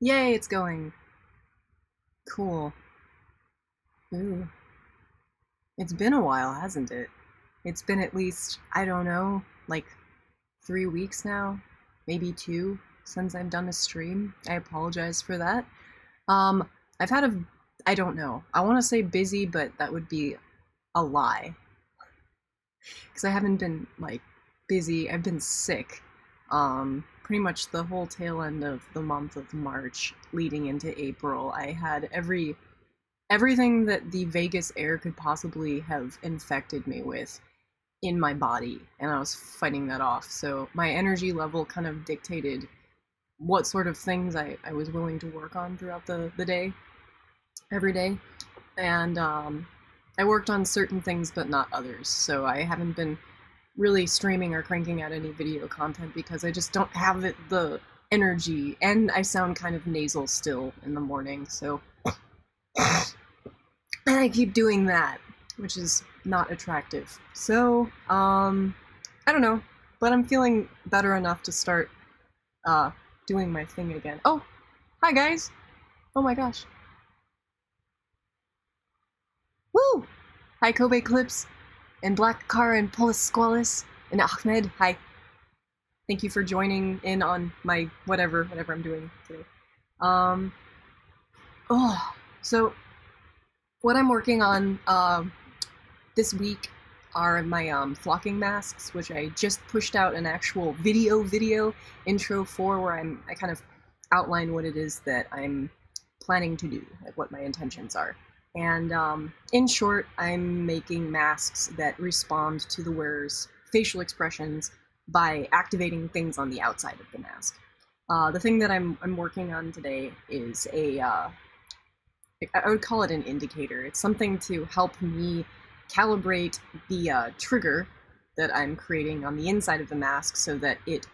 Yay, it's going. Cool. Ooh. It's been a while, hasn't it? It's been at least, I don't know, like 3 weeks now, maybe two, since I've done a stream. I apologize for that. Um, I've had I don't know. I want to say busy, but that would be a lie. Because I haven't been, like, busy. I've been sick. Pretty much the whole tail end of the month of March leading into April. I had everything that the Vegas air could possibly have infected me with in my body, and I was fighting that off. So my energy level kind of dictated what sort of things I was willing to work on throughout the day, every day. And I worked on certain things but not others, so I haven't been really streaming or cranking out any video content because I just don't have the energy, and I sound kind of nasal still in the morning, so and I keep doing that, which is not attractive. So, I don't know, but I'm feeling better enough to start, doing my thing again. Oh, hi guys! Oh my gosh. Woo! Hi Kobe Clips, and Black Car, and Polis Squalus, and Ahmed, hi. Thank you for joining in on my whatever I'm doing today. So what I'm working on this week are my flocking masks, which I just pushed out an actual video intro for, where I kind of outline what it is that I'm planning to do, like what my intentions are. And in short, I'm making masks that respond to the wearer's facial expressions by activating things on the outside of the mask. The thing that I'm working on today is I would call it an indicator. It's something to help me calibrate the trigger that I'm creating on the inside of the mask so that it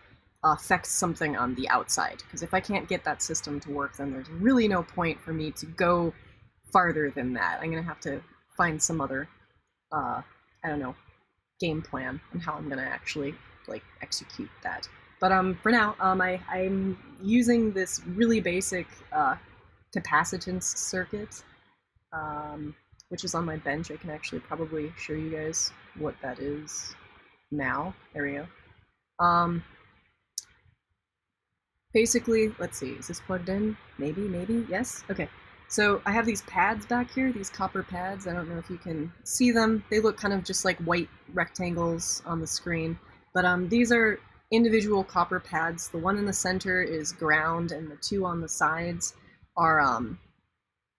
affects something on the outside. Because if I can't get that system to work, then there's really no point for me to go farther than that. I'm gonna have to find some other, I don't know, game plan on how I'm gonna actually like execute that. But for now, I'm using this really basic capacitance circuit, which is on my bench. I can actually probably show you guys what that is now. There we go. Basically, let's see, is this plugged in? Maybe, yes? Okay. So I have these pads back here, these copper pads. I don't know if you can see them. They look kind of just like white rectangles on the screen. But these are individual copper pads. The one in the center is ground, and the two on the sides are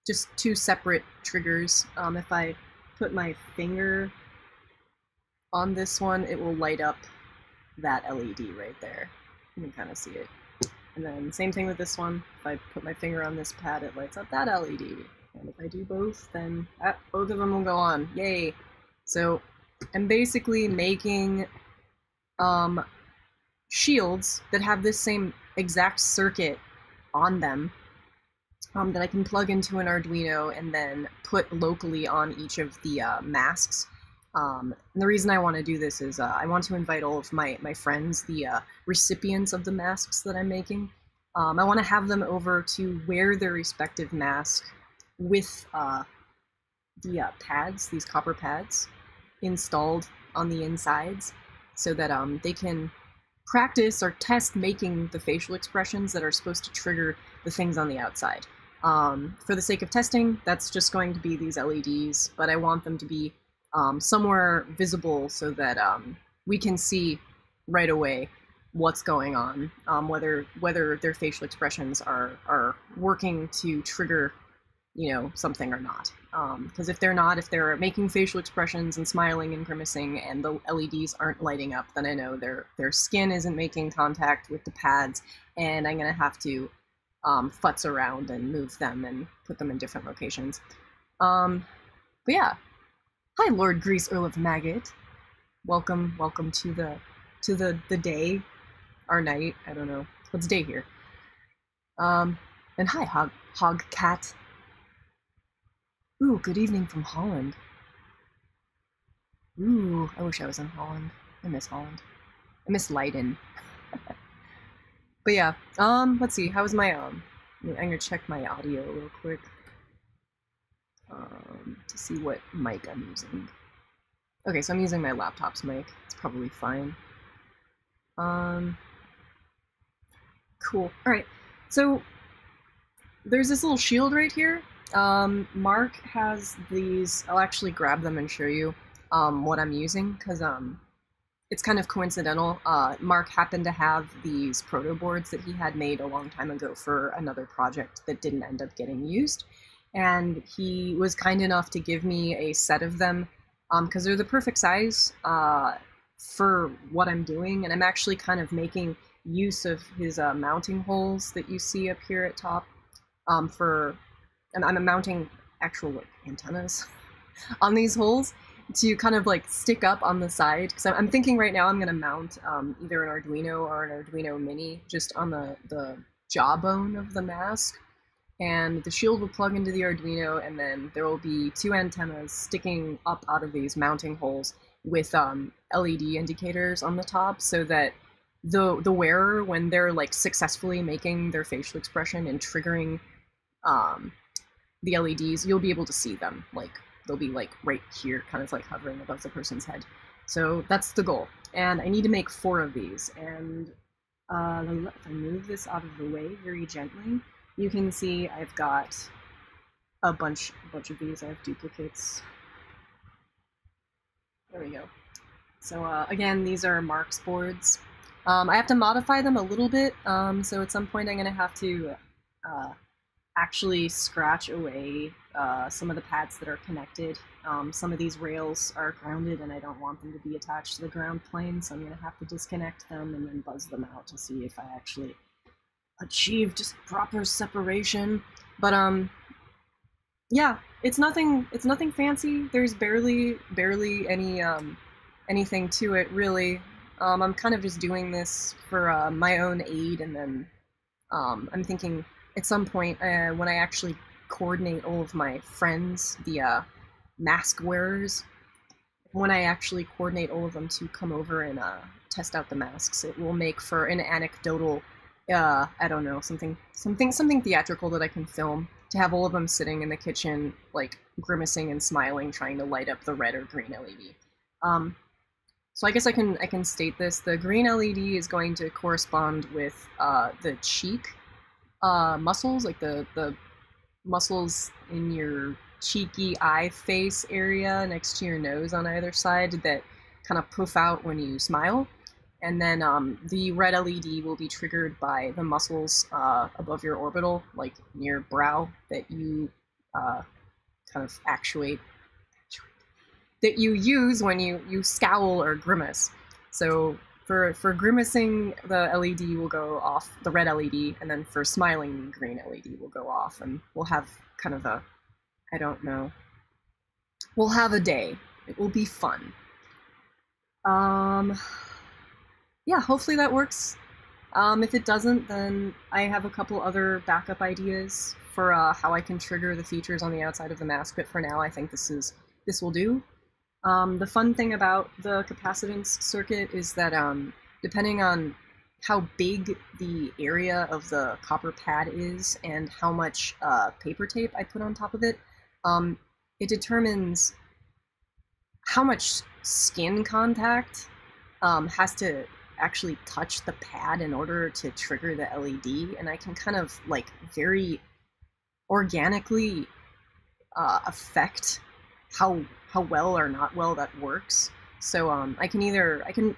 just two separate triggers. If I put my finger on this one, it will light up that LED right there. You can kind of see it. And then same thing with this one. If I put my finger on this pad, it lights up that LED. And if I do both, then both of them will go on. Yay! So I'm basically making shields that have this same exact circuit on them that I can plug into an Arduino and then put locally on each of the masks. And the reason I want to do this is I want to invite all of my friends, the recipients of the masks that I'm making. I want to have them over to wear their respective mask with the pads, these copper pads, installed on the insides, so that they can practice or test making the facial expressions that are supposed to trigger the things on the outside. For the sake of testing, that's just going to be these LEDs, but I want them to be somewhere visible so that we can see right away what's going on, whether their facial expressions are working to trigger, you know, something or not. Because if they're making facial expressions and smiling and grimacing and the LEDs aren't lighting up, then I know their skin isn't making contact with the pads, and I'm gonna have to futz around and move them and put them in different locations. But yeah. Hi, Lord Grease, Earl of Maggot. Welcome to the day, or night. I don't know. What's day here? And hi, Hog Cat. Ooh, good evening from Holland. Ooh, I wish I was in Holland. I miss Holland. I miss Leiden. But yeah, let's see. How was my I'm gonna check my audio real quick to see what mic I'm using. Okay, so I'm using my laptop's mic. It's probably fine. Cool. All right. So there's this little shield right here. Mark has these. I'll actually grab them and show you what I'm using because it's kind of coincidental. Mark happened to have these proto boards that he had made a long time ago for another project that didn't end up getting used, and he was kind enough to give me a set of them because they're the perfect size for what I'm doing, and I'm actually kind of making use of his mounting holes that you see up here at top and I'm mounting actual like antennas on these holes to kind of like stick up on the side, because I'm thinking right now I'm going to mount either an Arduino or an Arduino Mini just on the jawbone of the mask, and the shield will plug into the Arduino, and then there will be two antennas sticking up out of these mounting holes with LED indicators on the top, so that the wearer, when they're like successfully making their facial expression and triggering the LEDs, you'll be able to see them. Like they'll be like right here, kind of like hovering above the person's head. So that's the goal. And I need to make 4 of these. And if I move this out of the way very gently, you can see I've got a bunch of these. I have duplicates. There we go. So again, these are Mark's boards. I have to modify them a little bit, so at some point I'm going to have to actually scratch away some of the pads that are connected. Some of these rails are grounded and I don't want them to be attached to the ground plane, so I'm going to have to disconnect them and then buzz them out to see if I actually achieved proper separation. But yeah, it's nothing fancy. There's barely any anything to it, really. I'm kind of just doing this for my own aid, and then I'm thinking at some point when I actually coordinate all of my friends, the mask wearers, when I actually coordinate all of them to come over and test out the masks, it will make for an anecdotal, I don't know, something theatrical that I can film, to have all of them sitting in the kitchen, like grimacing and smiling, trying to light up the red or green LED. So I guess I can state this. The green LED is going to correspond with the cheek muscles, like the muscles in your cheeky eye face area next to your nose on either side that kind of poof out when you smile. And then the red LED will be triggered by the muscles above your orbital, like near brow, that you kind of actuate, that you use when you scowl or grimace. So for grimacing, the LED will go off, the red LED, and then for smiling, the green LED will go off, and we'll have kind of a, I don't know, we'll have a day. It will be fun. Yeah, hopefully that works. If it doesn't, then I have a couple other backup ideas for how I can trigger the features on the outside of the mask, but for now I think this will do. The fun thing about the capacitance circuit is that depending on how big the area of the copper pad is and how much paper tape I put on top of it, it determines how much skin contact has to actually touch the pad in order to trigger the LED, and I can kind of like very organically affect how well or not well that works. So I can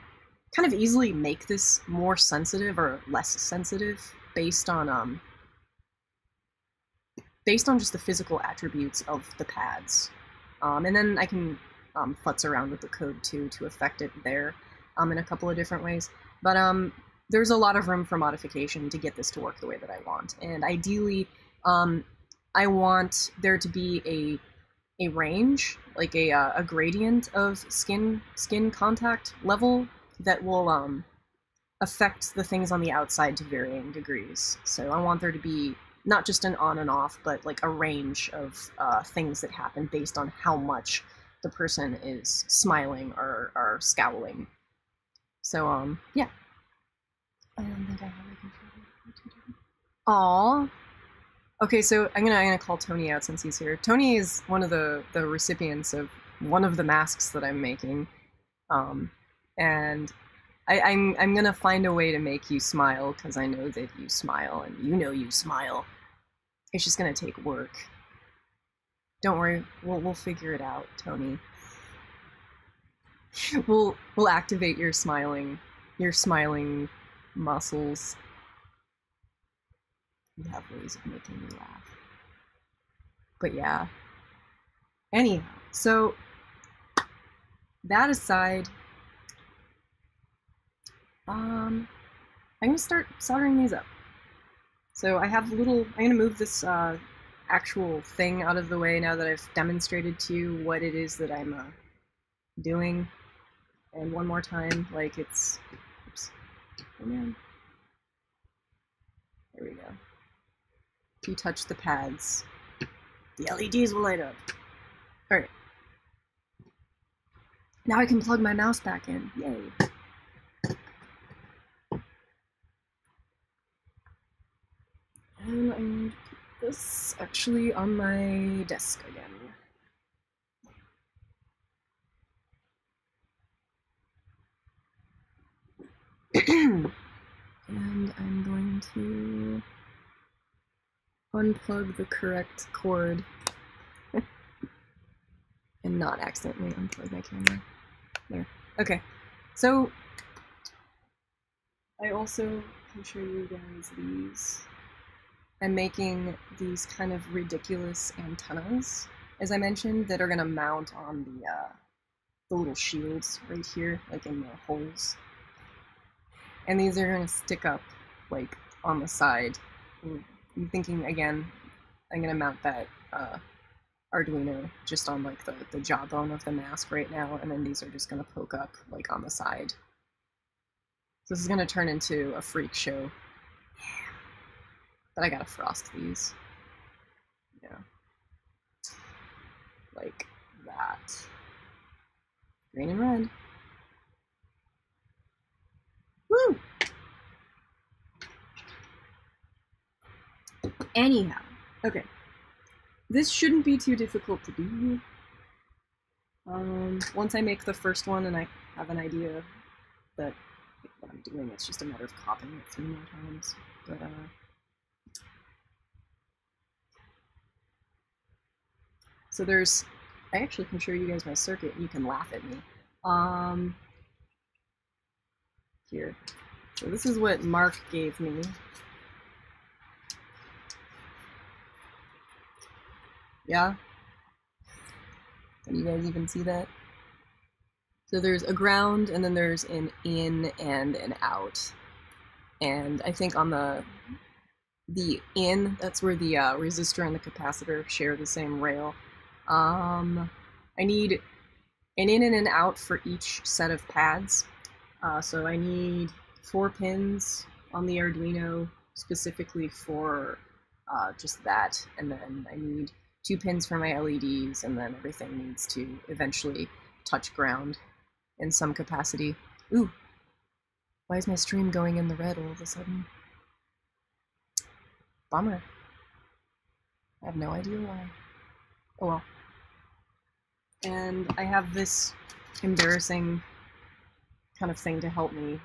kind of easily make this more sensitive or less sensitive based on just the physical attributes of the pads, and then I can futz around with the code too to affect it there in a couple of different ways. But there's a lot of room for modification to get this to work the way that I want, and ideally I want there to be a range, like a gradient of skin contact level that will affect the things on the outside to varying degrees. So I want there to be not just an on and off, but like a range of things that happen based on how much the person is smiling or scowling. So yeah. I don't think I have a controller. Aww. Okay, so I'm gonna call Tony out since he's here. Tony is one of the recipients of one of the masks that I'm making, and I'm gonna find a way to make you smile because I know that you smile and you know you smile. It's just gonna take work. Don't worry, we'll figure it out, Tony. We'll activate your smiling muscles. You have ways of making me laugh. But yeah. Anyhow, so that aside, I'm gonna start soldering these up. So I have I'm gonna move this actual thing out of the way now that I've demonstrated to you what it is that I'm doing. And one more time, like it's, oops, oh man. There we go. If you touch the pads, the LEDs will light up. Alright. Now I can plug my mouse back in. Yay. And I'm going to put this actually on my desk again. And I'm going to unplug the correct cord and not accidentally unplug my camera. There. Okay. So I also can show you guys these. I'm making these kind of ridiculous antennas, as I mentioned, that are going to mount on the little shields right here, like in the holes. And these are going to stick up, like, on the side. And I'm thinking, again, I'm going to mount that Arduino just on, like, the jawbone of the mask right now, and then these are just going to poke up, like, on the side. So this is going to turn into a freak show. But I gotta frost these. Yeah. Like that. Green and red. Woo! Anyhow, okay. This shouldn't be too difficult to do. Once I make the first one and I have an idea that what I'm doing, it's just a matter of copying it 3 more times. But so I actually can show you guys my circuit and you can laugh at me. Here. So this is what Mark gave me. Yeah? Can you guys even see that? So there's a ground and then there's an in and an out. And I think on the in, that's where the resistor and the capacitor share the same rail. I need an in and an out for each set of pads. So I need 4 pins on the Arduino specifically for just that, and then I need 2 pins for my LEDs, and then everything needs to eventually touch ground in some capacity. Ooh, why is my stream going in the red all of a sudden? Bummer. I have no idea why. Oh well. And I have this embarrassing kind of thing to help me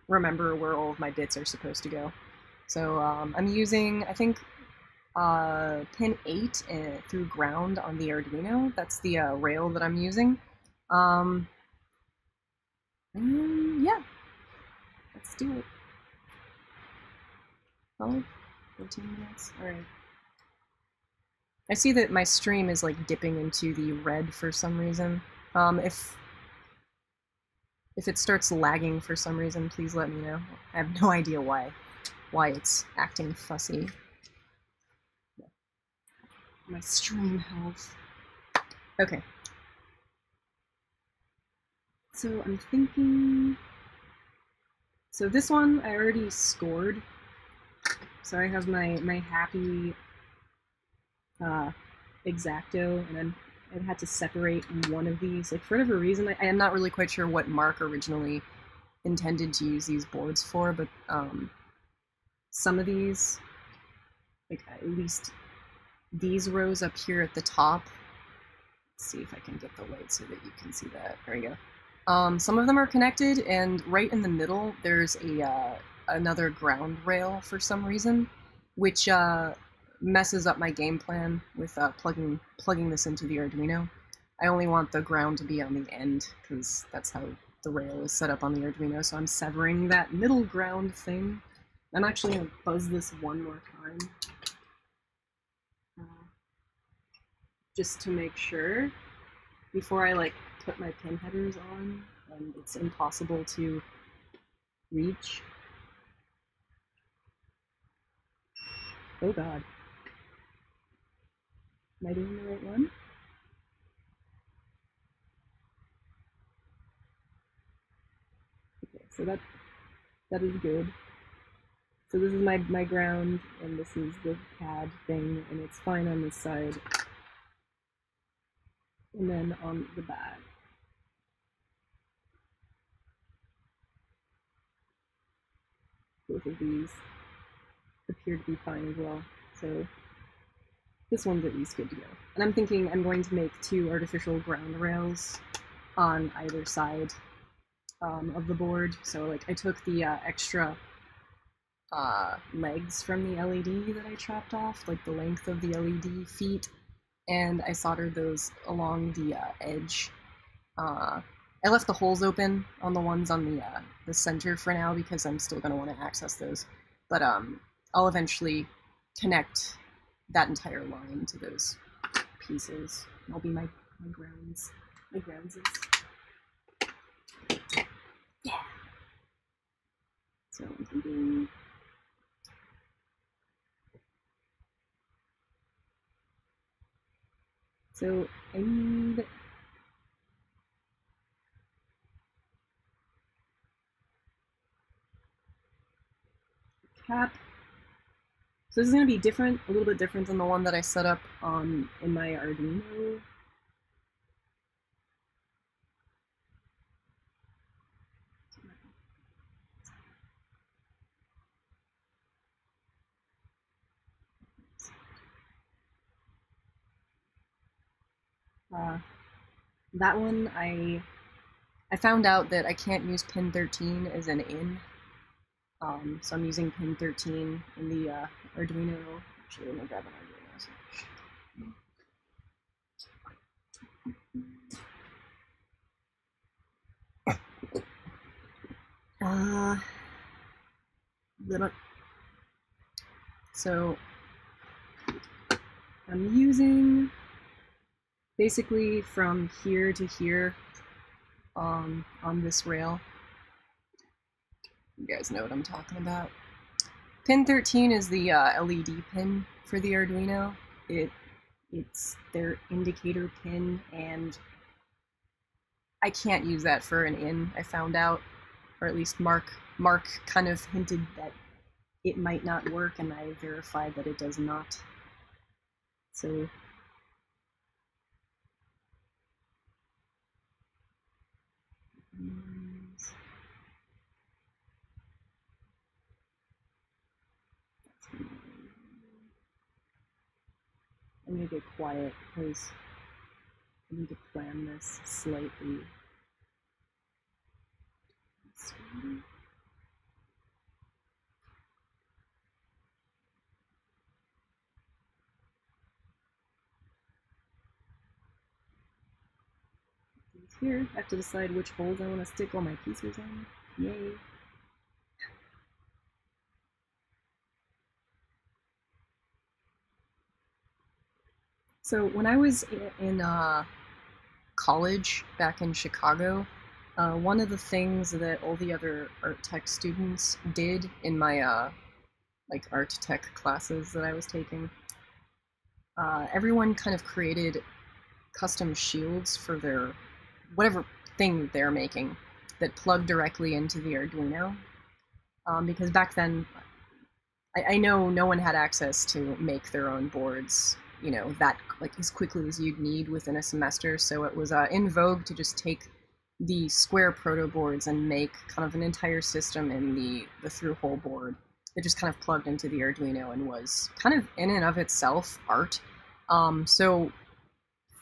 remember where all of my bits are supposed to go. So I'm using, I think, pin 8 through ground on the Arduino. That's the rail that I'm using. Yeah, let's do it. Oh, 14 minutes. All right. I see that my stream is like dipping into the red for some reason. If it starts lagging for some reason, please let me know. I have no idea why it's acting fussy. My stream health. Okay. So I'm thinking. So this one I already scored. So I have my happy Exacto, and I've had to separate one of these. Like, for whatever reason, I am not really quite sure what Mark originally intended to use these boards for, but some of these like at least these rows up here at the top. Let's see if I can get the light so that you can see that. There we go. Some of them are connected, and right in the middle there's a another ground rail for some reason, which messes up my game plan with plugging this into the Arduino. I only want the ground to be on the end, because that's how the rail is set up on the Arduino, so I'm severing that middle ground thing. I'm actually going to buzz this one more time, just to make sure, before I like put my pin headers on, and it's impossible to reach. Oh god. Am I doing the right one? Okay, so that is good. So this is my ground, and this is the CAD thing, and it's fine on this side. And then on the back. Both of these appear to be fine as well. So this one's at least good to go. And I'm thinking I'm going to make 2 artificial ground rails on either side of the board. So like I took the extra legs from the LED that I chopped off, like the length of the LED feet, and I soldered those along the edge. I left the holes open on the ones on the center for now because I'm still going to want to access those. But I'll eventually connect that entire line to those pieces. That'll be my grounds. My groundses. Yeah. So I'm thinking. So I need a cap. So this is going to be different, a little bit different than the one that I set up in my Arduino. That one, I found out that I can't use pin 13 as an in, so I'm using pin 13 in the Arduino. Actually, let me grab an Arduino. So I'm using basically from here to here on this rail. You guys know what I'm talking about. Pin 13 is the LED pin for the Arduino. It's their indicator pin, and I can't use that for an in, I found out, or at least Mark kind of hinted that it might not work, and I verified that it does not. So I'm gonna get quiet because I need to plan this slightly. Here, I have to decide which holes I want to stick all my pieces in. Yay! So when I was in college back in Chicago, one of the things that all the other art tech students did in my like art tech classes that I was taking, everyone kind of created custom shields for their whatever thing they're making that plug directly into the Arduino. Because back then, I know no one had access to make their own boards, you know, that like as quickly as you'd need within a semester. So it was in vogue to just take the square proto boards and make kind of an entire system in the through hole board it just kind of plugged into the Arduino and was kind of in and of itself art. So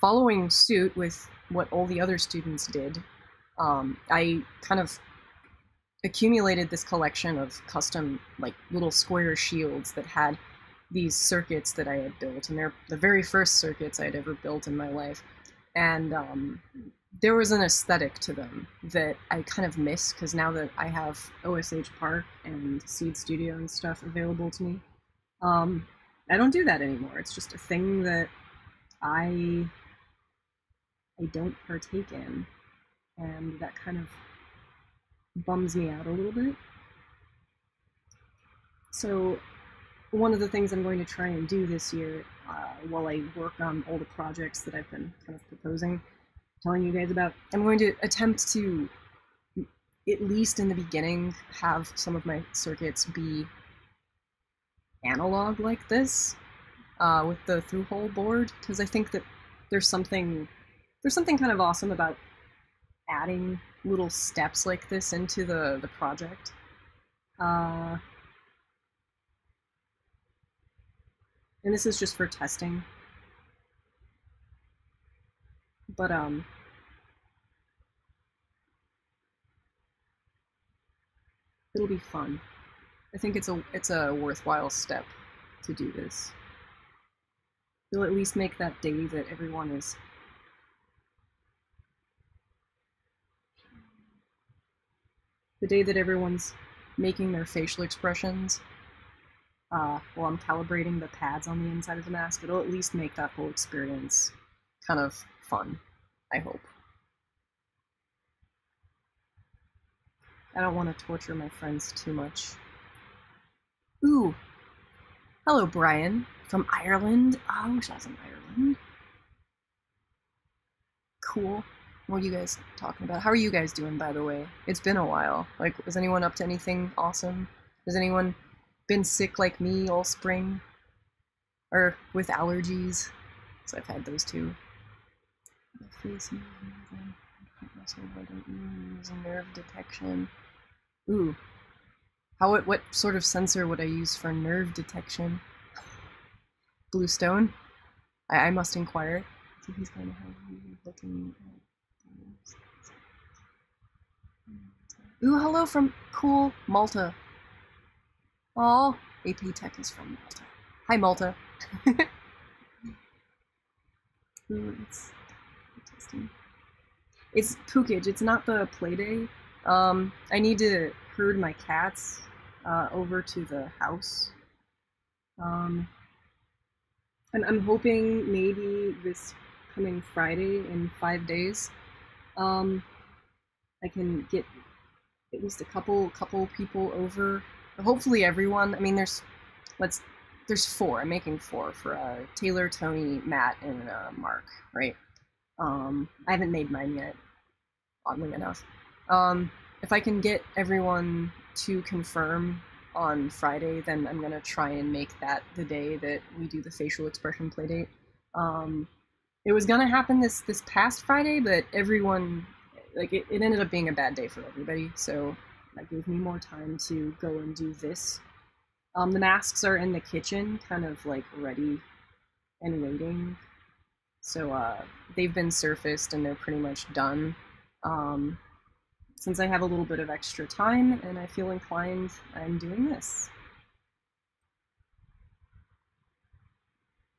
following suit with what all the other students did, I kind of accumulated this collection of custom, like, little square shields that had these circuits that I had built, and they're the very first circuits I'd ever built in my life. And there was an aesthetic to them that I kind of miss, because now that I have OSH Park and Seed Studio and stuff available to me, I don't do that anymore. It's just a thing that I don't partake in, and that kind of bums me out a little bit. So one of the things I'm going to try and do this year, while I work on all the projects that I've been kind of proposing, telling you guys about, I'm going to attempt to, at least in the beginning, have some of my circuits be analog like this, with the through-hole board, because I think that there's something kind of awesome about adding little steps like this into the project. And this is just for testing. But it'll be fun. I think it's a worthwhile step to do this. It'll at least make that day that everyone is the day that everyone's making their facial expressions while I'm calibrating the pads on the inside of the mask. It'll at least make that whole experience kind of fun, I hope. I don't want to torture my friends too much. Ooh! Hello, Brian, from Ireland. Oh, I wish I was in Ireland. Cool. What are you guys talking about? How are you guys doing, by the way? It's been a while. Like, was anyone up to anything awesome? Has anyone been sick like me all spring? Or with allergies? Because I've had those too. My face using nerve detection. Ooh. What sort of sensor would I use for nerve detection? Bluestone? I must inquire. So he's going to have you looking at. Ooh, hello from cool Malta. Oh, AP Tech is from Malta. Hi, Malta. Ooh, it's testing. It's Pookage. It's not the play day. I need to herd my cats over to the house. And I'm hoping maybe this coming Friday in 5 days, I can get at least a couple people over. Hopefully everyone. I mean, there's 4. I'm making 4 for Taylor, Tony, Matt, and Mark, right? I haven't made mine yet, oddly enough. If I can get everyone to confirm on Friday, then I'm gonna try and make that the day that we do the facial expression playdate. It was gonna happen this past Friday, but everyone, like, it ended up being a bad day for everybody, so that gave me more time to go and do this. The masks are in the kitchen, kind of like ready and waiting. So they've been surfaced and they're pretty much done. Since I have a little bit of extra time and I feel inclined, I'm doing this.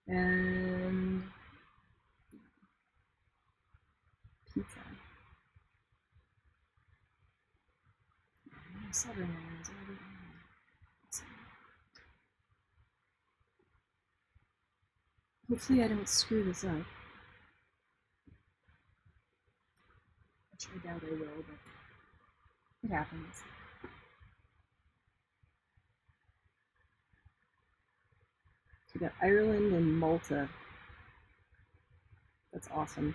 And pizza. Hopefully I don't screw this up. Which I doubt I will, but it happens. We got Ireland and Malta. That's awesome.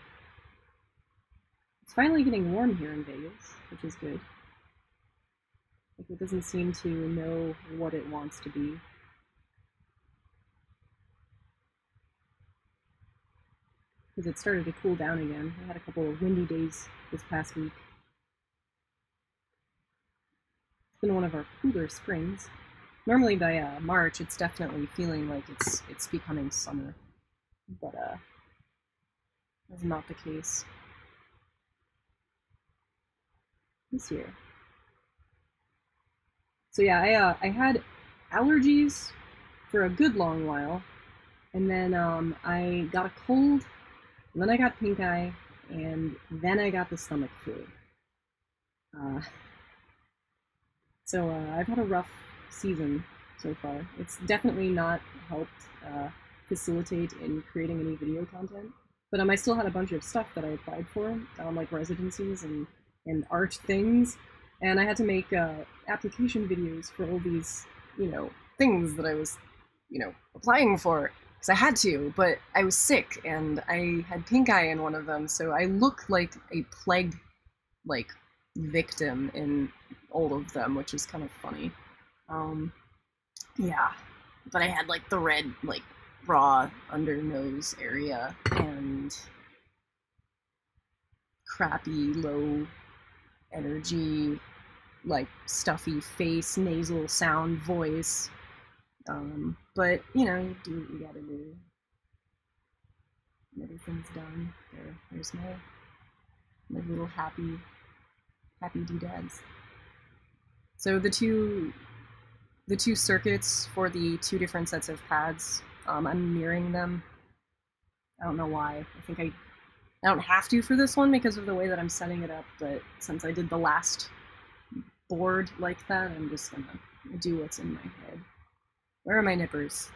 It's finally getting warm here in Vegas, which is good. Like, it doesn't seem to know what it wants to be. Because it started to cool down again. I had a couple of windy days this past week. It's been one of our cooler springs. Normally by March, it's definitely feeling like it's becoming summer, but that's not the case this year. So yeah, I had allergies for a good long while, and then I got a cold, and then I got pink eye, and then I got the stomach flu. Uh, so I've had a rough season so far. It's definitely not helped facilitate in creating any video content, but I still had a bunch of stuff that I applied for, like residencies and art things, and I had to make application videos for all these, things that I was, applying for because I had to, but I was sick and I had pink eye in one of them, so I look like a plague, like, victim in all of them, which is kind of funny. Yeah, but I had like the red, like, raw under nose area and crappy low energy, like stuffy face, nasal sound, voice. But you do what you gotta do. Everything's done. There's my little happy doodads. So the two circuits for the two different sets of pads, I'm mirroring them. I don't know why. I think I don't have to for this one because of the way that I'm setting it up, but since I did the last board like that, I'm just gonna do what's in my head. Where are my nippers?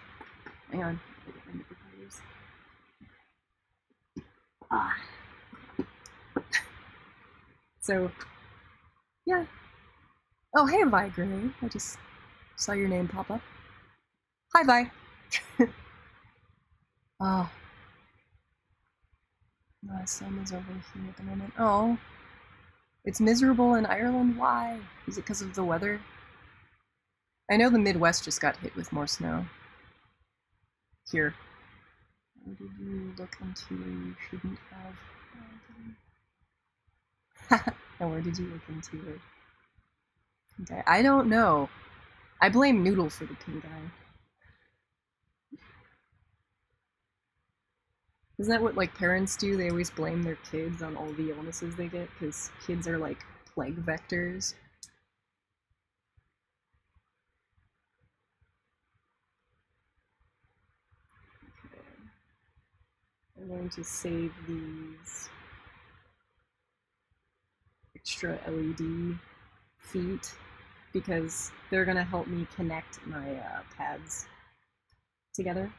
Hang on. I get my nipper cutters. Ah. So, yeah. Oh, hey, Vi Gray. I just saw your name pop up. Hi, Vi. Oh. My son is over here at the moment. Oh. It's miserable in Ireland. Why? Is it because of the weather? I know the Midwest just got hit with more snow. Here. What did you look into where you shouldn't have? And where did you look into it? Okay, I don't know. I blame Noodle for the pink eye. Isn't that what, like, parents do? They always blame their kids on all the illnesses they get because kids are like plague vectors. Okay. I'm going to save these extra LED feet because they're going to help me connect my pads together.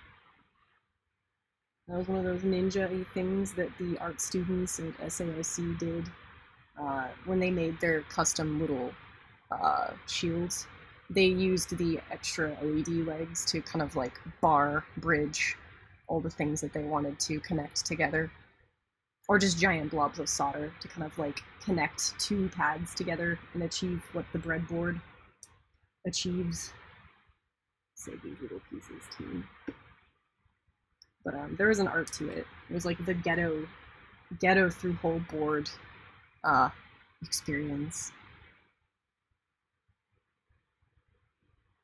That was one of those ninja-y things that the art students at SAIC did when they made their custom little shields. They used the extra LED legs to kind of like bridge all the things that they wanted to connect together. Or just giant blobs of solder to kind of like connect two pads together and achieve what the breadboard achieves. Save these little pieces too. But there was an art to it. It was like the ghetto through whole board experience.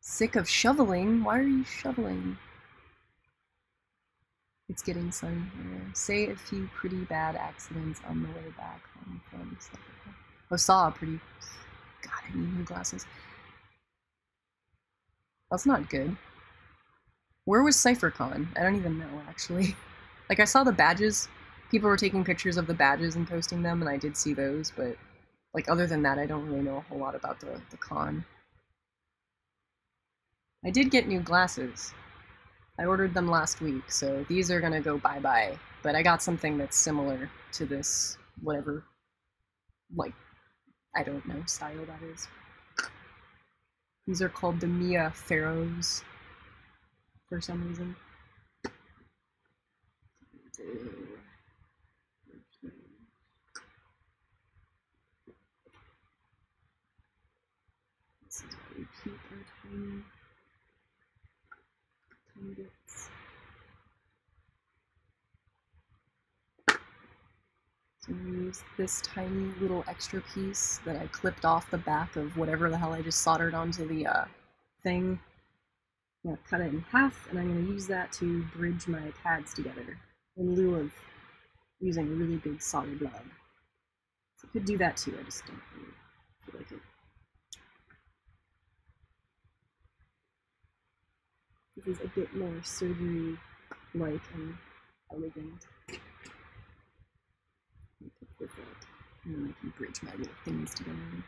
Sick of shoveling? Why are you shoveling? It's getting sunny here. Say a few pretty bad accidents on the way back home from stuff like that. Oh, saw a pretty... God, I need new glasses. That's not good. Where was CypherCon? I don't even know, actually. Like, I saw the badges. People were taking pictures of the badges and posting them, and I did see those, but, like, other than that, I don't really know a whole lot about the con. I did get new glasses. I ordered them last week, so these are gonna go bye-bye, but I got something that's similar to this, whatever, like, I don't know, style that is. These are called the Mia Pharaohs, for some reason. This is why we keep our tiny bits. So I'm going to use this tiny little extra piece that I clipped off the back of whatever the hell I just soldered onto the thing I'm going to cut it in half, and I'm going to use that to bridge my pads together in lieu of using a really big solid log. So I could do that too, I just don't really feel like it. This is a bit more surgery-like and elegant. Pick this up, and then I can bridge my little things together.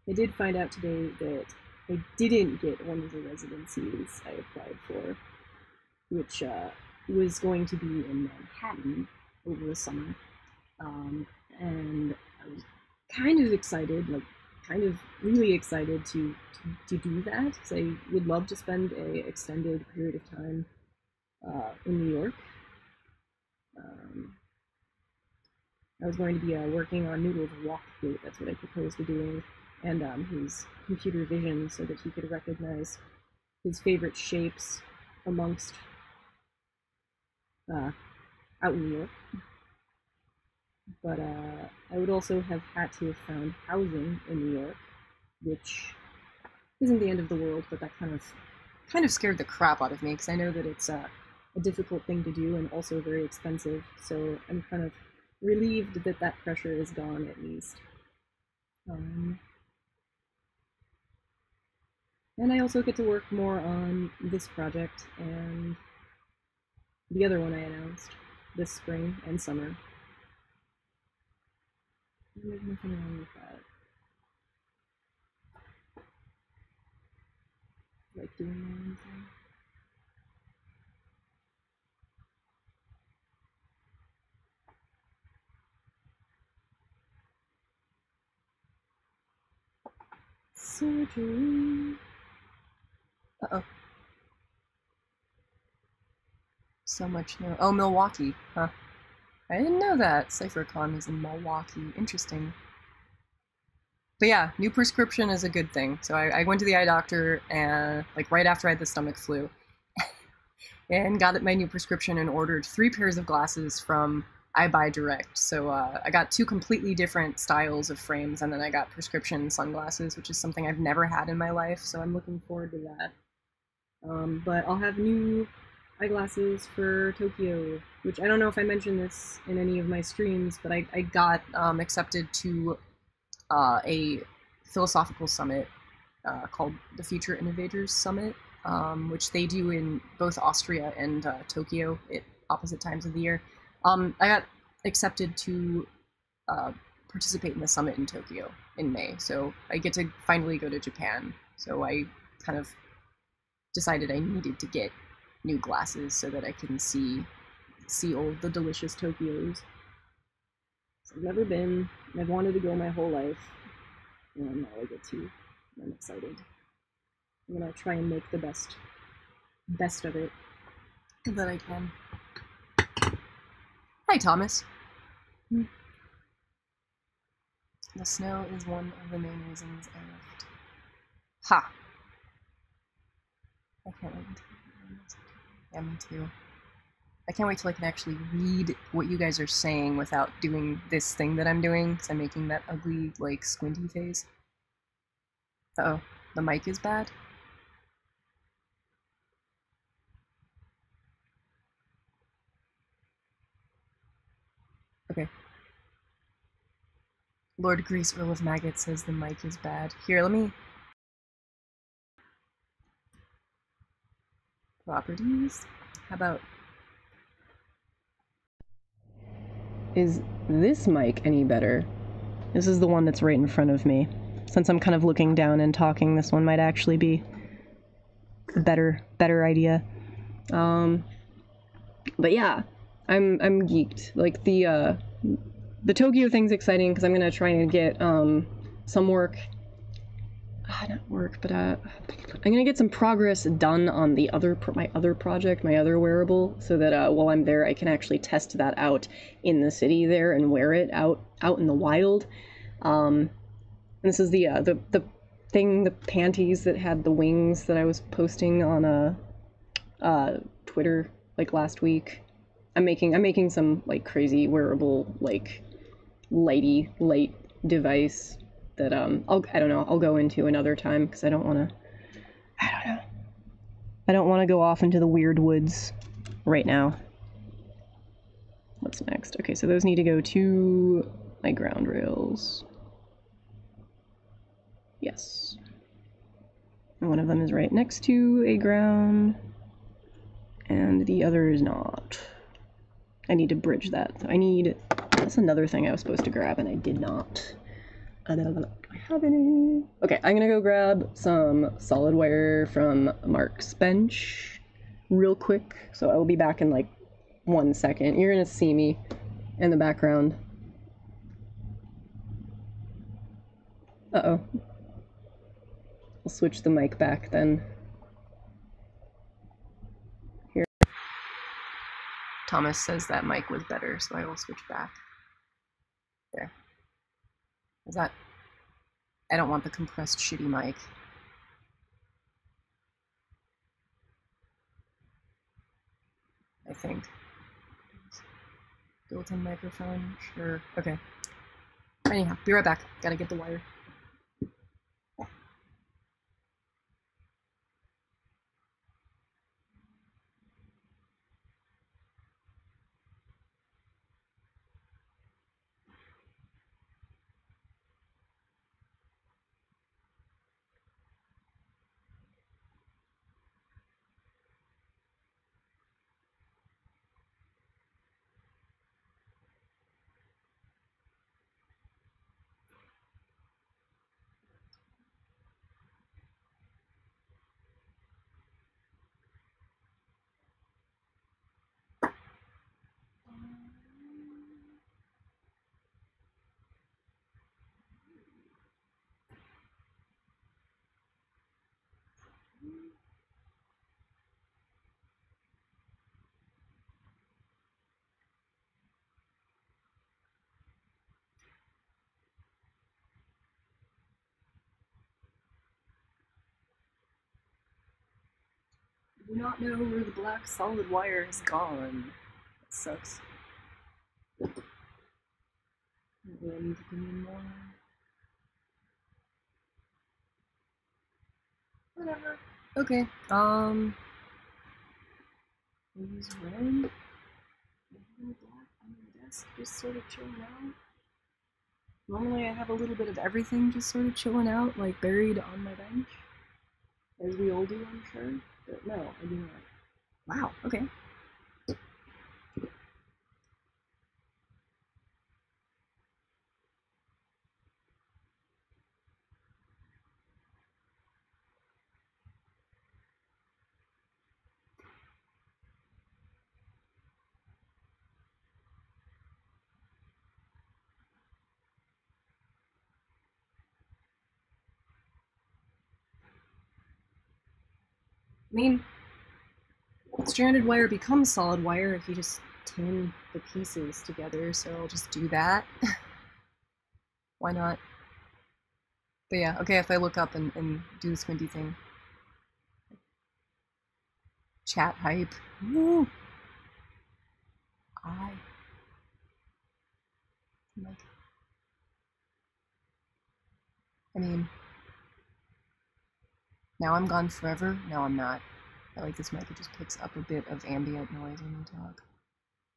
I did find out today that I didn't get one of the residencies I applied for, which was going to be in Manhattan over the summer. And I was kind of excited, like kind of really excited to do that, because I would love to spend an extended period of time in New York. I was going to be working on Noodle's walkthrough, that's what I proposed to doing, and his computer vision so that he could recognize his favorite shapes amongst out in New York. But I would also have had to have found housing in New York, which isn't the end of the world, but that kind of scared the crap out of me, because I know that it's a difficult thing to do and also very expensive, so I'm kind of relieved that that pressure is gone at least. And I also get to work more on this project and the other one I announced this spring and summer. There's nothing wrong with that. Like doing my own thing. Surgery. Uh-oh. So much no. Oh, Milwaukee. Huh. I didn't know that. CypherCon is in Milwaukee. Interesting. But yeah, new prescription is a good thing. So I went to the eye doctor and like right after I had the stomach flu and got my new prescription and ordered 3 pairs of glasses from iBuyDirect. So I got 2 completely different styles of frames, and then I got prescription sunglasses, which is something I've never had in my life, so I'm looking forward to that. But I'll have new eyeglasses for Tokyo, which I don't know if I mentioned this in any of my streams, but I got accepted to a philosophical summit called the Future Innovators Summit, which they do in both Austria and Tokyo at opposite times of the year. I got accepted to participate in the summit in Tokyo in May, so I get to finally go to Japan. So I kind of decided I needed to get new glasses so that I can see all the delicious Tokyos. So I've never been, and I've wanted to go my whole life, and now I get to. I'm excited. I'm gonna try and make the best of it that I can. Hi, Thomas. The snow is one of the main reasons I left. Ha! I can't wait until yeah, me too. I can't wait till I can actually read what you guys are saying without doing this thing that I'm doing, because I'm making that ugly, like, squinty face. Uh-oh. The mic is bad? Okay. Lord Grease, Earl of Maggot says the mic is bad. Here, let me... Properties? How about... Is this mic any better? This is the one that's right in front of me. Since I'm kind of looking down and talking, this one might actually be a better idea. But yeah, I'm geeked. Like the Tokyo thing's exciting because I'm gonna try and get some work. Not work, but I'm gonna get some progress done on the my other project, my other wearable, so that while I'm there, I can actually test that out in the city there and wear it out in the wild. And this is the thing, the panties that had the wings that I was posting on Twitter like last week. I'm making some like crazy wearable like light device that I don't know, I'll go into another time because I don't want to go off into the weird woods right now. What's next? Okay, so those need to go to my ground rails. Yes. And one of them is right next to a ground, and the other is not. I need to bridge that. So that's another thing I was supposed to grab, and I did not. I don't have any. Okay, I'm gonna go grab some solid wire from Mark's bench real quick. So I will be back in like 1 second. You're gonna see me in the background. Uh-oh. I'll switch the mic back then. Here. Thomas says that mic was better, so I will switch back. There. Is that... I don't want the compressed shitty mic. I think. Built-in microphone, sure. Okay. Anyhow, be right back. Gotta get the wire. I do not know where the black solid wire has gone. That sucks. Do I need to do more? Whatever. Okay. Use red. Black on the desk, just sort of chilling out. Normally I have a little bit of everything just sort of chilling out, like buried on my bench. As we all do, I'm sure. But no, I do not. Wow, okay. I mean, stranded wire becomes solid wire if you just tin the pieces together, so I'll just do that. Why not? But yeah, okay, if I look up and do the squinty thing. Chat hype. Woo! I mean, now I'm gone forever? No, I'm not. I like this mic, it just picks up a bit of ambient noise when you talk.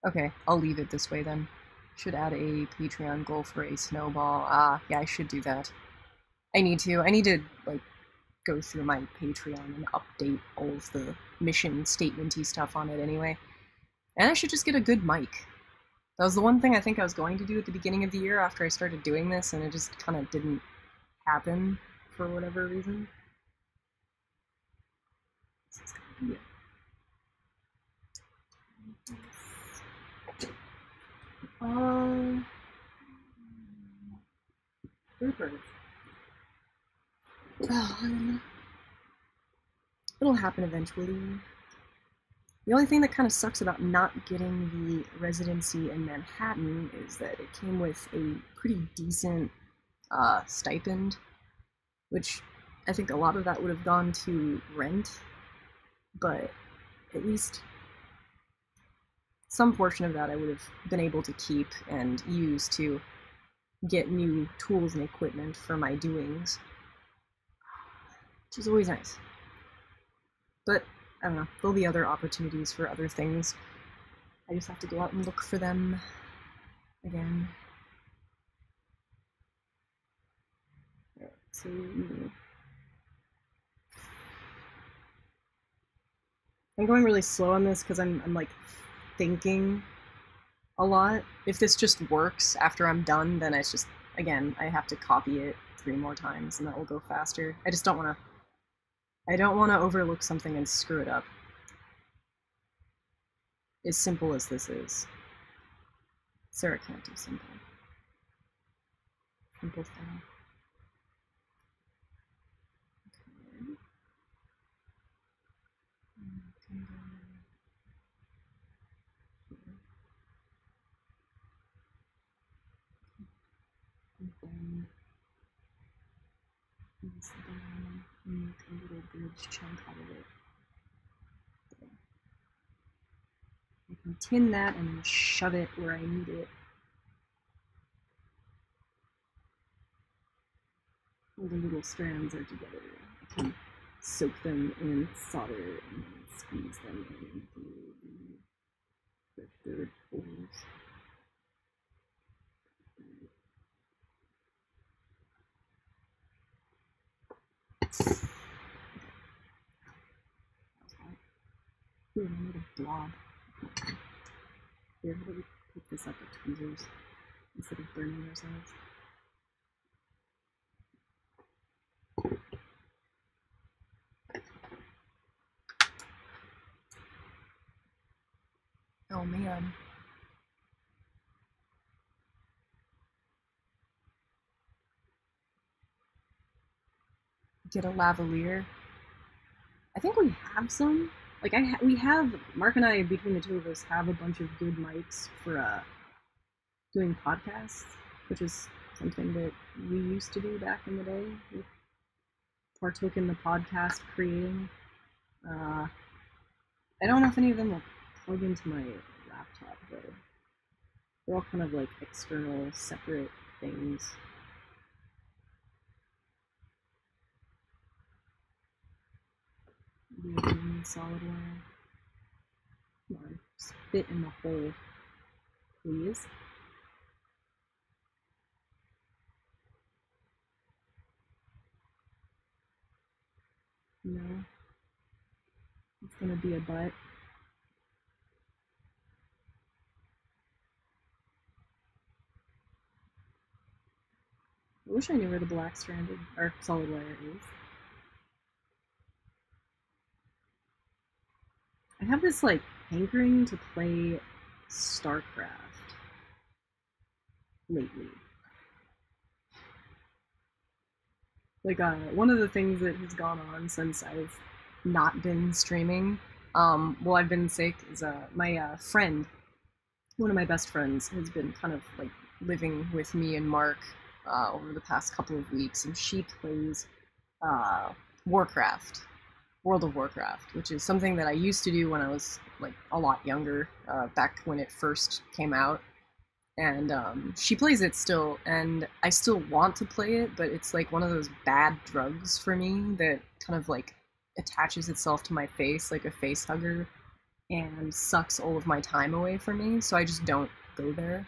Okay, I'll leave it this way then. Should add a Patreon goal for a snowball. Ah, yeah, I should do that. I need to, like, go through my Patreon and update all of the mission statement-y stuff on it anyway. And I should just get a good mic. That was the one thing I think I was going to do at the beginning of the year after I started doing this, and it just kind of didn't happen for whatever reason. This is gonna be it. Troopers. Oh, it'll happen eventually. The only thing that kind of sucks about not getting the residency in Manhattan is that it came with a pretty decent stipend, which I think a lot of that would have gone to rent, but at least some portion of that I would have been able to keep and use to get new tools and equipment for my doings, which is always nice. But I don't know, there'll be other opportunities for other things. I just have to go out and look for them again. Alright, so I'm going really slow on this because I'm like thinking a lot. If this just works after I'm done, then it's just, again, I have to copy it 3 more times and that will go faster. I just don't want to overlook something and screw it up. As simple as this is. Sarah can't do simple. Simple thing. And use the banana and make a little bridge chunk out of it. I can tin that and shove it where I need it. All the little strands are together. I can soak them in solder and then squeeze them into the third holes. Ooh, I made a blob. Here, how do we pick this up with tweezers instead of burning ourselves? Oh man. Get a lavalier. I think we have some. Like we have, Mark and I, between the two of us, have a bunch of good mics for doing podcasts, which is something that we used to do back in the day. We partook in the podcast creating. I don't know if any of them will plug into my laptop though. They're all kind of like external, separate things. Maybe I need solid wire. Come on, just fit in the hole, please. No. It's gonna be a butt. I wish I knew where the black stranded or solid wire is. I have this like hankering to play StarCraft lately. Like one of the things that has gone on since I've not been streaming, while I've been sick, is my friend, one of my best friends, has been kind of like living with me and Mark over the past couple of weeks, and she plays Warcraft, World of Warcraft, which is something that I used to do when I was like a lot younger, back when it first came out. And she plays it still, and I still want to play it, but it's like one of those bad drugs for me that kind of like attaches itself to my face like a face hugger and sucks all of my time away from me, so I just don't go there.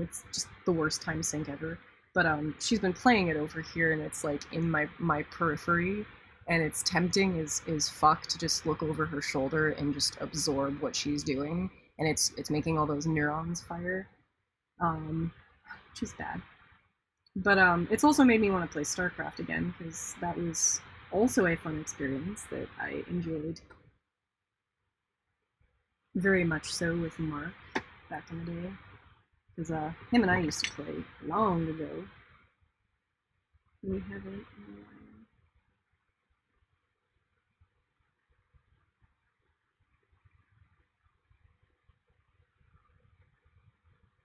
It's just the worst time sink ever. But she's been playing it over here, and it's like in my periphery, and it's tempting as fuck to just look over her shoulder and just absorb what she's doing, and it's making all those neurons fire, which is bad. But it's also made me want to play StarCraft again, because that was also a fun experience that I enjoyed very much so with Mark back in the day. Because him and I used to play long ago. We haven't in a while.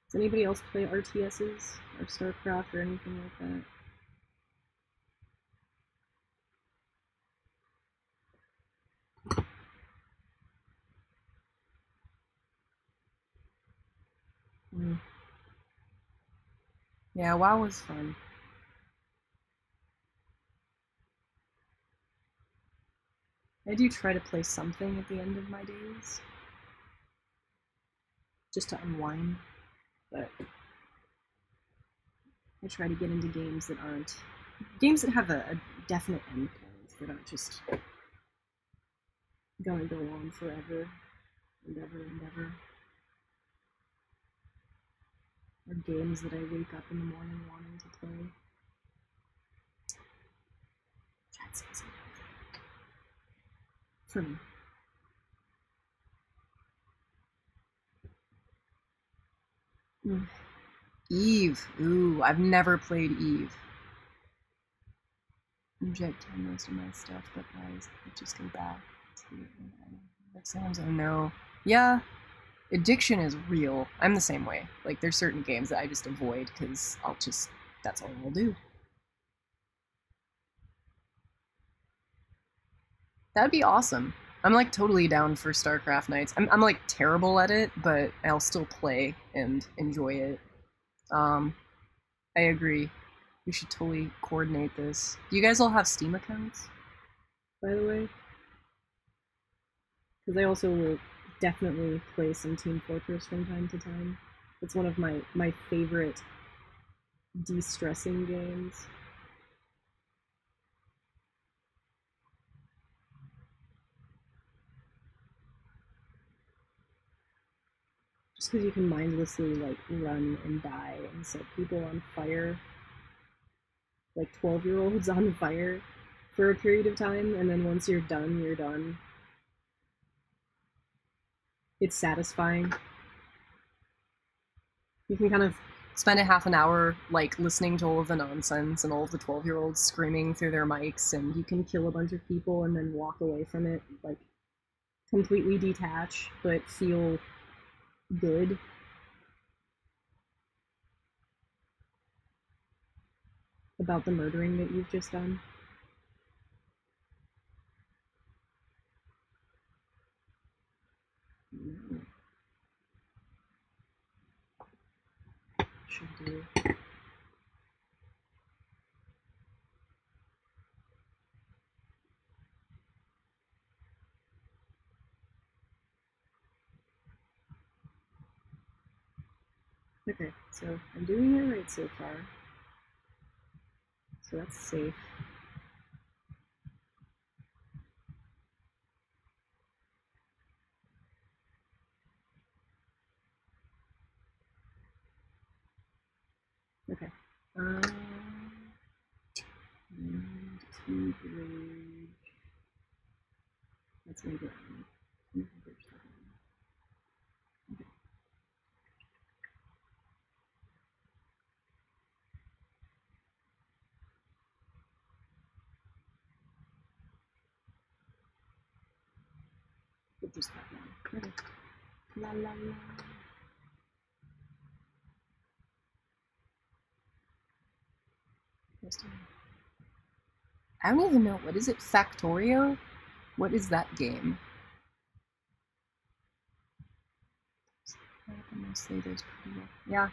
Does anybody else play RTSs or StarCraft or anything like that? Mm. Yeah, WoW was fun. I do try to play something at the end of my days, just to unwind, but I try to get into games that aren't games that have a definite endpoint, that aren't just gonna go on forever and ever and ever. Or games that I wake up in the morning wanting to play. Chat says for me. Eve. Ooh, I've never played Eve. Inject most of my stuff, but guys, just go back to exams. Oh no. Yeah, addiction is real. I'm the same way. Like, there's certain games that I just avoid because that's all I'll do. That'd be awesome. I'm like totally down for StarCraft nights. I'm like terrible at it, but I'll still play and enjoy it. I agree. We should totally coordinate this. Do you guys all have Steam accounts, by the way? Because I also will definitely play some Team Fortress from time to time. It's one of my favorite de-stressing games. Just because you can mindlessly like run and die and set people on fire, like 12-year-olds on fire for a period of time, and then once you're done, you're done. It's satisfying. You can kind of spend a half an hour like listening to all of the nonsense and all of the 12-year-olds screaming through their mics, and you can kill a bunch of people and then walk away from it, like completely detach but feel good. About the murdering that you've just done. No. Should do. Okay, so I'm doing it right so far. So that's safe. Okay. And two bridge. Let's make it on. Okay. Put this back on. Okay. La la la. I don't even know. What is it? Factorio? What is that game? Mostly there's pretty well. Yeah.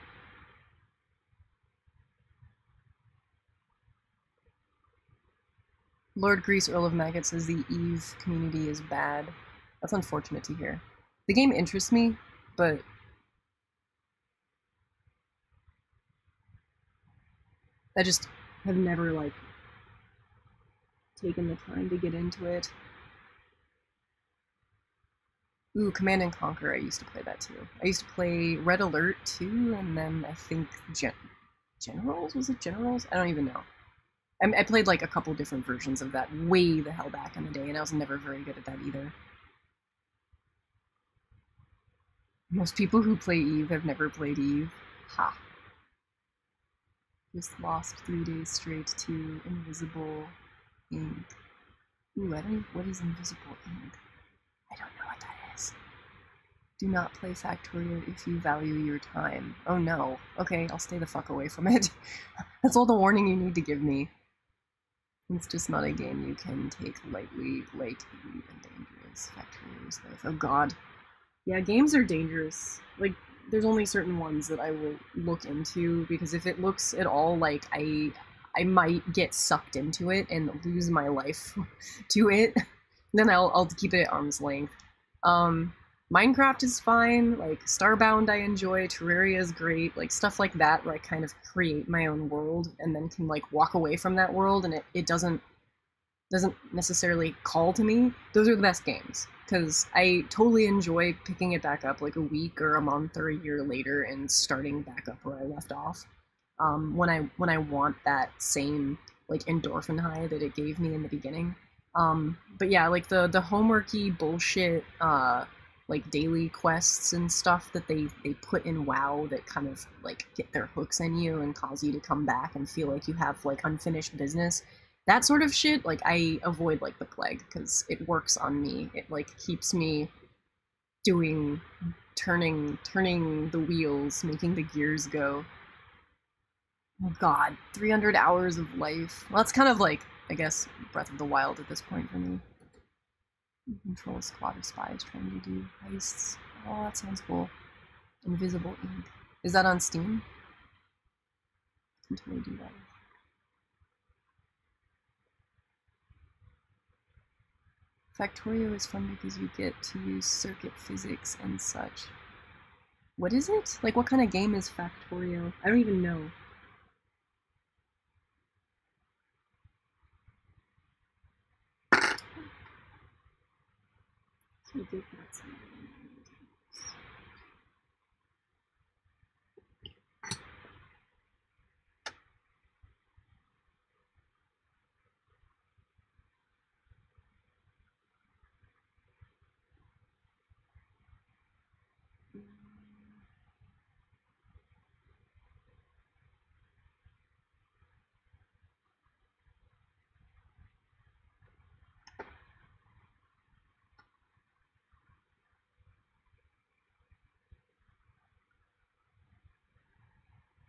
Lord Grease, Earl of Maggot says the Eve community is bad. That's unfortunate to hear. The game interests me, but I just have never like taken the time to get into it. Ooh, Command and Conquer, I used to play that too. I used to play Red Alert too, and then I think Generals? Was it Generals? I don't even know. I played like a couple different versions of that way the hell back in the day, and I was never very good at that either. Most people who play Eve have never played Eve. Ha. Just lost 3 days straight to Invisible Ink. Ooh, I don't. What is Invisible Ink? I don't know what that is. Do not play Factorio if you value your time. Oh no. Okay, I'll stay the fuck away from it. That's all the warning you need to give me. It's just not a game you can take lightly, like even dangerous. Factorio's life. Oh god. Yeah, games are dangerous. Like, there's only certain ones that I will look into, because if it looks at all like I might get sucked into it and lose my life to it, then I'll keep it at arm's length. Minecraft is fine, like Starbound I enjoy, Terraria is great, like stuff like that where I kind of create my own world and then can like walk away from that world and it doesn't necessarily call to me. Those are the best games, because I totally enjoy picking it back up like a week or a month or a year later and starting back up where I left off. When I want that same like endorphin high that it gave me in the beginning. But yeah, like the homeworky bullshit like daily quests and stuff that they put in WoW that kind of like get their hooks in you and cause you to come back and feel like you have like unfinished business. That sort of shit, like I avoid like the plague, because it works on me. It like keeps me turning the wheels, making the gears go. Oh god, 300 hours of life. Well, it's kind of like, I guess, Breath of the Wild at this point for me. Control a squad of spies trying to do heists. Oh, that sounds cool. Invisible Ink. Is that on Steam? I can totally do that. Factorio is fun because you get to use circuit physics and such. What is it? Like, what kind of game is Factorio? I don't even know.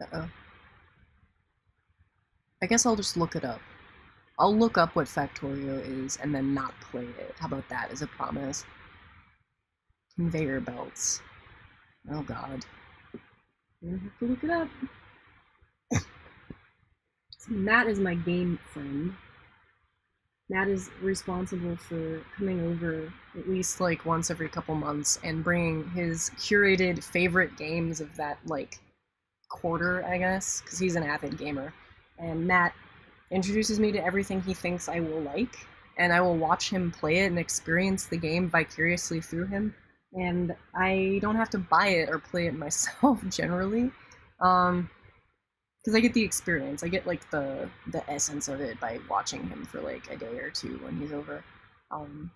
Uh-oh. I guess I'll just look it up. I'll look up what Factorio is and then not play it. How about that as a promise? Conveyor belts. Oh god. I'm gonna have to look it up. So Matt is my game friend. Matt is responsible for coming over at least like once every couple months and bringing his curated favorite games of that like quarter, I guess, because he's an avid gamer. And Matt introduces me to everything he thinks I will like, and I will watch him play it and experience the game vicariously through him. And I don't have to buy it or play it myself generally, because I get the experience. I get like the essence of it by watching him for like a day or two when he's over.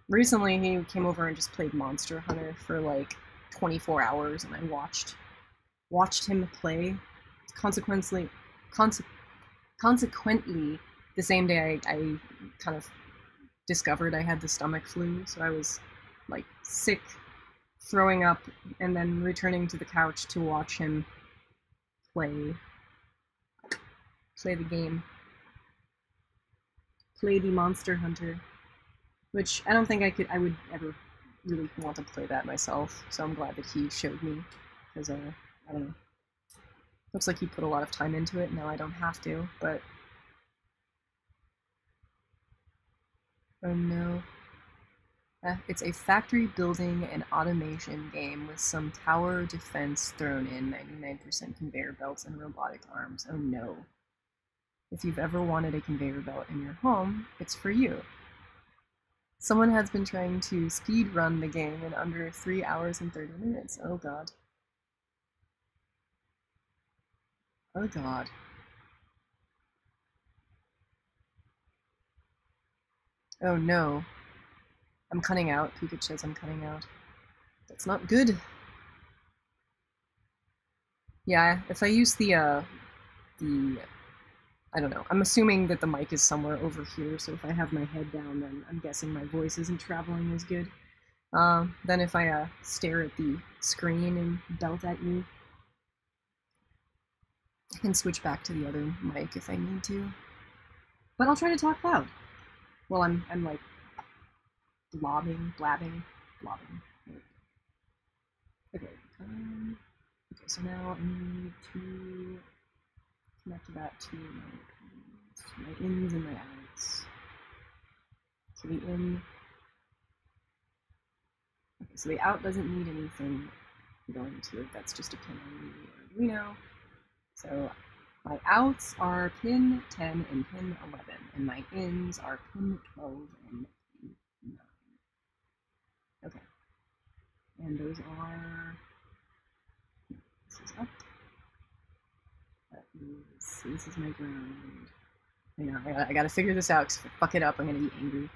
Recently he came over and just played Monster Hunter for like 24 hours, and I watched him play. Consequently, the same day I kind of discovered I had the stomach flu, so I was like sick, throwing up, and then returning to the couch to watch him play the game. Play the Monster Hunter, which I don't think I would ever really want to play that myself, so I'm glad that he showed me, because I don't know. Looks like he put a lot of time into it. Now I don't have to, but... Oh no. It's a factory building and automation game with some tower defense thrown in, 99% conveyor belts and robotic arms. Oh no. If you've ever wanted a conveyor belt in your home, it's for you. Someone has been trying to speed run the game in under 3 hours and 30 minutes. Oh god. Oh god. Oh no. I'm cutting out. Pukich says I'm cutting out. That's not good. Yeah, if I use the I don't know. I'm assuming that the mic is somewhere over here, so if I have my head down, then I'm guessing my voice isn't traveling as good. Then if I stare at the screen and belt at you, I can switch back to the other mic if I need to. But I'll try to talk loud. Well, I'm like blabbing. Okay. Okay, so now I need to connect that to my ins and my outs. So the in, okay, so the out doesn't need anything going to it. That's just a pin on the Arduino. So my outs are pin 10 and pin 11, and my ins are pin 12 and pin 9. Okay, and those are, this is up, so this is my ground. Hang on, I gotta figure this out, because if I fuck it up, I'm gonna be angry.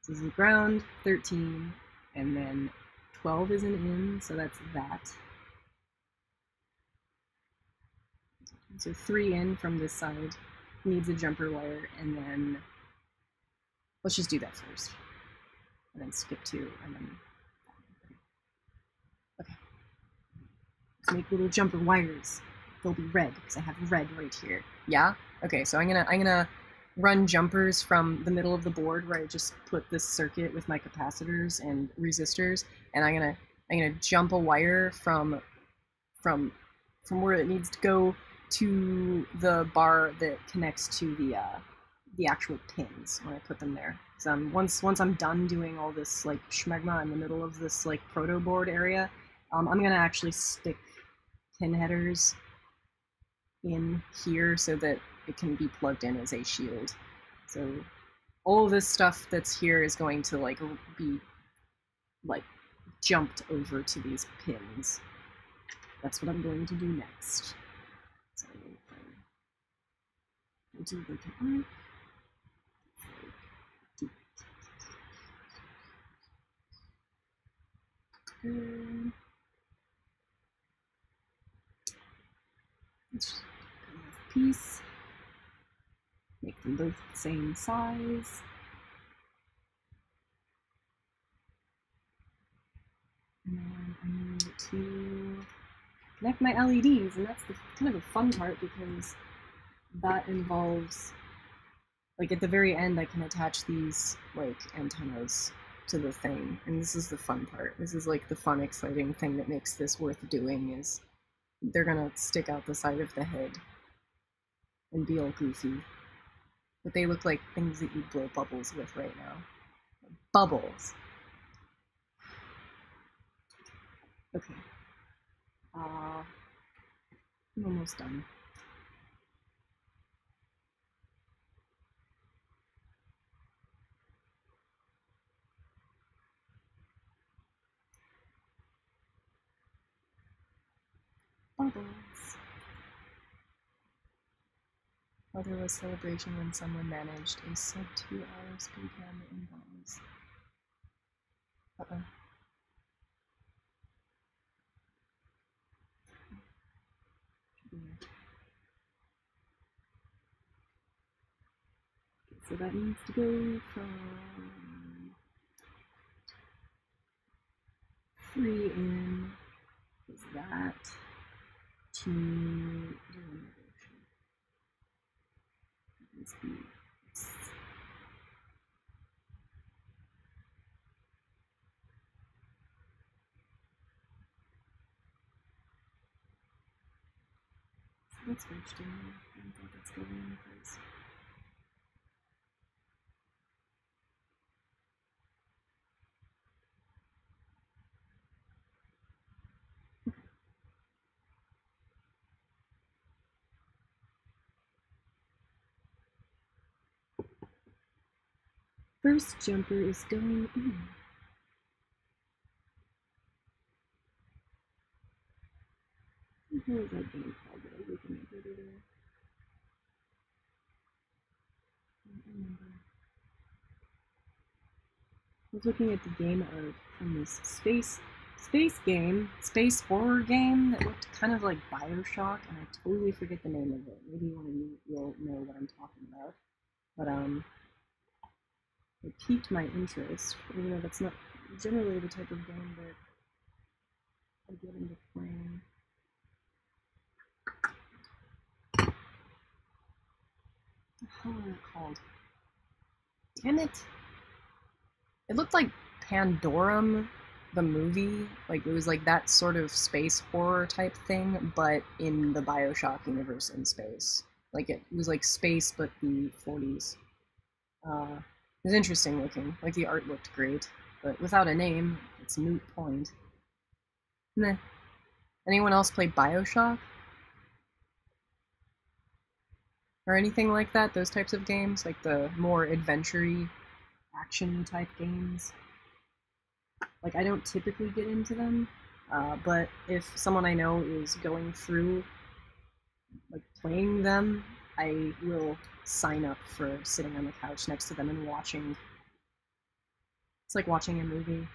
This is ground, 13, and then 12 is an in, so that's that. So 3 in from this side needs a jumper wire, and then let's just do that first. And then skip 2, and then okay. Let's make little jumper wires. They'll be red, because I have red right here. Yeah? Okay, so I'm gonna run jumpers from the middle of the board where I just put this circuit with my capacitors and resistors, and I'm gonna jump a wire from where it needs to go to the bar that connects to the actual pins when I put them there. So once I'm done doing all this like schmegma in the middle of this like proto board area, I'm gonna actually stick pin headers in here so that it can be plugged in as a shield. So all of this stuff that's here is going to like be like jumped over to these pins. That's what I'm going to do next. So we'll do the arc. Let's just cut off a piece. Make them both the same size. And then I need to connect my LEDs, and that's the kind of a fun part because that involves, like at the very end, I can attach these like antennas to the thing, and this is the fun part. This is like the fun, exciting thing that makes this worth doing, is they're gonna stick out the side of the head and be all goofy. But they look like things that you blow bubbles with right now. Bubbles! Okay. I'm almost done. Bubbles. Oh, there was celebration when someone managed a sub 2-hour speed run in bombs. Uh-oh. So that needs to go from 3 in, is that, to that's switched in. I don't think that's going in place. First jumper is going in. What the hell is that game called that I was looking at the other day? I don't remember. I was looking at the game art from this space horror game that looked kind of like BioShock, and I totally forget the name of it. Maybe one of you will know what I'm talking about. But it piqued my interest. You know, that's not generally the type of game that I get into playing. What the hell are they called? Damn it! It looked like Pandorum, the movie. Like, it was like that sort of space horror type thing, but in the Bioshock universe in space. Like, it was like space, but the 40s. It was interesting looking. Like, the art looked great, but without a name, it's a moot point. Meh. Anyone else play Bioshock? Or anything like that? Those types of games? Like the more adventure-y, action type games? Like, I don't typically get into them, but if someone I know is going through, like, playing them, I will sign up for sitting on the couch next to them and watching. It's like watching a movie.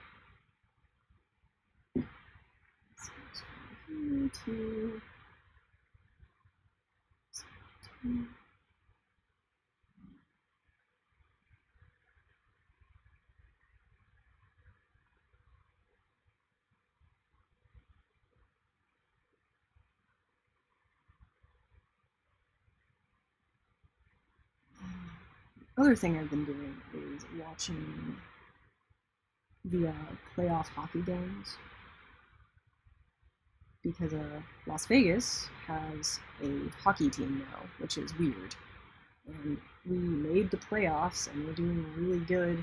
Other thing I've been doing is watching the playoff hockey games, because Las Vegas has a hockey team now, which is weird. And we made the playoffs, and we're doing really good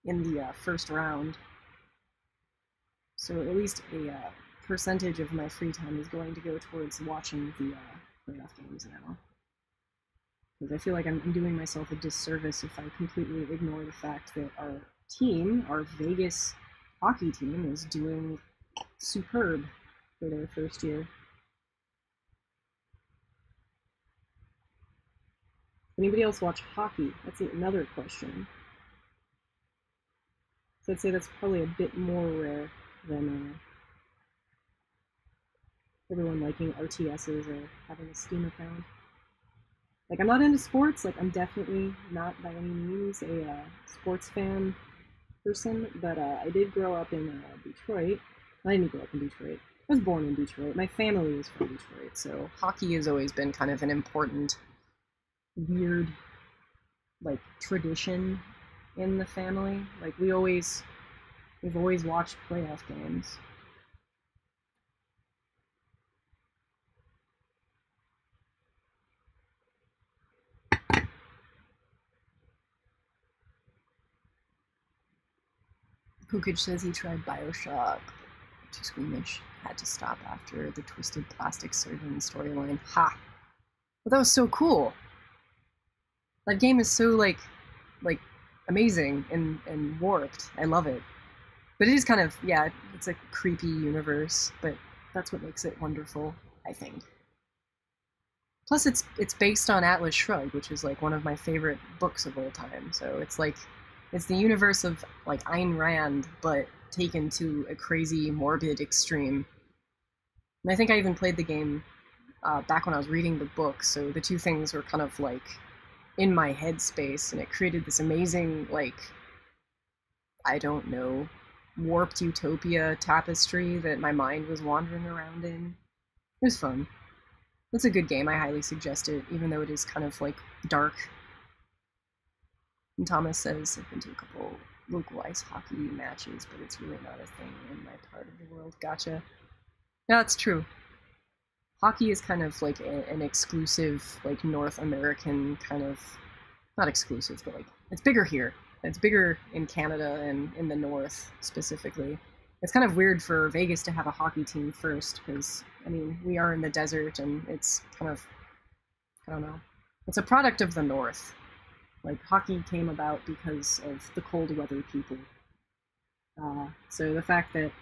in the first round. So at least a percentage of my free time is going to go towards watching the playoff games now. Because I feel like I'm doing myself a disservice if I completely ignore the fact that our team, our Vegas hockey team, is doing superb for their first year. Anybody else watch hockey? That's another question. So I'd say that's probably a bit more rare than everyone liking RTSs or having a Steam account. Like, I'm not into sports. Like, I'm definitely not by any means a sports fan person, but I did grow up in Detroit. I didn't grow up in Detroit. I was born in Detroit. My family is from Detroit, so hockey has always been kind of an important, weird, like, tradition in the family. Like, we've always watched playoff games. Kukic says he tried Bioshock. Too squeamish. Had to stop after the twisted plastic surgeon storyline. Ha! But that was so cool. That game is so like amazing and warped. I love it. But it is kind of, yeah, it's a creepy universe, but that's what makes it wonderful, I think. Plus, it's based on Atlas Shrugged, which is like one of my favorite books of all time. So it's like, it's the universe of like Ayn Rand, but taken to a crazy, morbid extreme. And I think I even played the game back when I was reading the book, so the two things were kind of like in my headspace, and it created this amazing, like, I don't know, warped utopia tapestry that my mind was wandering around in. It was fun. It's a good game. I highly suggest it, even though it is kind of like dark. And Thomas says, I've been to a couple localized hockey matches, but it's really not a thing in my part of the world. Gotcha. Yeah, that's true. Hockey is kind of like an exclusive, like, North American kind of, not exclusive, but like, it's bigger here. It's bigger in Canada and in the North specifically. It's kind of weird for Vegas to have a hockey team first, because, I mean, we are in the desert, and it's kind of, I don't know. It's a product of the North. Like, hockey came about because of the cold weather people. So the fact that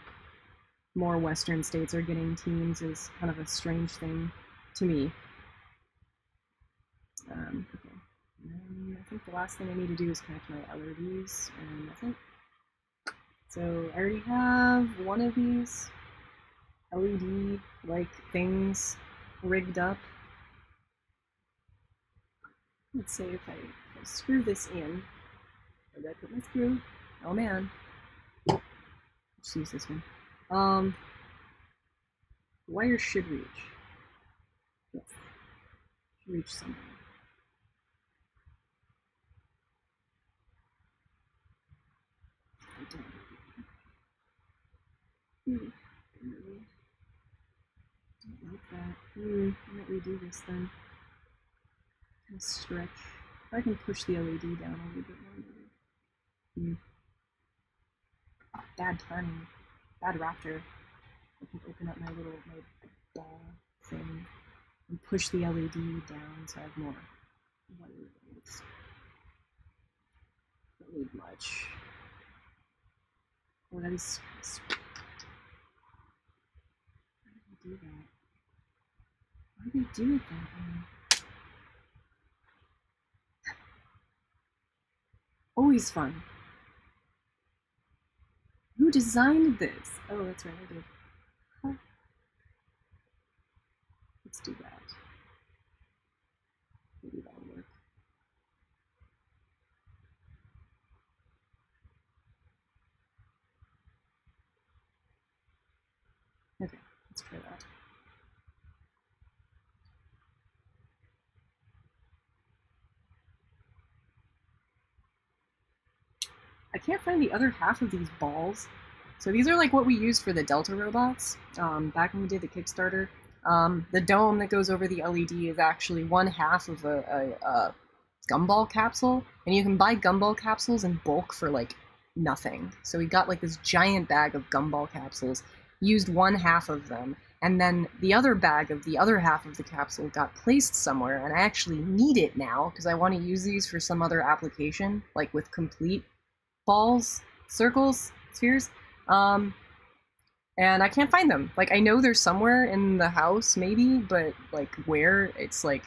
more Western states are getting teams is kind of a strange thing to me. Okay. I think the last thing I need to do is connect my LEDs, and that's it. So I already have one of these LED-like things rigged up. Let's say if I screw this in, where did I put my screw? Oh man. Let's use this one. The wire should reach. Yes. Should reach somewhere. Really don't like that. Why don't we do this then? Kind of stretch. I can push the LED down a little bit more maybe. Bad timing. Bad raptor. I can open up my ball thing and push the LED down so I have more wire length. Don't need much. Oh, that is. Why did I do that? Why did I do it that way? Always fun. Who designed this? Oh, that's right, I did. Huh. Let's do that. Maybe that'll work. Okay, let's try that. I can't find the other half of these balls. So these are like what we used for the Delta robots back when we did the Kickstarter. The dome that goes over the LED is actually one half of a gumball capsule, and you can buy gumball capsules in bulk for like nothing. So we got like this giant bag of gumball capsules, used one half of them, and then the other bag of the other half of the capsule got placed somewhere, and I actually need it now because I want to use these for some other application, like with complete balls, circles, spheres, and I can't find them. Like, I know they're somewhere in the house, maybe, but like where, it's like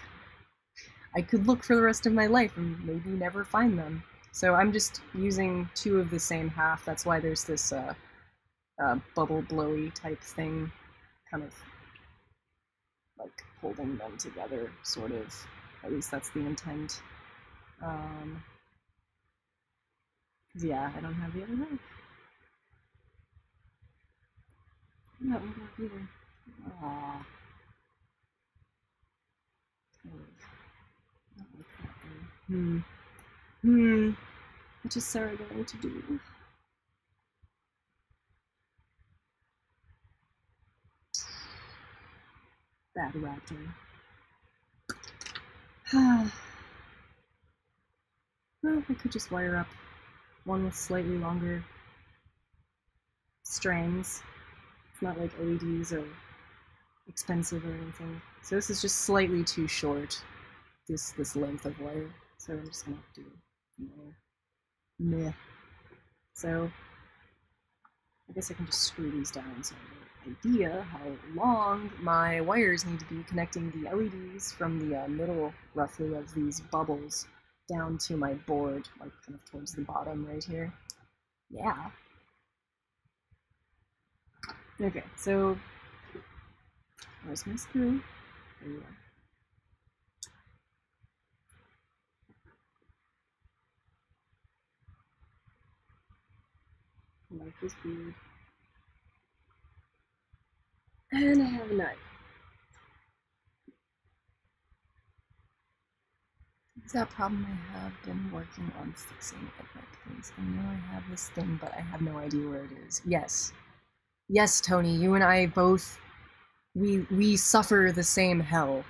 I could look for the rest of my life and maybe never find them. So I'm just using two of the same half. That's why there's this bubble blowy type thing, kind of like holding them together, sort of. At least that's the intent. Yeah, I don't have the other half. That won't work either. Aww. Not like that though. What is Sarah going to do? Bad raptor. Well, I could just wire up one with slightly longer strands. It's not like LEDs or expensive or anything. So this is just slightly too short, this length of wire. So I'm just gonna have to do meh. So I guess I can just screw these down so I have an idea how long my wires need to be connecting the LEDs from the middle, roughly, of these bubbles down to my board, like kind of towards the bottom right here. Yeah. Okay, so where's my screw? There you are. Life is weird. And I have a knife. Is that problem I have been working on fixing it, my please? I know I have this thing, but I have no idea where it is. Yes. Yes, Tony, you and I both, we suffer the same hell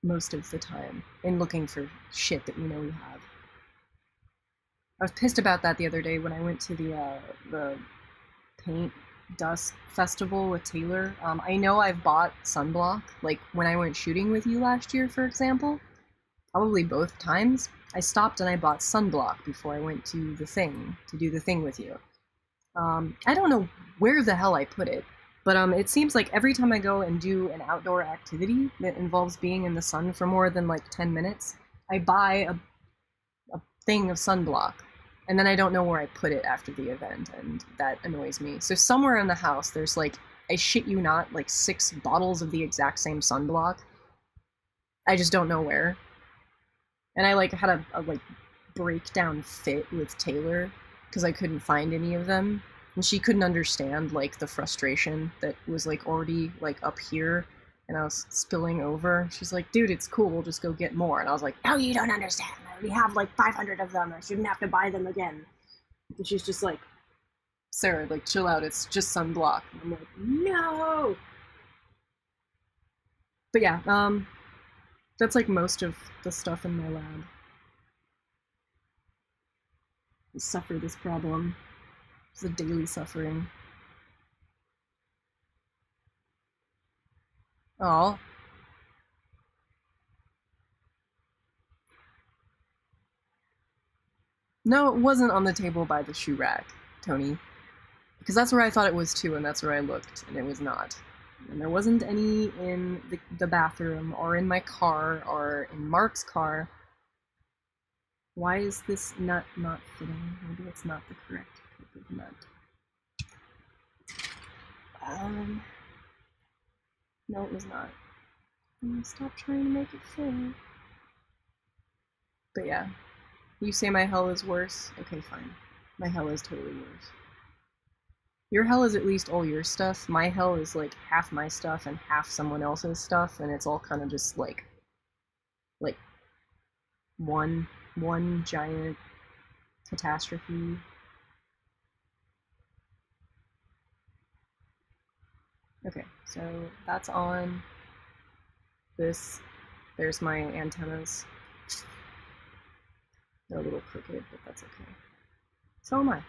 most of the time in looking for shit that we know we have. I was pissed about that the other day when I went to the paint dust festival with Taylor. I know I've bought sunblock, like when I went shooting with you last year, for example. Probably both times. I stopped and I bought sunblock before I went to the thing, to do the thing with you. I don't know where the hell I put it, but it seems like every time I go and do an outdoor activity that involves being in the sun for more than like 10 minutes, I buy a thing of sunblock, and then I don't know where I put it after the event, and that annoys me. So somewhere in the house there's like, I shit you not, like 6 bottles of the exact same sunblock. I just don't know where. And I like had a like breakdown fit with Taylor because I couldn't find any of them, and she couldn't understand like the frustration that was like already like up here and I was spilling over. She's like, dude, it's cool, we'll just go get more. And I was like, no, you don't understand, I already have like 500 of them, I shouldn't have to buy them again. And she's just like, Sarah, like, chill out, it's just sunblock. And I'm like, no! But yeah, that's like most of the stuff in my lab. I suffer this problem. It's a daily suffering. Oh. No, it wasn't on the table by the shoe rack, Tony. Because that's where I thought it was too, and that's where I looked, and it was not. And there wasn't any in the bathroom, or in my car, or in Mark's car. Why is this nut not fitting? Maybe it's not the correct type of nut. No, it was not. Stop trying to make it fit. But yeah, you say my hell is worse? Okay, fine. My hell is totally worse. Your hell is at least all your stuff. My hell is like half my stuff and half someone else's stuff, and it's all kind of just like one giant catastrophe. Okay, so that's on. There's my antennas. They're a little crooked, but that's okay. So am I.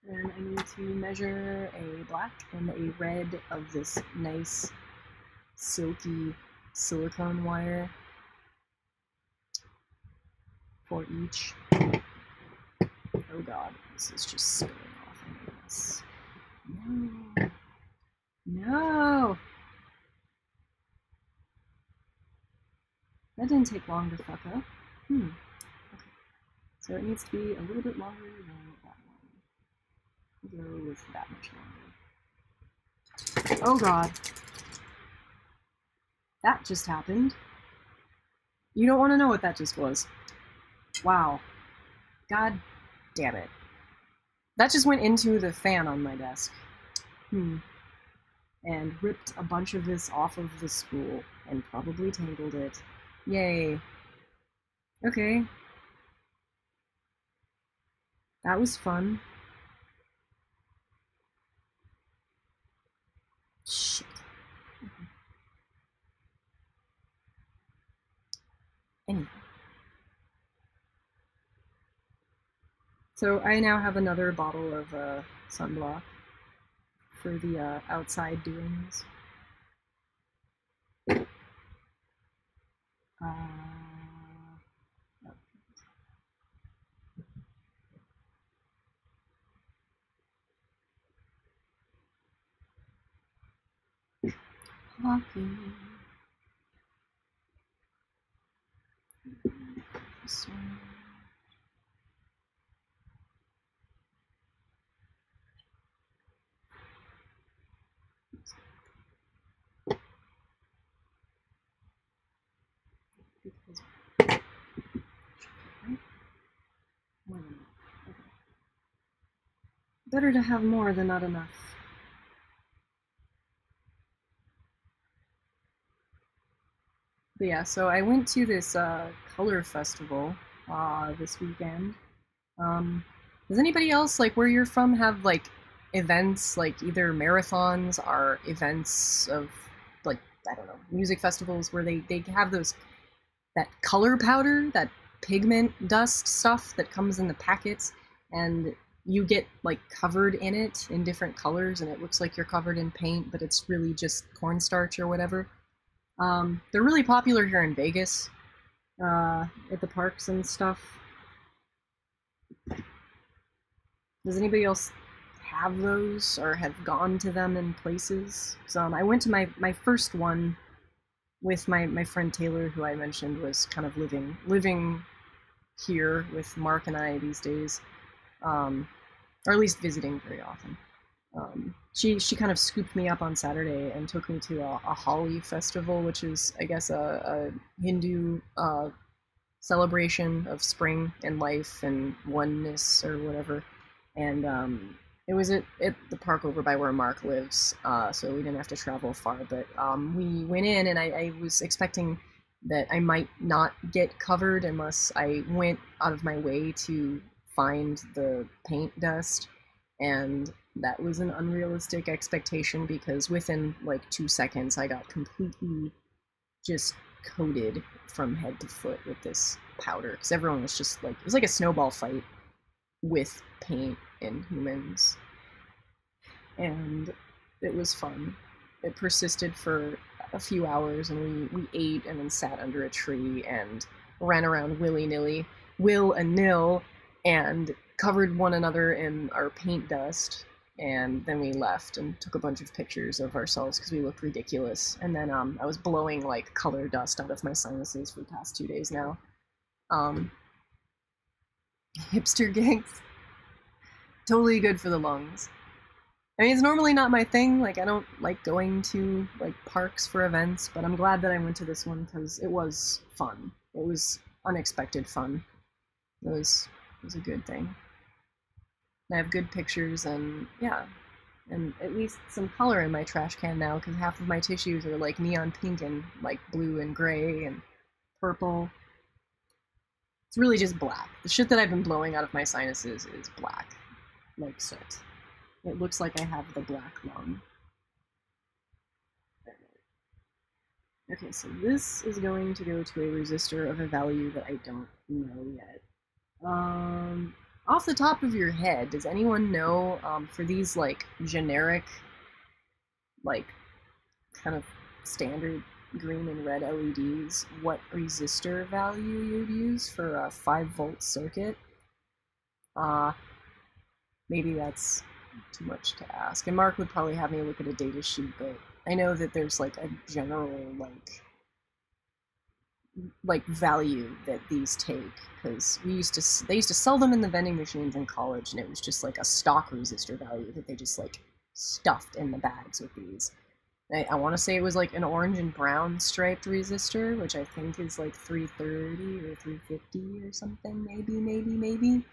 And I need to measure a black and a red of this nice silky silicone wire for each. Oh god, this is just spilling off into this. No. No! That didn't take long to fuck up. Okay. So it needs to be a little bit longer than that one. We'll go with that much longer. Oh god. That just happened. You don't want to know what that just was. Wow. God damn it. That just went into the fan on my desk. And ripped a bunch of this off of the spool and probably tangled it. Yay. Okay. That was fun. Shit. Anyway. So I now have another bottle of sunblock for the outside doings. Walking. This one. More than enough. Okay. Better to have more than not enough. But yeah, so I went to this color festival this weekend. Does anybody else, like, where you're from have, like, events, like, either marathons or events of, like, I don't know, music festivals where they have that color powder, that pigment dust stuff that comes in the packets, and you get, like, covered in it in different colors, and it looks like you're covered in paint, but it's really just cornstarch or whatever. They're really popular here in Vegas, at the parks and stuff. Does anybody else have those or have gone to them in places? So, I went to my first one with my friend Taylor, who I mentioned was kind of living here with Mark and I these days, or at least visiting very often. She kind of scooped me up on Saturday and took me to a Holi festival, which is, I guess, a Hindu celebration of spring and life and oneness or whatever. And it was at the park over by where Mark lives, so we didn't have to travel far. But we went in, and I was expecting that I might not get covered unless I went out of my way to find the paint dust, and that was an unrealistic expectation because within like 2 seconds I got completely just coated from head to foot with this powder because everyone was just like, it was like a snowball fight with paint and humans, and it was fun. It persisted for a few hours, and we ate and then sat under a tree and ran around willy-nilly, will and nil, and covered one another in our paint dust. And then we left and took a bunch of pictures of ourselves because we looked ridiculous. And then I was blowing like color dust out of my sinuses for the past 2 days now. Hipster gigs, totally good for the lungs. I mean, it's normally not my thing. Like, I don't like going to like parks for events, but I'm glad that I went to this one because it was fun. It was unexpected fun. It was a good thing. And I have good pictures, and yeah, and at least some color in my trash can now because half of my tissues are like neon pink and like blue and gray and purple. It's really just black. The shit that I've been blowing out of my sinuses is black, like soot. It looks like I have the black lung. Okay, so this is going to go to a resistor of a value that I don't know yet. Off the top of your head, does anyone know, for these, like, generic, like, kind of standard green and red LEDs, what resistor value you'd use for a 5-volt circuit? Maybe that's too much to ask. And Mark would probably have me look at a data sheet, but I know that there's like a general like value that these take, because they used to sell them in the vending machines in college, and it was just like a stock resistor value that they just like stuffed in the bags with these. I want to say it was like an orange and brown striped resistor, which I think is like 330 or 350 or something, maybe.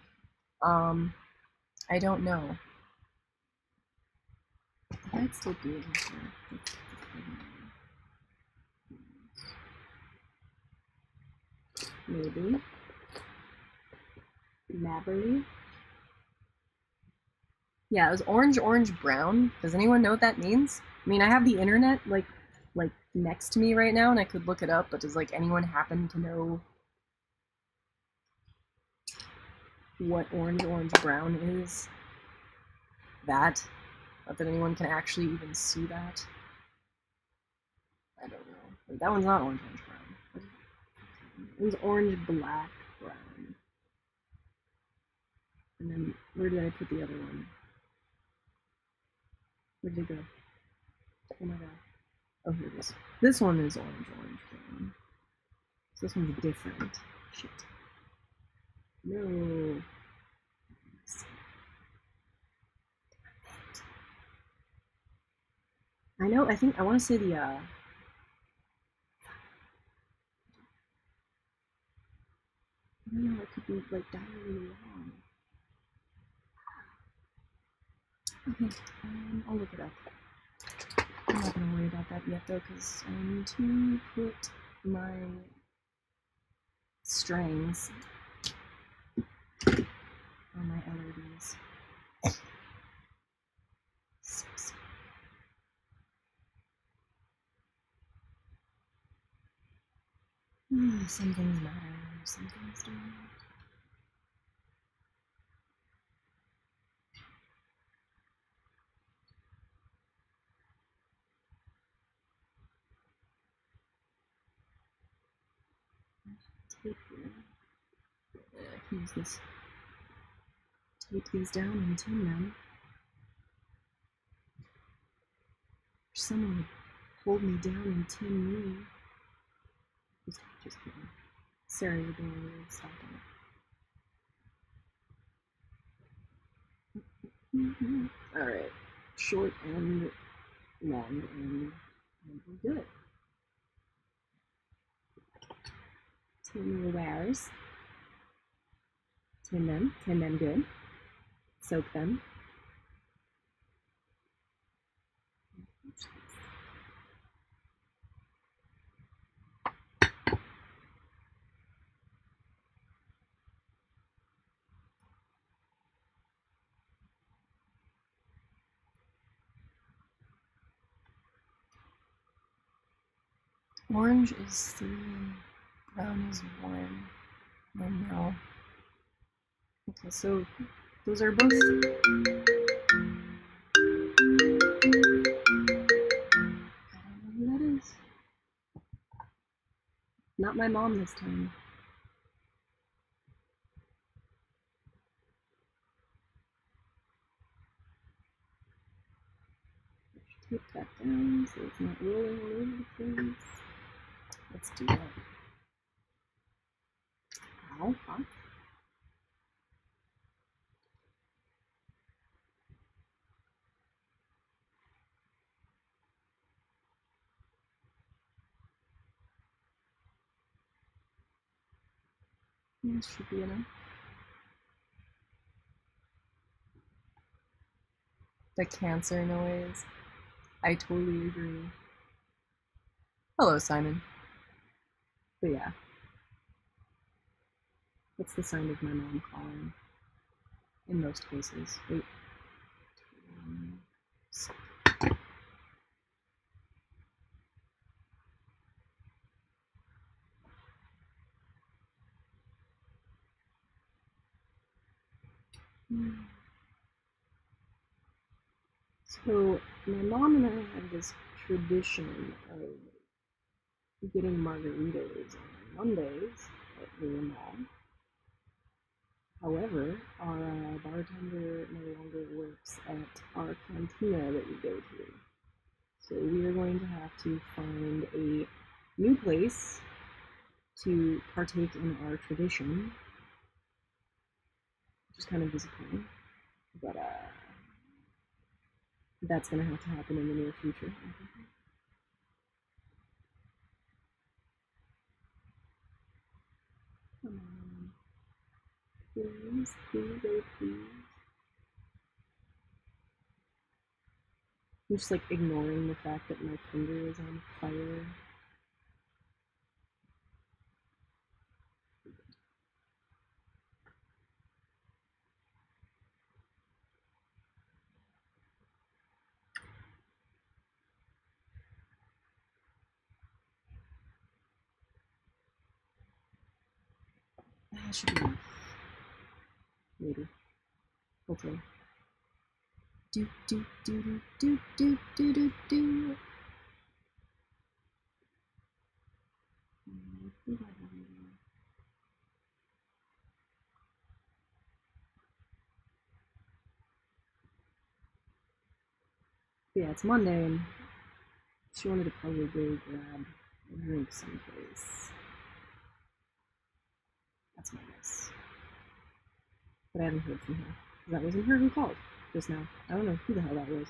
I don't know. I'd still do it here. Maybe. Mabberly. Yeah, it was orange, brown. Does anyone know what that means? I mean, I have the internet, like next to me right now, and I could look it up, but does, like, anyone happen to know what orange, brown is? That? Not that anyone can actually even see that. I don't know. Wait, that one's not orange, brown. It was orange, black, brown. And then, where did I put the other one? Where did it go? Oh my god. Oh, here it is. This one is orange, brown. So this one's different. Shit. No. I know, I want to say the, I don't know, it could be, like, diary wrong. Okay, I'll look it up. I'm not gonna worry about that yet, though, because I need to put my strings on my LEDs. Some things matter, some things don't. Tape here. I can use this. Tape these down and tin them. Someone would hold me down and tin me. Just kidding. Sarah, you're being weird. Stop it. Alright. Short and long, and we're good. Tin your wares. Tin them good. Soak them. Orange is 3, brown is 1. Oh no. Okay, so those are both. I don't know who that is. Not my mom this time. Tape that down so it's not rolling all over the place. Let's do that. Ow, fuck. This should be enough. The cancer noise. I totally agree. Hello, Simon. But yeah. It's the sound of my mom calling. In most cases. Wait. So, my mom and I have this tradition of getting margaritas on Mondays at the mall. However, our bartender no longer works at our cantina that we go to. So we are going to have to find a new place to partake in our tradition, which is kind of disappointing. But that's going to have to happen in the near future. Come on. Please, please, oh please. I'm just like ignoring the fact that my finger is on fire. That should be enough. Maybe. Hopefully. Do do do do do do do do do. Yeah, it's Monday, and she wanted to probably go grab a drink someplace. That's my guess. But I haven't heard from her. That wasn't her who called just now. I don't know who the hell that was.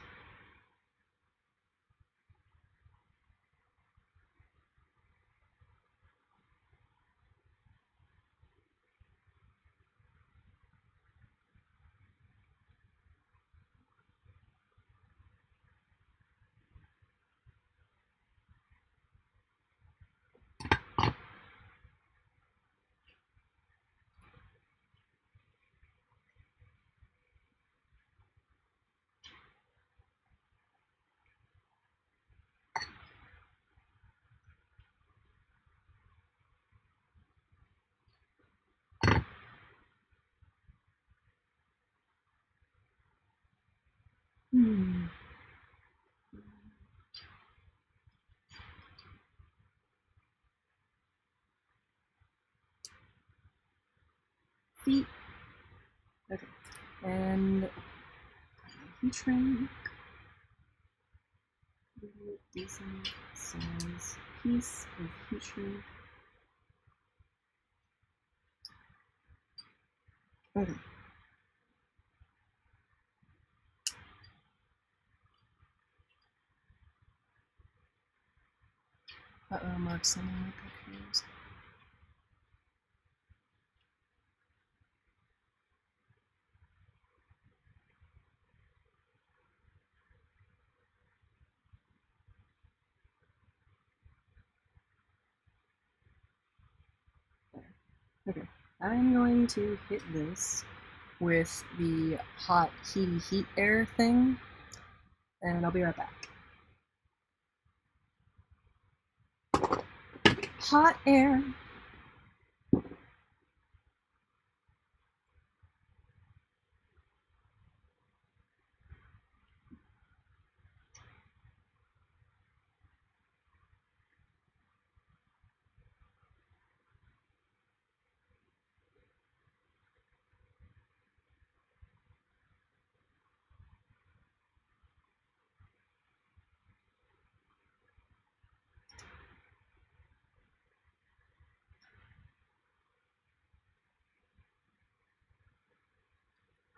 Feet. Okay. And heat shrink. Decent size piece of heat shrink. Okay. Uh-oh, Mark's sending me pictures. Okay, I'm going to hit this with the hot, heaty heat air thing, and I'll be right back. Hot air.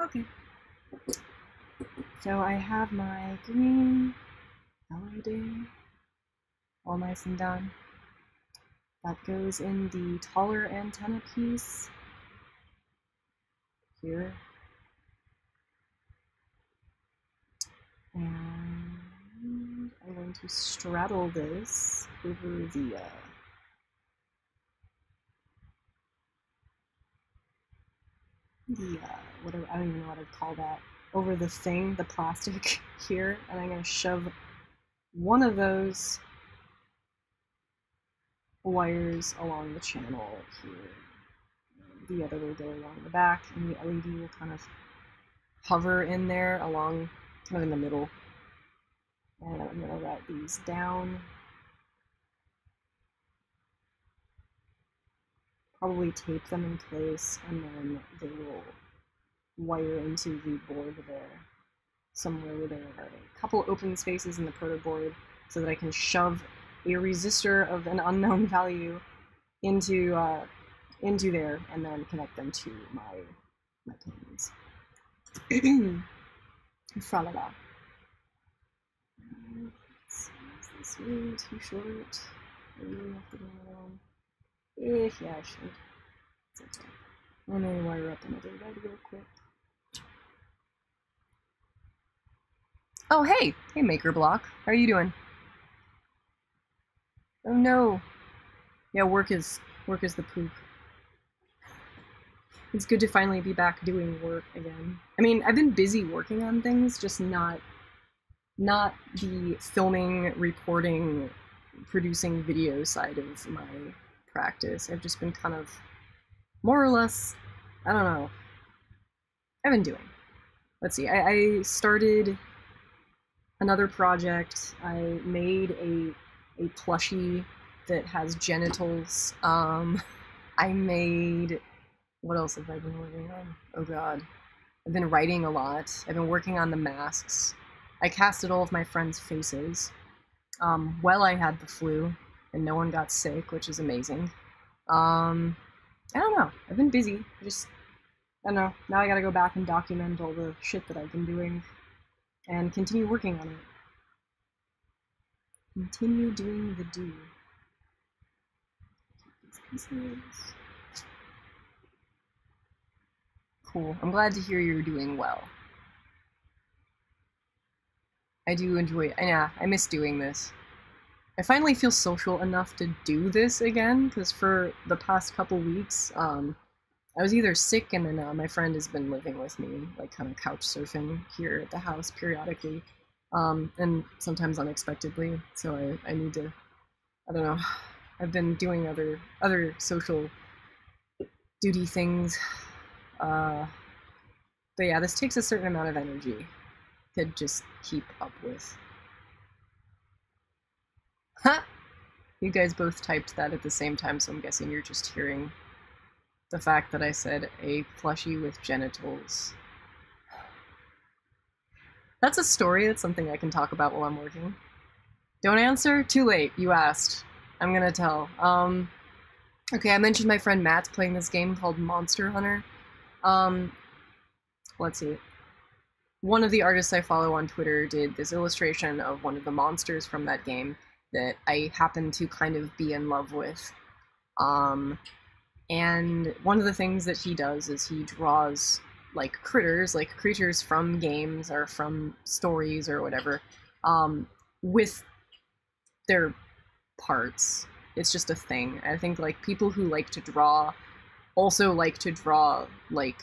Okay. So I have my green LED all nice and done. That goes in the taller antenna piece here. And I'm going to straddle this over the whatever, I don't even know what I'd call that, over the thing, the plastic here, and I'm going to shove one of those wires along the channel here. The other will go along the back, and the LED will kind of hover in there along, kind of in the middle. And I'm going to route these down. Probably tape them in place, and then they will wire into the board there. Somewhere where there are a couple open spaces in the proto board so that I can shove a resistor of an unknown value into there and then connect them to my pins. Fra-la-la. Is this way too short? I really have to go along. Yeah, I should. It's okay. Let me wire up another red real quick. Oh, hey! Hey, Maker Block. How are you doing? Oh no. Yeah, work is the poop. It's good to finally be back doing work again. I mean, I've been busy working on things, just not the filming, reporting, producing video side of my practice. I've just been kind of more or less, I don't know. I've been doing. Let's see, I started another project. I made a plushie that has genitals. I made, what else have I been working on? Oh god. I've been writing a lot. I've been working on the masks. I casted all of my friends' faces. Well, I had the flu, and no one got sick, which is amazing. I don't know. I've been busy. I don't know. Now I gotta go back and document all the shit that I've been doing and continue working on it. Continue doing the do. These pieces. Cool. I'm glad to hear you're doing well. I do enjoy it. Yeah, I miss doing this. I finally feel social enough to do this again, because for the past couple weeks, I was either sick, and then my friend has been living with me, like kind of couch surfing here at the house periodically, and sometimes unexpectedly, so I need to, I don't know, I've been doing other social duty things, but yeah, this takes a certain amount of energy to just keep up with. Ha! You guys both typed that at the same time, so I'm guessing you're just hearing the fact that I said a plushie with genitals. That's a story. That's something I can talk about while I'm working. Don't answer? Too late. You asked. I'm gonna tell. Okay, I mentioned my friend Matt's playing this game called Monster Hunter. Let's see. One of the artists I follow on Twitter did this illustration of one of the monsters from that game that I happen to kind of be in love with. And one of the things that he does is he draws like critters, like creatures from games or from stories or whatever, with their parts. It's just a thing. I think like people who like to draw also like to draw like,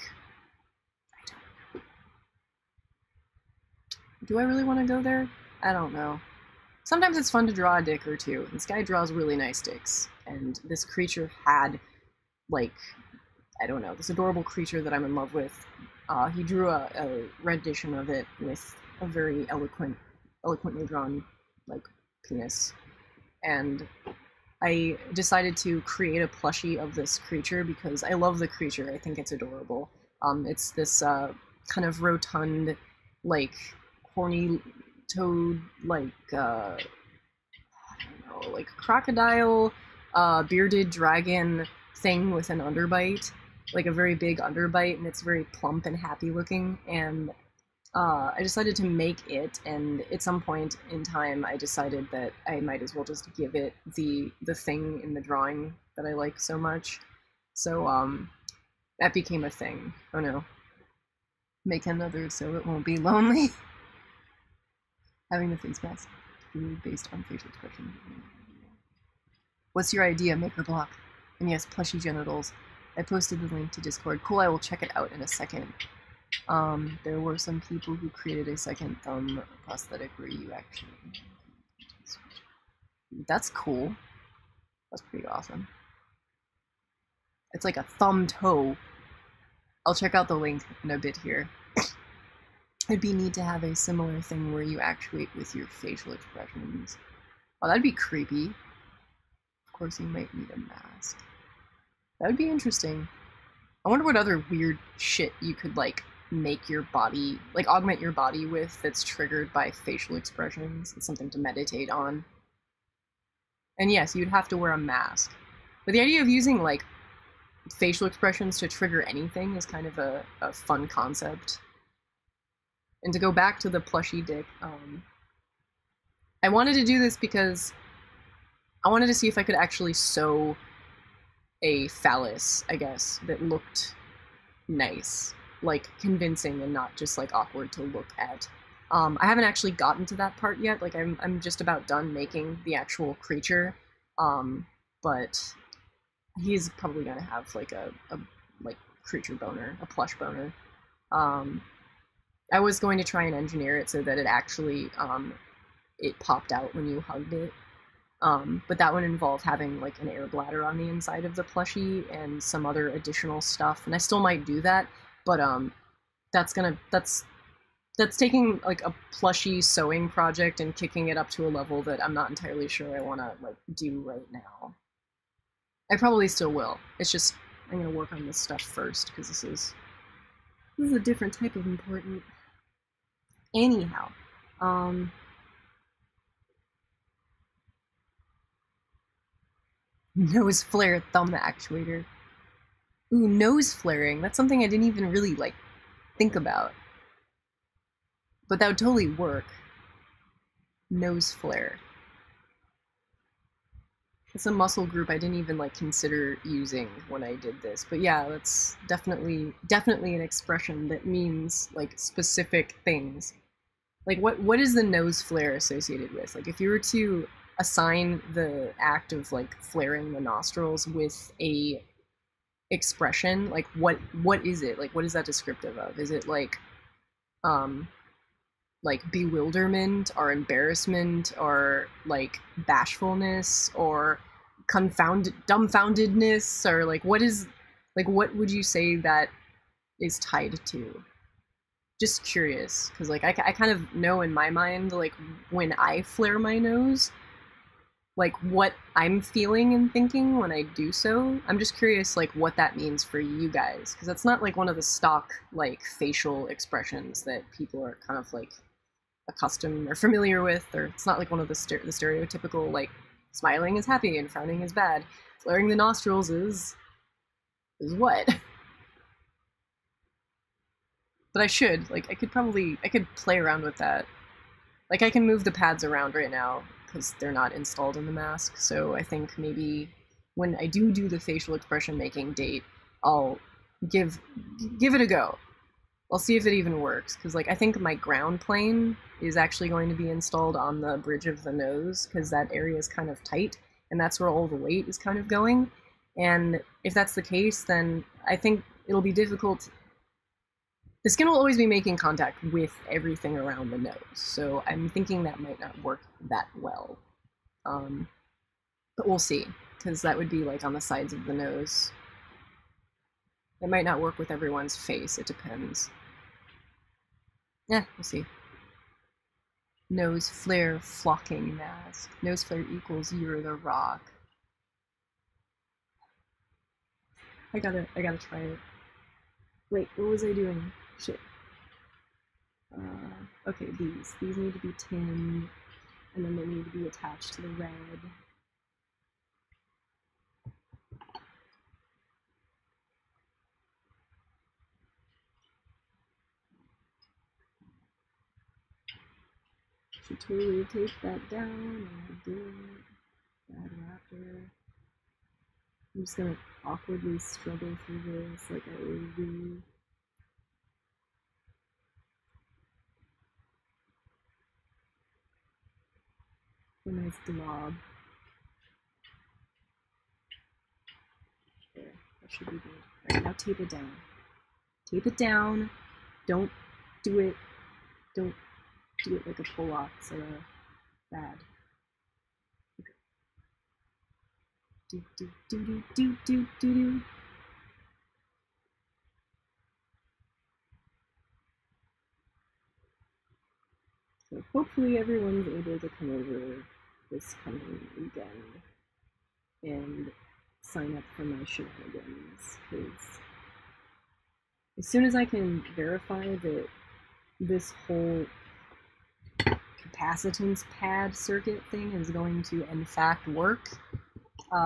do I really want to go there? I don't know. sometimes it's fun to draw a dick or two. This guy draws really nice dicks, and this creature had, like, I don't know, this adorable creature that I'm in love with. He drew a rendition of it with a very eloquently drawn, like, penis. And I decided to create a plushie of this creature because I love the creature. I think it's adorable. It's this kind of rotund, like, horny toad, like, I don't know, like crocodile, bearded dragon thing with an underbite, like a very big underbite, and it's very plump and happy looking. And I decided to make it, and at some point in time I decided that I might as well just give it the thing in the drawing that I like so much. So that became a thing. Oh no. Make another so it won't be lonely. Having the face mask based on facial expression. What's your idea, maker block? And yes, plushy genitals. I posted the link to Discord. Cool, I will check it out in a second. There were some people who created a second thumb prosthetic where you actually... That's cool. That's pretty awesome. It's like a thumb toe. I'll check out the link in a bit here. It'd be neat to have a similar thing where you actuate with your facial expressions. Oh, that'd be creepy. Of course, you might need a mask. That would be interesting. I wonder what other weird shit you could, like, make your body, like, augment your body with that's triggered by facial expressions. It's something to meditate on. And yes, you'd have to wear a mask. But the idea of using, like, facial expressions to trigger anything is kind of a fun concept. And to go back to the plushy dick, I wanted to do this because I wanted to see if I could actually sew a phallus, I guess, that looked nice, like convincing and not just like awkward to look at. I haven't actually gotten to that part yet. Like I'm just about done making the actual creature, but he's probably gonna have like a like creature boner, a plush boner. I was going to try and engineer it so that it actually it popped out when you hugged it. But that would involve having like an air bladder on the inside of the plushie and some other additional stuff, and I still might do that, but that's taking like a plushie sewing project and kicking it up to a level that I'm not entirely sure I want to like do right now. I probably still will. It's just I'm gonna work on this stuff first because this is a different type of important. Anyhow, nose flare thumb actuator. Ooh, nose flaring. That's something I didn't even really, like, think about. But that would totally work. Nose flare. It's a muscle group I didn't even, like, consider using when I did this. But yeah, that's definitely an expression that means, like, specific things. Like, what is the nose flare associated with? Like, if you were to assign the act of, like, flaring the nostrils with a expression, like, what is it? Like, what is that descriptive of? Is it, like bewilderment, or embarrassment, or, like, bashfulness, or dumbfoundedness, or, like, what would you say that is tied to? Just curious, because, like, I kind of know in my mind, like, when I flare my nose, like, what I'm feeling and thinking when I do so. I'm just curious, like, what that means for you guys, because that's not, like, one of the stock, like, facial expressions that people are kind of, like, accustomed or familiar with, or it's not, like, one of the stereotypical, like, smiling is happy and frowning is bad. Flaring the nostrils is what? But I should, like, I could play around with that. Like, I can move the pads around right now, because they're not installed in the mask, so I think maybe when I do the facial expression making date, I'll give it a go. I'll see if it even works, because, like, I think my ground plane is actually going to be installed on the bridge of the nose, because that area is kind of tight, and that's where all the weight is kind of going. And if that's the case, then I think it'll be difficult the skin will always be making contact with everything around the nose, so I'm thinking that might not work that well. But we'll see, because that would be like on the sides of the nose. It might not work with everyone's face, it depends. Yeah, we'll see. Nose flare flocking mask. Nose flare equals you're the rock. I gotta try it. Wait, what was I doing? Shit. Okay, these need to be tinned, and then they need to be attached to the red. Should totally tape that down, and I did. Bad raptor. I'm just gonna awkwardly struggle through this like I always do. A nice glob. There, that should be good. Alright, now tape it down. Tape it down. Don't do it. Don't do it like a pull-off, so bad. Okay. Do do do do do do do do. So hopefully everyone's able to come over this coming weekend and sign up for my shenanigans, because as soon as I can verify that this whole capacitance pad circuit thing is going to in fact work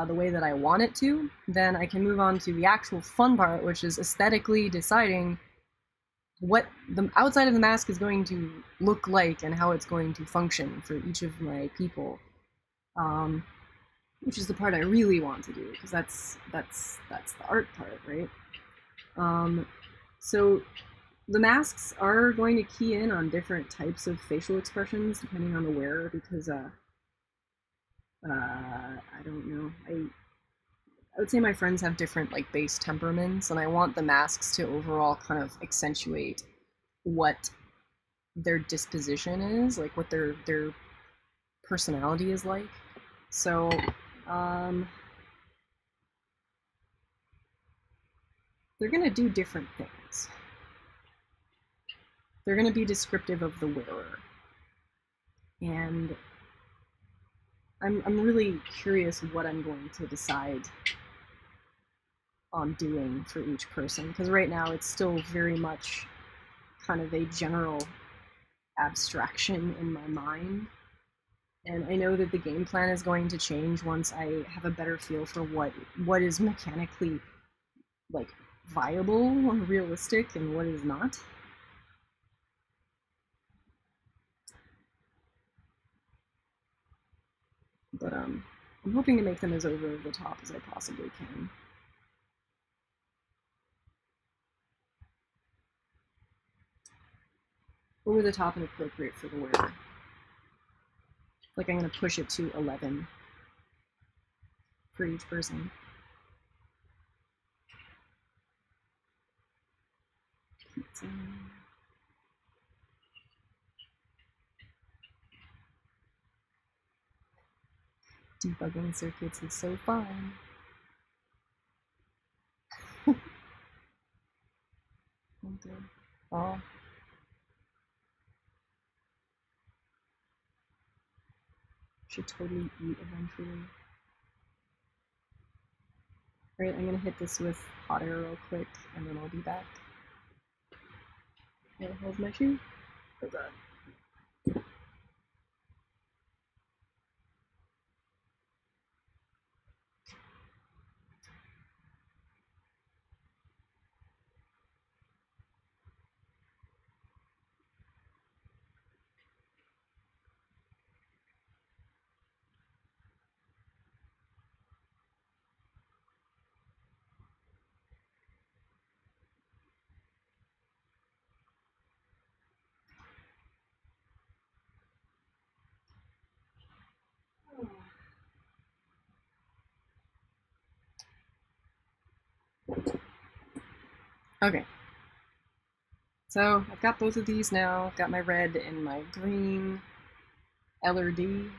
the way that I want it to, then I can move on to the actual fun part, which is aesthetically deciding what the outside of the mask is going to look like and how it's going to function for each of my people, which is the part I really want to do, because that's the art part, right? So the masks are going to key in on different types of facial expressions depending on the wearer, because I don't know. I would say my friends have different like base temperaments, and I want the masks to overall kind of accentuate what their disposition is, like what their personality is like. So they're gonna do different things. They're gonna be descriptive of the wearer, and I'm really curious what I'm going to decide on doing for each person, because right now it's still very much kind of a general abstraction in my mind, and I know that the game plan is going to change once I have a better feel for what is mechanically like viable or realistic and what is not. But I'm hoping to make them as over the top as I possibly can. Over the top and appropriate for the wearer. Like I'm going to push it to 11 for each person. Pizza. Debugging circuits is so fun. Okay. Oh. Should totally eat eventually. Alright, I'm gonna hit this with hot air real quick, and then I'll be back. Where the hell's my shoe? Oh god. Okay. So I've got both of these now. I've got my red and my green LRD.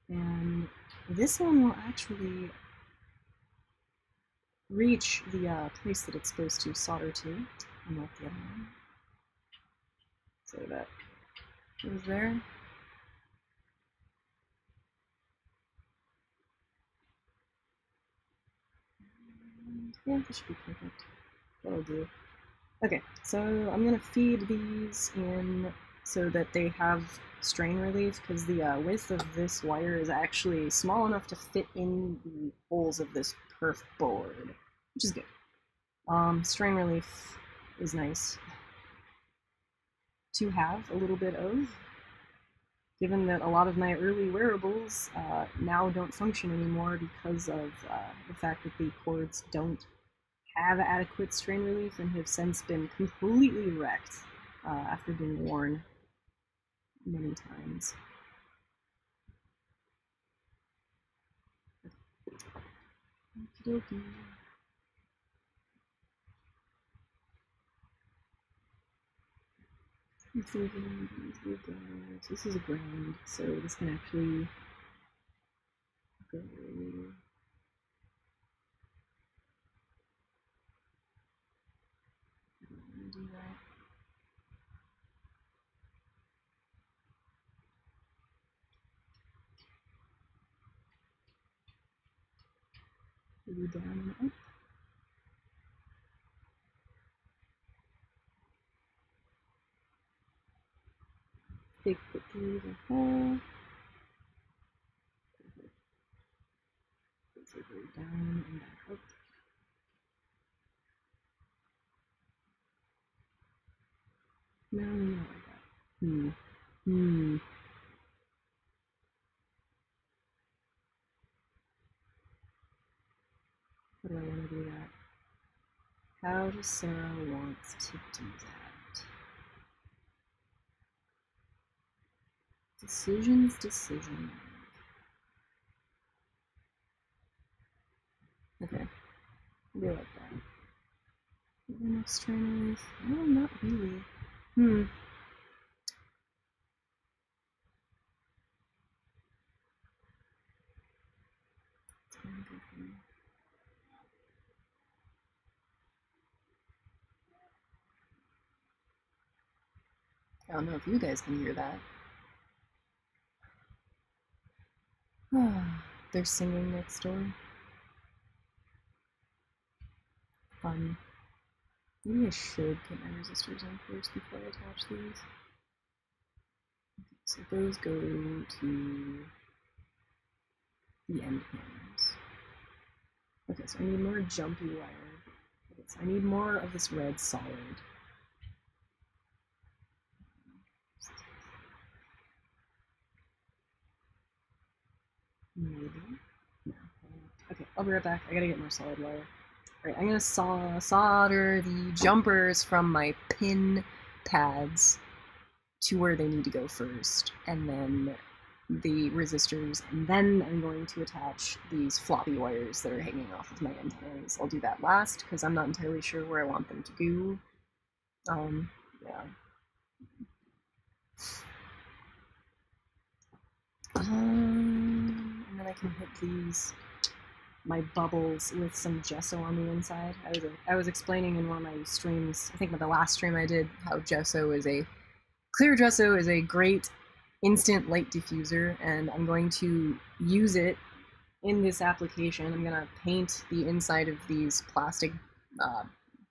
And this one will actually reach the place that it's supposed to solder to, unlike the other one. So that goes there. Yeah, that should be perfect. That'll do. Okay, so I'm gonna feed these in so that they have strain relief, because the width of this wire is actually small enough to fit in the holes of this perf board, which is good. Strain relief is nice to have a little bit of, given that a lot of my early wearables now don't function anymore because of the fact that the cords don't have adequate strain relief and have since been completely wrecked after being worn many times. Okey-dokey. This is a ground, so this can actually go. Do that. Maybe down and up. Take it through the hole. Basically down and back up. No, not like that. How do I want to do that? How does Sarah want to do that? Decisions. Okay, I'll do like that. Enough strain relief? No, not really. I don't know if you guys can hear that. They're singing next door. Fun. Maybe I should put my resistors on first before I attach these. So those go to the end pins. Okay, so I need more jumpy wire. Okay, so I need more of this red solid. Maybe. No. Okay, I'll be right back. I gotta get more solid wire. Alright, I'm gonna solder the jumpers from my pin pads to where they need to go first, and then the resistors, and then I'm going to attach these floppy wires that are hanging off of my antennas. I'll do that last, because I'm not entirely sure where I want them to go. Yeah. And then I can hit my bubbles with some gesso on the inside. I was explaining in one of my streams, I think the last stream I did, how clear gesso is a great instant light diffuser, and I'm going to use it in this application. I'm going to paint the inside of these plastic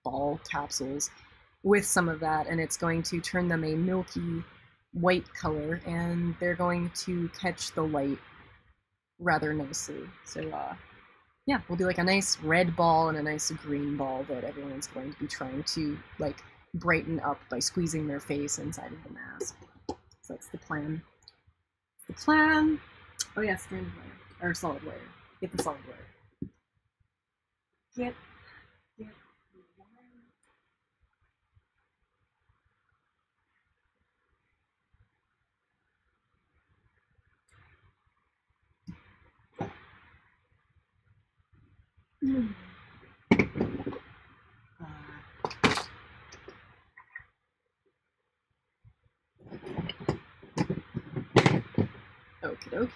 ball capsules with some of that, and it's going to turn them a milky white color, and they're going to catch the light rather nicely. So yeah, will be like a nice red ball and a nice green ball that everyone's going to be trying to like brighten up by squeezing their face inside of the mask. So that's the plan. Oh yeah, stranded wire, or solid wire. Get the solid wire. Get the wire. Okie doke.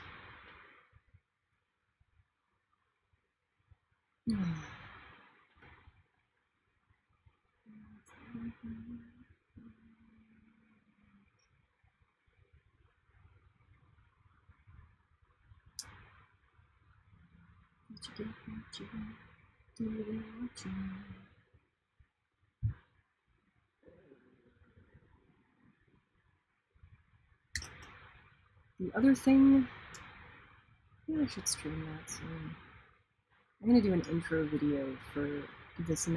The other thing, maybe I should stream that soon. I'm gonna do an intro video for this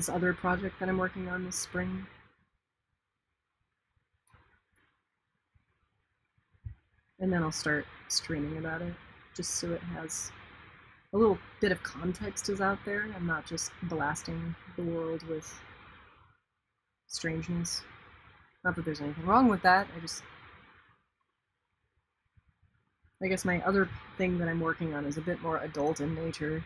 other project that I'm working on this spring. And then I'll start streaming about it, just so it has a little bit of context is out there. I'm not just blasting the world with strangeness. Not that there's anything wrong with that, I guess my other thing that I'm working on is a bit more adult in nature,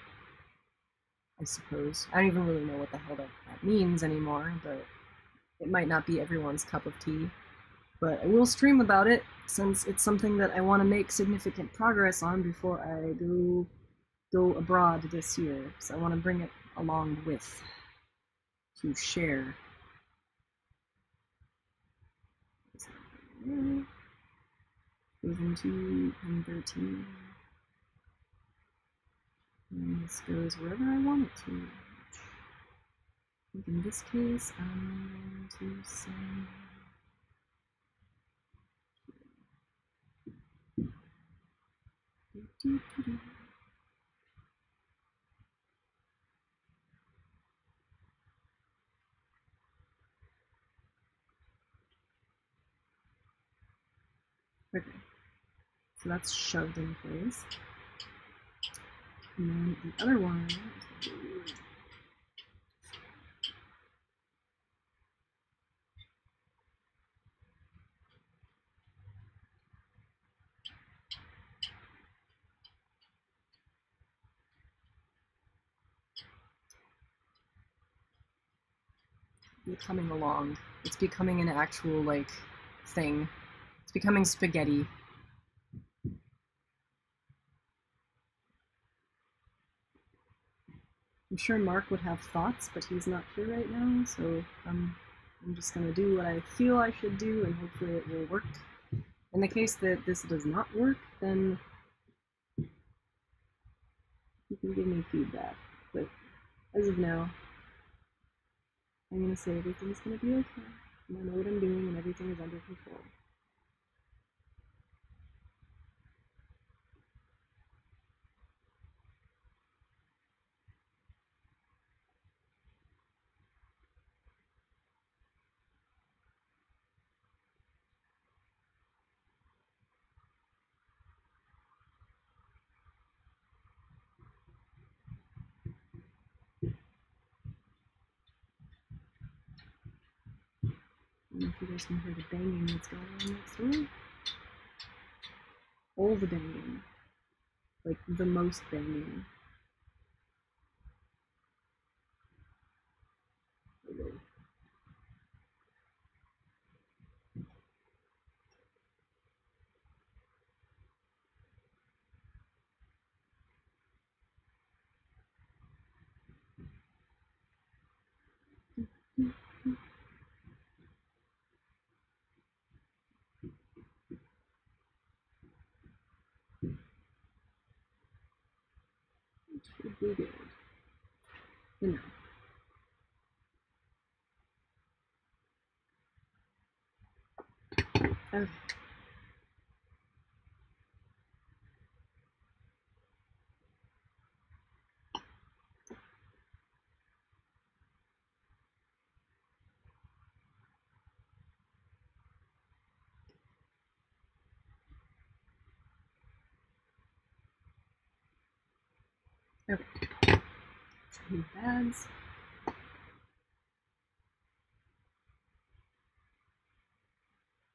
I suppose. I don't even really know what the hell that means anymore, but it might not be everyone's cup of tea. But I will stream about it, since it's something that I want to make significant progress on before I go abroad this year. So I want to bring it along with to share. Goes into M13. And this goes wherever I want it to. I think in this case, I'm going to send. Okay, so that's shoved in place. And then the other one coming along. It's becoming an actual, like, thing. It's becoming spaghetti. I'm sure Mark would have thoughts, but he's not here right now, so I'm just gonna do what I feel I should do, and hopefully it will work. In the case that this does not work, then you can give me feedback. But as of now, I'm gonna say everything's gonna be okay, and I know what I'm doing, and everything is under control. I don't know if you guys can hear the banging that's going on next door. All the banging. Like, the most banging. Okay. Should be good. You know. Okay. Okay. Two bags.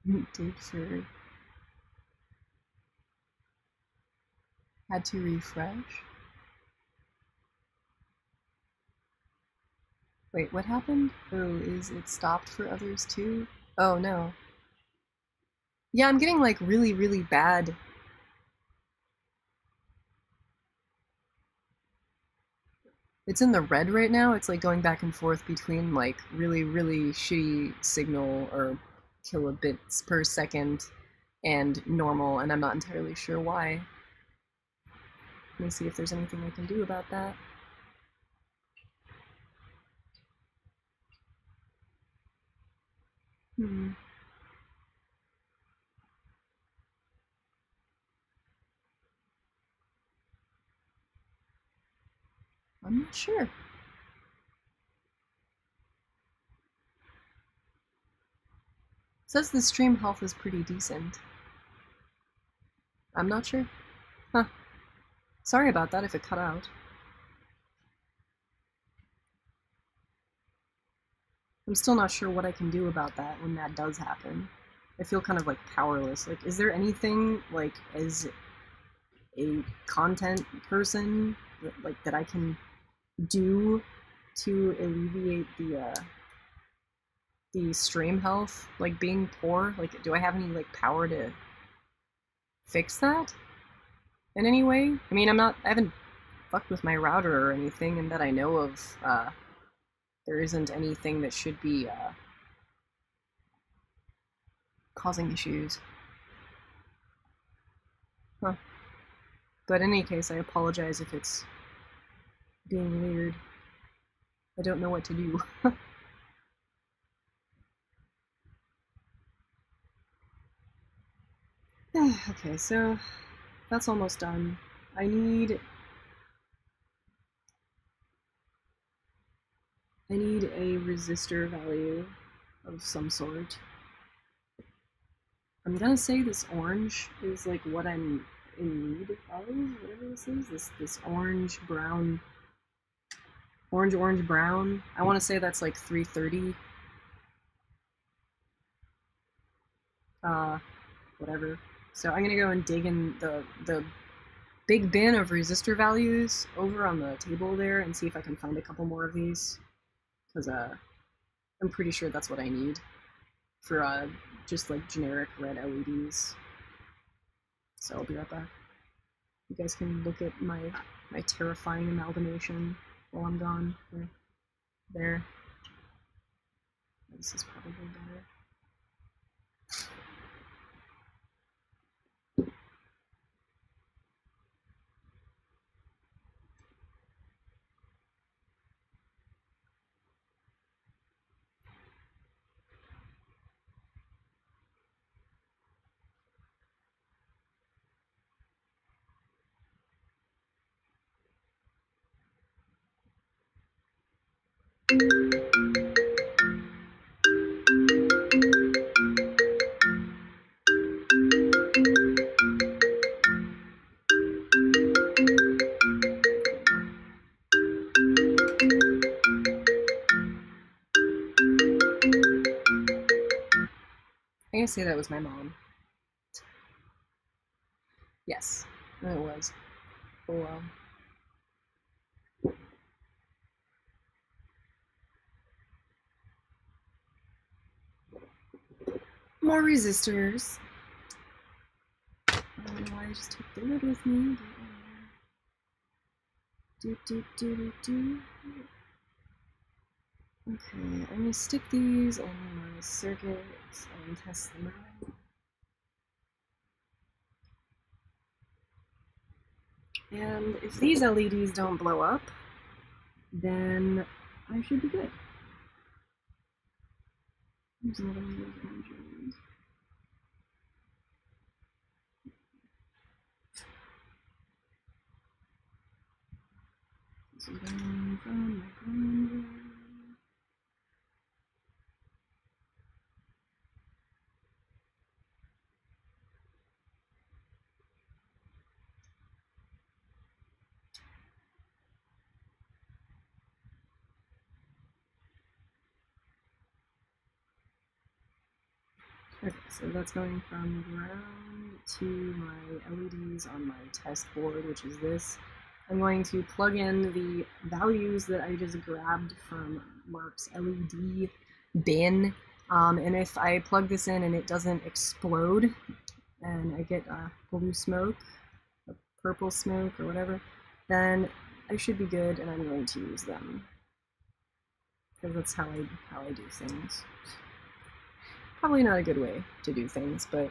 Did sure. Had to refresh. Wait, what happened? Oh, is it stopped for others too? Oh no. Yeah, I'm getting like really, really bad It's in the red right now. It's like going back and forth between like really, really shitty signal or kilobits per second and normal, and I'm not entirely sure why. Let me see if there's anything I can do about that. Hmm. I'm not sure. It says the stream health is pretty decent. I'm not sure. Huh. Sorry about that if it cut out. I'm still not sure what I can do about that when that does happen. I feel kind of like powerless. Like, is there anything like as a content person that I can do to alleviate the stream health like being poor? Like, do I have any like power to fix that in any way? I mean, I haven't fucked with my router or anything, and that I know of. There isn't anything that should be causing issues. Huh. But in any case, I apologize if it's being weird. I don't know what to do. Okay, so that's almost done. I need a resistor value of some sort. I'm gonna say this orange is like what I'm in need of, whatever this is. This orange brown. Orange brown. I want to say that's like 330. Whatever. So I'm gonna go and dig in the big bin of resistor values over on the table there and see if I can find a couple more of these, because I'm pretty sure that's what I need for just like generic red LEDs. So I'll be right back. You guys can look at my terrifying amalgamation while I'm gone. There. This is probably better. I guess say that was my mom. Yes, it was. Oh well. More resistors. I don't know why I just took the lid with me. Okay, I'm gonna stick these on my circuits and test them out. And if these LEDs don't blow up, then I should be good. There's another one of those orange ones. This is going from my ground. Okay, so that's going from ground to my LEDs on my test board, which is this. I'm going to plug in the values that I just grabbed from Mark's LED bin, and if I plug this in and it doesn't explode, and I get blue smoke, purple smoke, or whatever, then I should be good, and I'm going to use them. Because that's how I do things. Probably not a good way to do things, but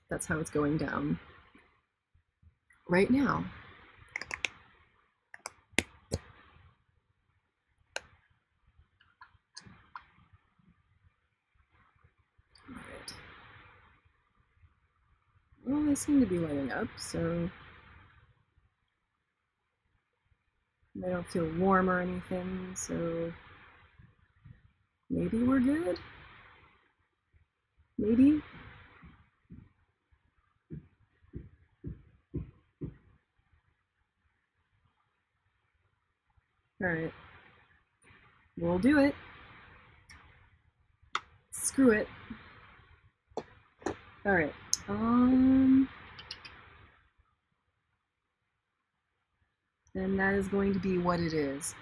that's how it's going down right now. Alright. Well, they seem to be lighting up, so they don't feel warm or anything, so maybe we're good? Maybe? Alright. We'll do it. Screw it. Alright. And that is going to be what it is.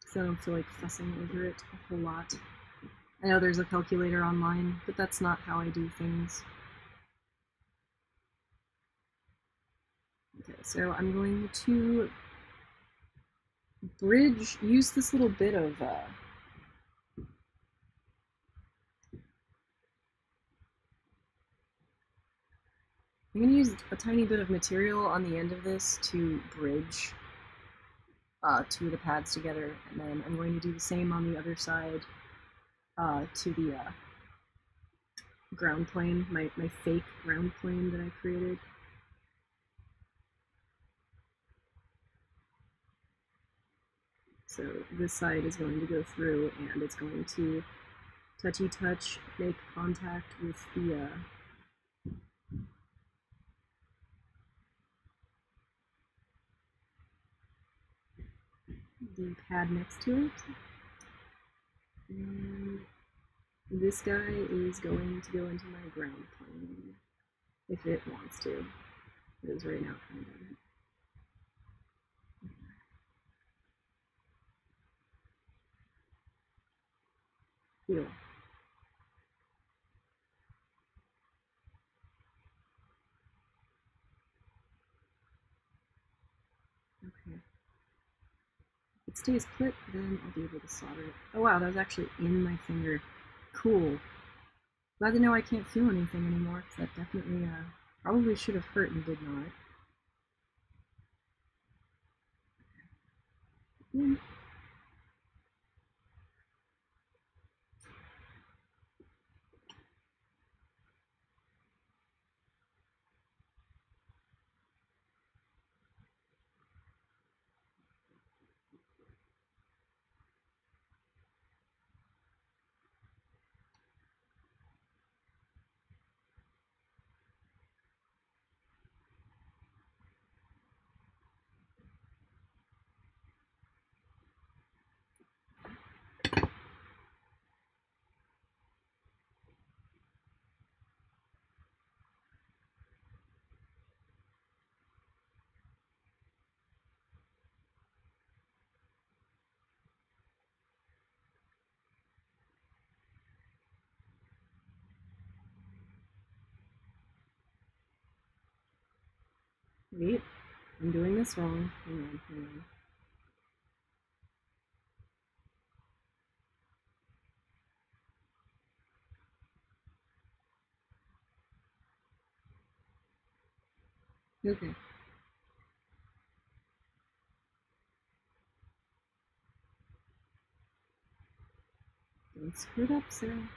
So I don't feel like fussing over it a whole lot. I know there's a calculator online, but that's not how I do things. Okay, so I'm going to use this little bit of I'm going to use a tiny bit of material on the end of this to bridge two of the pads together, and then I'm going to do the same on the other side to the ground plane, my fake ground plane that I created. So this side is going to go through, and it's going to touchy touch, make contact with the pad next to it. And this guy is going to go into my ground plane, if it wants to. It is right now kind of. Cool. Okay. If it stays put, then I'll be able to solder it. Oh wow, that was actually in my finger. Cool. Glad to know I can't feel anything anymore, because that definitely probably should have hurt and did not. Mm. Wait, I'm doing this wrong. Hang on, hang on. Okay. Don't screw it up, Sarah.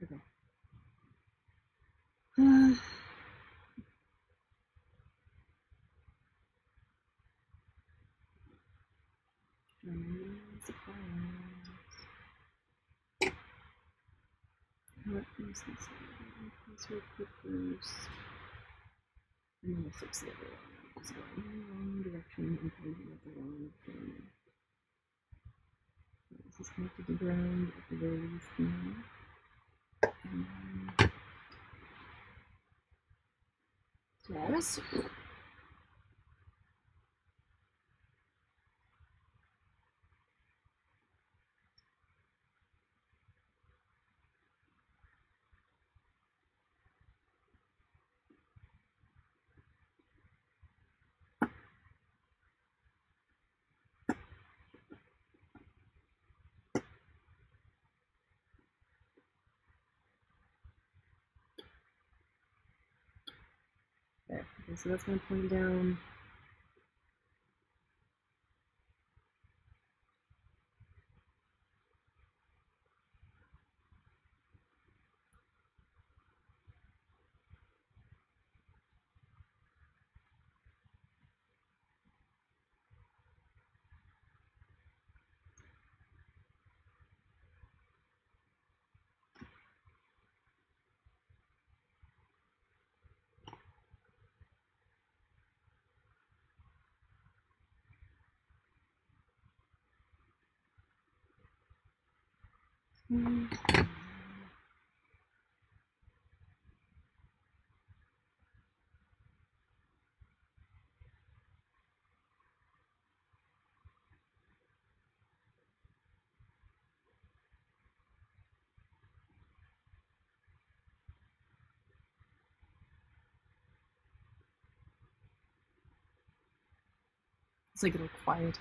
Okay. What is this? Password quick boost. And then we'll fix the other one. It's going in the wrong direction and pointing at the wrong thing. This is connected to ground at the very least now. And then yes. Okay, so that's going to point down. It's like a little quiet.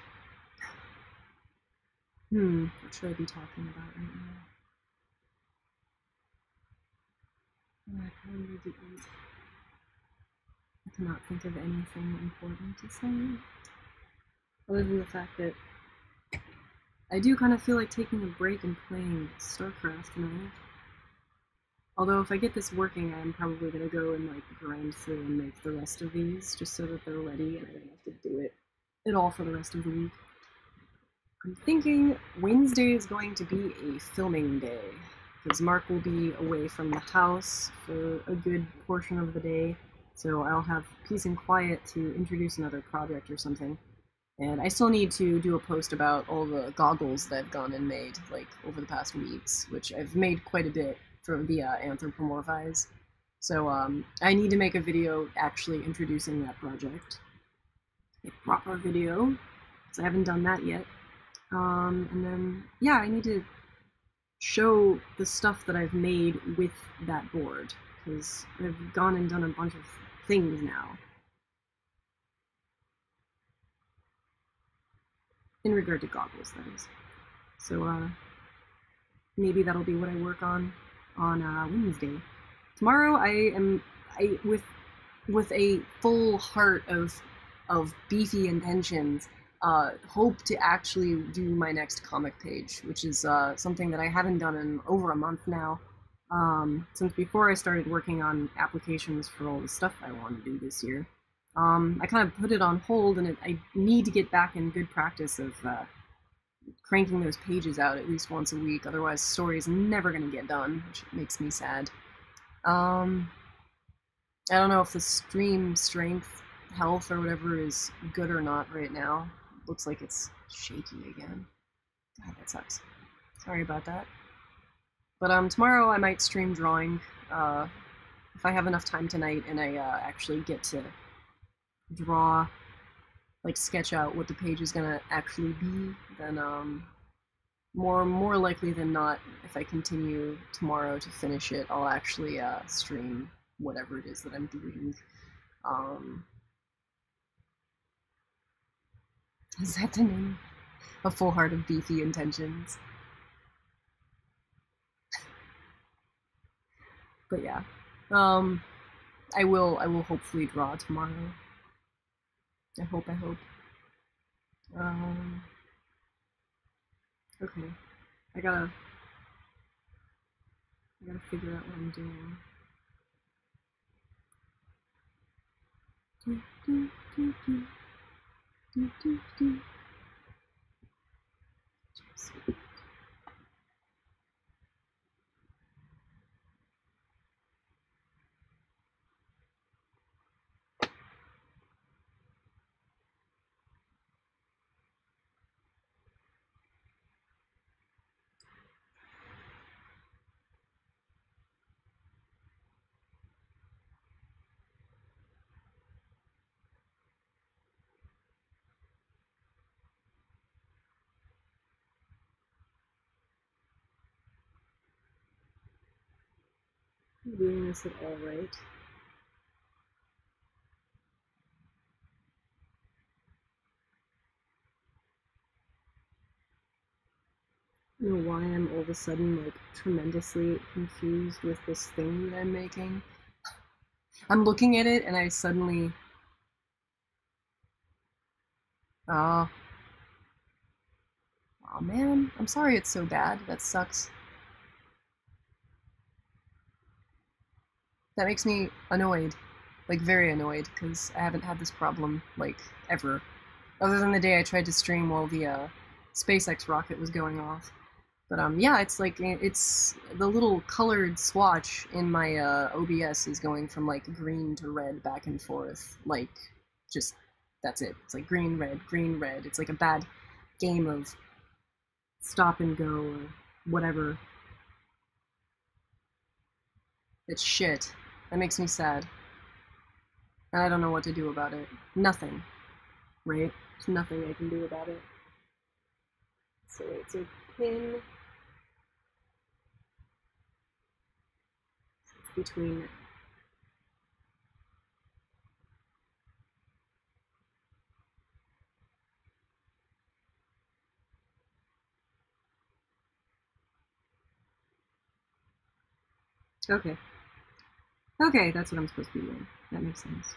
What should I be talking about right now? I probably need to eat. I cannot think of anything important to say. Other than the fact that I do kind of feel like taking a break and playing StarCraft tonight. Although if I get this working, I'm probably going to go and like grind through and make the rest of these just so that they're ready and I don't have to do it at all for the rest of the week. I'm thinking Wednesday is going to be a filming day because Mark will be away from the house for a good portion of the day, so I'll have peace and quiet to introduce another project or something. And I still need to do a post about all the goggles that I've gone and made, like, over the past weeks, which I've made quite a bit for the Anthropomorphize. So, I need to make a video actually introducing that project. A proper video, because I haven't done that yet. And then, yeah, I need to show the stuff that I've made with that board, because I've gone and done a bunch of things now. In regard to goggles, that is. So, maybe that'll be what I work on Wednesday. Tomorrow, with a full heart of beefy intentions, hope to actually do my next comic page, which is something that I haven't done in over a month now. Since before I started working on applications for all the stuff I want to do this year. I kind of put it on hold, and I need to get back in good practice of cranking those pages out at least once a week, otherwise the story is never going to get done, which makes me sad. I don't know if the stream strength, health, or whatever is good or not right now. Looks like it's shaky again. God, that sucks. Sorry about that. But tomorrow I might stream drawing, if I have enough time tonight and I actually get to draw, like sketch out what the page is gonna actually be, then more likely than not, if I continue tomorrow to finish it, I'll actually stream whatever it is that I'm doing. Is that the name? A full heart of beefy intentions. But yeah, I will hopefully draw tomorrow. I hope. Okay, I gotta figure out what I'm doing. I'm doing this at all right. I don't know why I'm all of a sudden like tremendously confused with this thing that I'm making. I'm looking at it and I suddenly, oh, oh man, I'm sorry it's so bad. That sucks. That makes me annoyed, like very annoyed, because I haven't had this problem like ever, other than the day I tried to stream while the SpaceX rocket was going off. But yeah, it's like it's the little colored swatch in my OBS is going from like green to red back and forth, like just that's it. It's like green, red, green, red. It's like a bad game of stop and go or whatever. It's shit. That makes me sad. And I don't know what to do about it. Nothing, right? There's nothing I can do about it. So it's a pin between. Okay. Okay, that's what I'm supposed to be doing. That makes sense.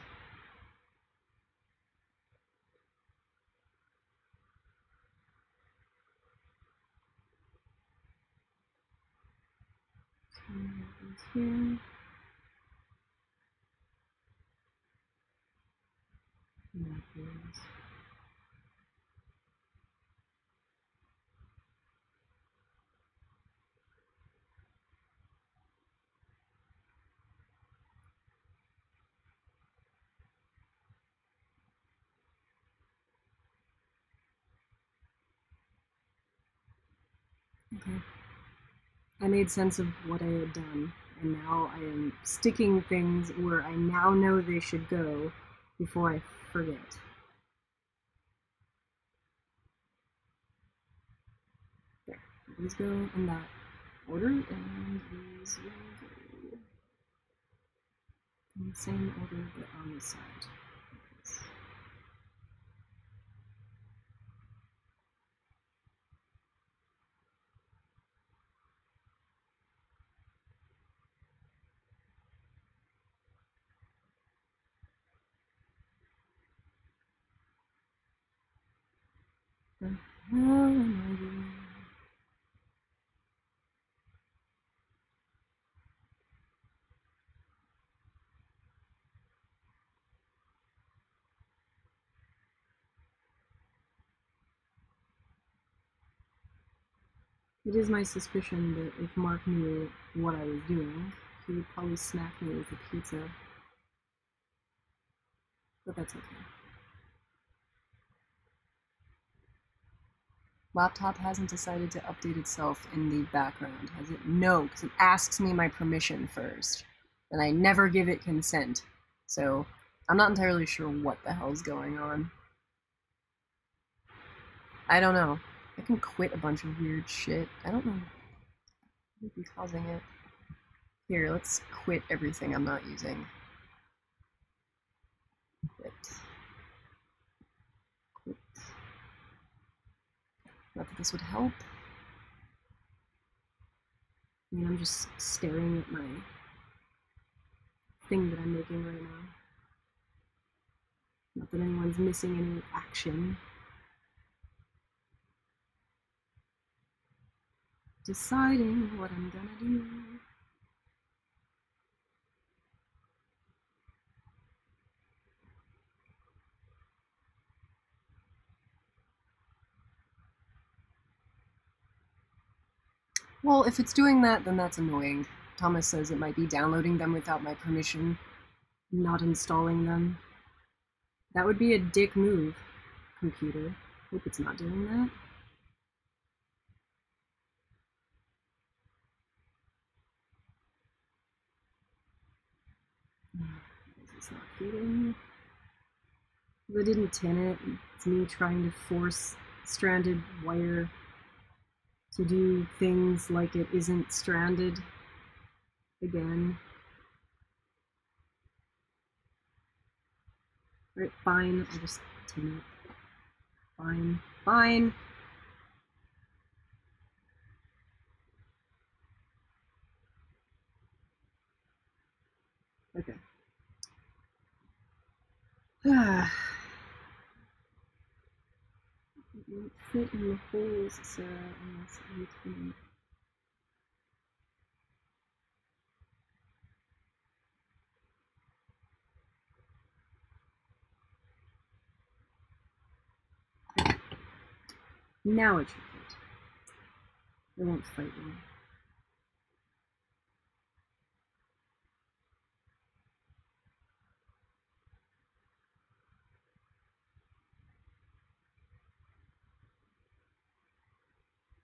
Here. Okay. I made sense of what I had done, and now I am sticking things where I now know they should go before I forget. There. These go in that order, and these will go in the same order but on this side. The hell am I doing? It is my suspicion that if Mark knew what I was doing, he would probably smack me with a pizza. But that's okay. Laptop hasn't decided to update itself in the background, has it? No, because it asks me my permission first, and I never give it consent. So I'm not entirely sure what the hell's going on. I don't know. I can quit a bunch of weird shit. I don't know what would be causing it. Here, let's quit everything I'm not using. Quit. Quit. Not that this would help. I mean, I'm just staring at my thing that I'm making right now. Not that anyone's missing any action. Deciding what I'm gonna do. Well, if it's doing that, then that's annoying. Thomas says it might be downloading them without my permission, not installing them. That would be a dick move, computer. Hope it's not doing that. It's not feeding. I didn't tin it. It's me trying to force stranded wire to do things like it isn't stranded again. Right, fine. I'll just take it. Fine. Fine. Okay. It won't fit in the holes, Sarah, unless you can. Now it should fit. They won't fight me.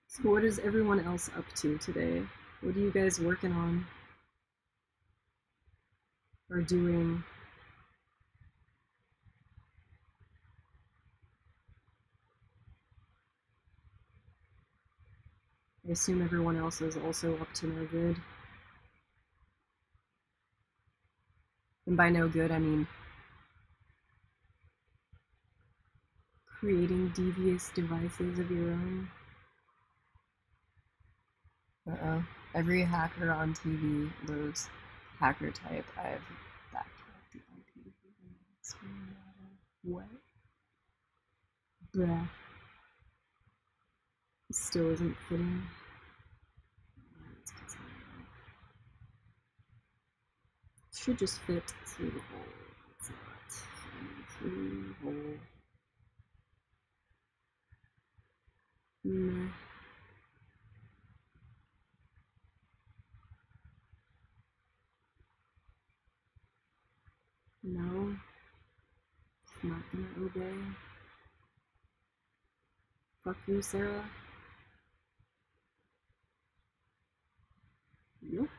So what is everyone else up to today? What are you guys working on? Or doing? I assume everyone else is also up to no good. And by no good, I mean creating devious devices of your own. Uh-oh. Every hacker on TV loads hacker type. I've backtracked the IP. What? Bruh. It still isn't fitting. It should just fit through the hole. It's not fitting through the hole. Meh. No. It's not gonna obey. Fuck you, Sarah. Nope.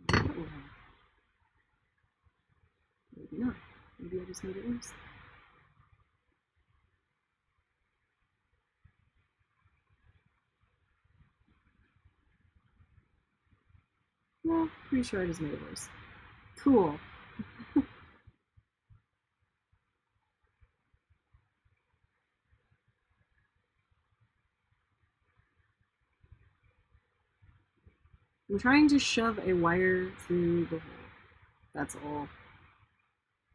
That will help. Maybe not. Maybe I just made it worse. Well, pretty sure I just made it worse. Cool. I'm trying to shove a wire through the hole. That's all.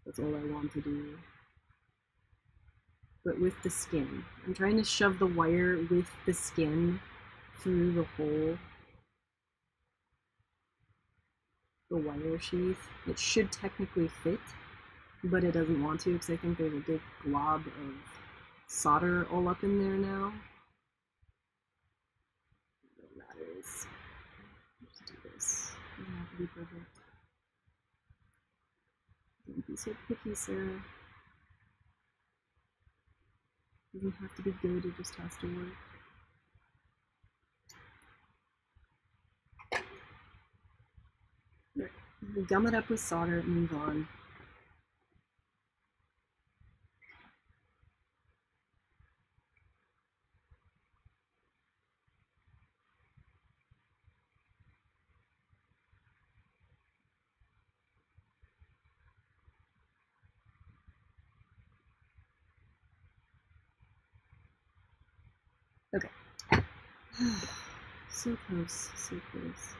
That's all I want to do. But with the skin. I'm trying to shove the wire with the skin through the hole. The wire sheath. It should technically fit, but it doesn't want to because I think there's a big glob of solder all up in there now. What matters. Let's do this. It doesn't have to be perfect. Don't be so picky, Sarah. It doesn't have to be good, it just has to work. Right. Gum it up with solder, move on. Okay. So close, so close.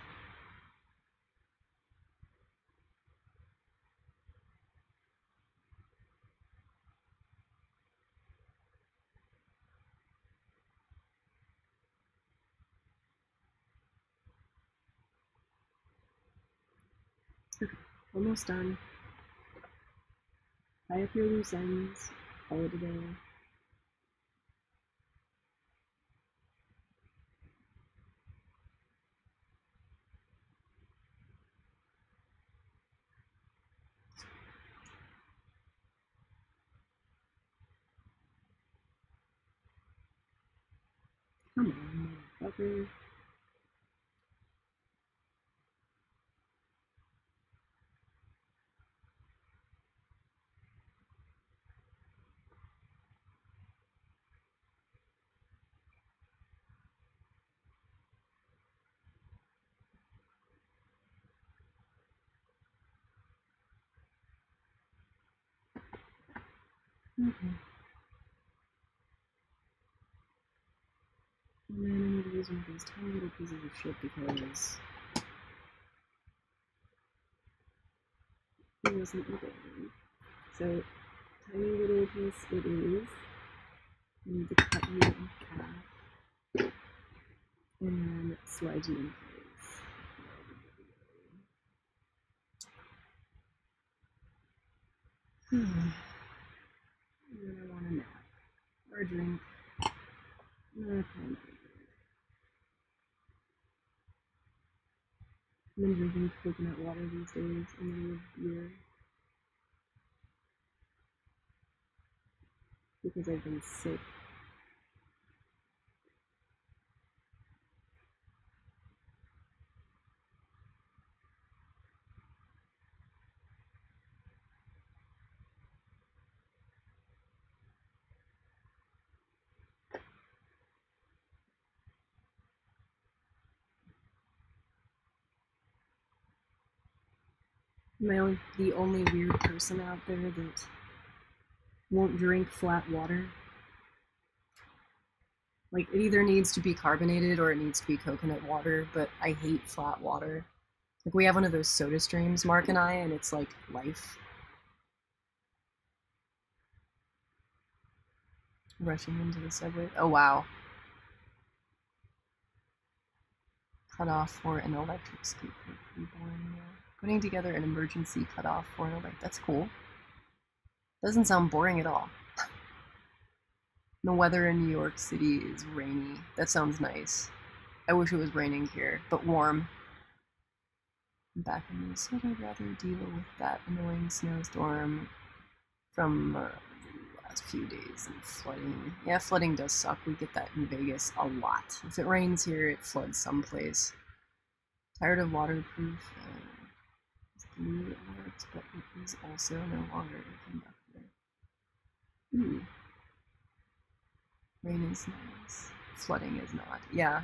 Okay, almost done. Tie up your loose ends, call it a day. Come on, motherfucker. Okay. And then I'm going to use one of these tiny little pieces of shit because it wasn't obeying. So, tiny little piece it is. I need to cut you in half and then slide you in place. And then I want a nap or a drink. I've been drinking coconut water these days in lieu of beer because I've been sick. Am I the only weird person out there that won't drink flat water? Like, it either needs to be carbonated or it needs to be coconut water, but I hate flat water. Like, we have one of those soda streams, Mark and I, and it's like life. Rushing into the subway. Oh, wow. Cut off for an electric scooter. Pretty boring, yeah. Putting together an emergency cutoff for an electric. That's cool. Doesn't sound boring at all. The weather in New York City is rainy. That sounds nice. I wish it was raining here, but warm. Back in Minnesota, I'd rather deal with that annoying snowstorm from the last few days and flooding. Yeah, flooding does suck. We get that in Vegas a lot. If it rains here, it floods someplace. Tired of waterproof. Blue it works, but it is also no longer a conductor. Ooh. Rain is nice. Flooding is not. Yeah.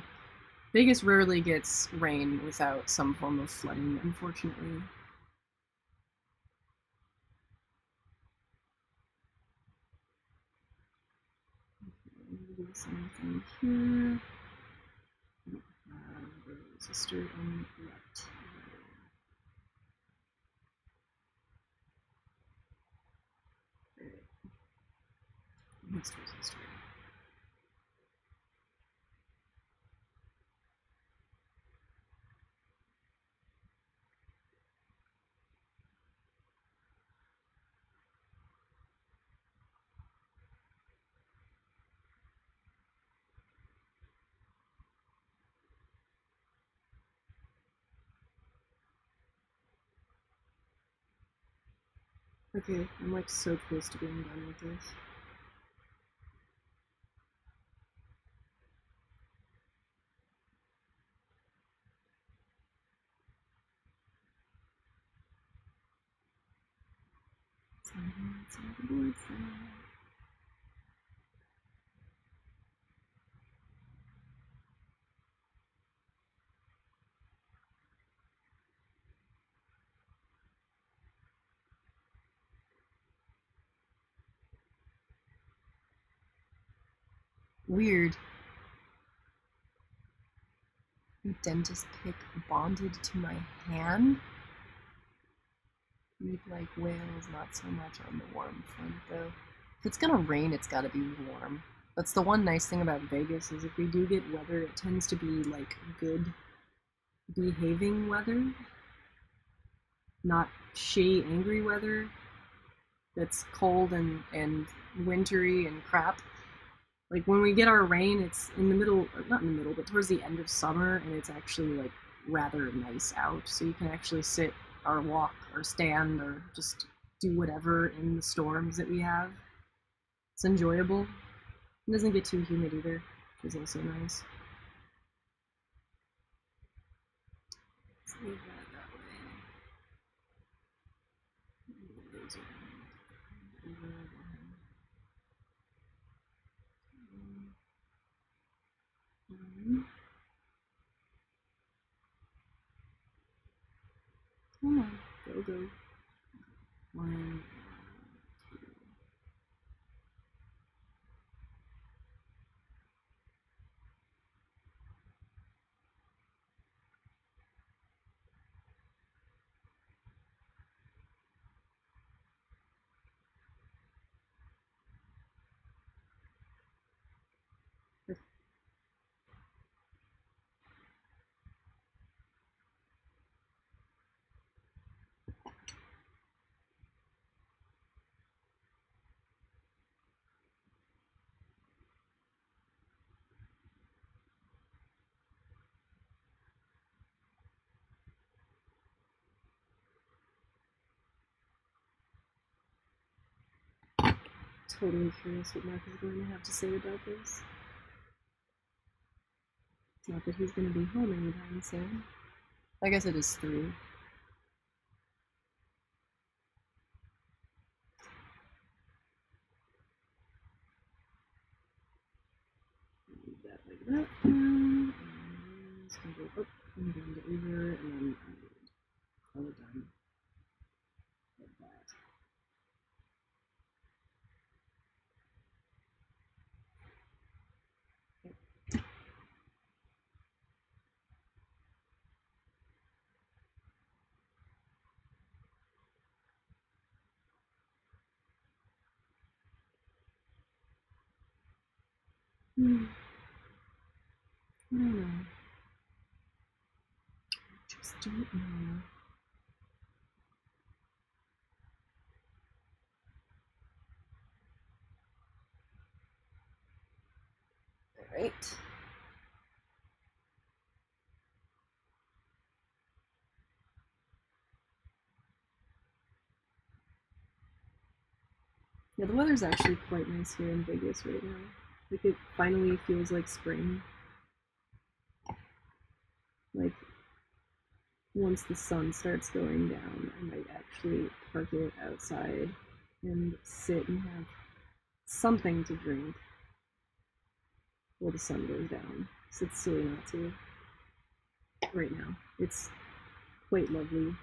Vegas rarely gets rain without some form of flooding, unfortunately. Do something here. Resistor on the left. Next resistor. Okay, I'm like so close to being done with this. Weird. Dentist pick bonded to my hand? Read like whales, not so much on the warm front though. If it's gonna rain, it's gotta be warm. That's the one nice thing about Vegas is if we do get weather, it tends to be like good behaving weather. Not shitty angry weather that's cold and wintry and crap. Like when we get our rain, it's in the middle, not in the middle, but towards the end of summer, and it's actually like rather nice out. So you can actually sit or walk or stand or just do whatever in the storms that we have. It's enjoyable. It doesn't get too humid either, which is also nice. Let's leave that way. Those are come on, go. 1, 2. totally curious what Mark is going to have to say about this. Not that he's going to be home anytime soon. I guess it is 3. Move that like that. And it's going to go up and down to over, and then call it done. Like that. I don't know. I just don't know. Alright. Yeah, the weather's actually quite nice here in Vegas right now. Like, it finally feels like spring. Like, once the sun starts going down, I might actually park it outside and sit and have something to drink while the sun goes down. So it's silly not to right now. It's quite lovely.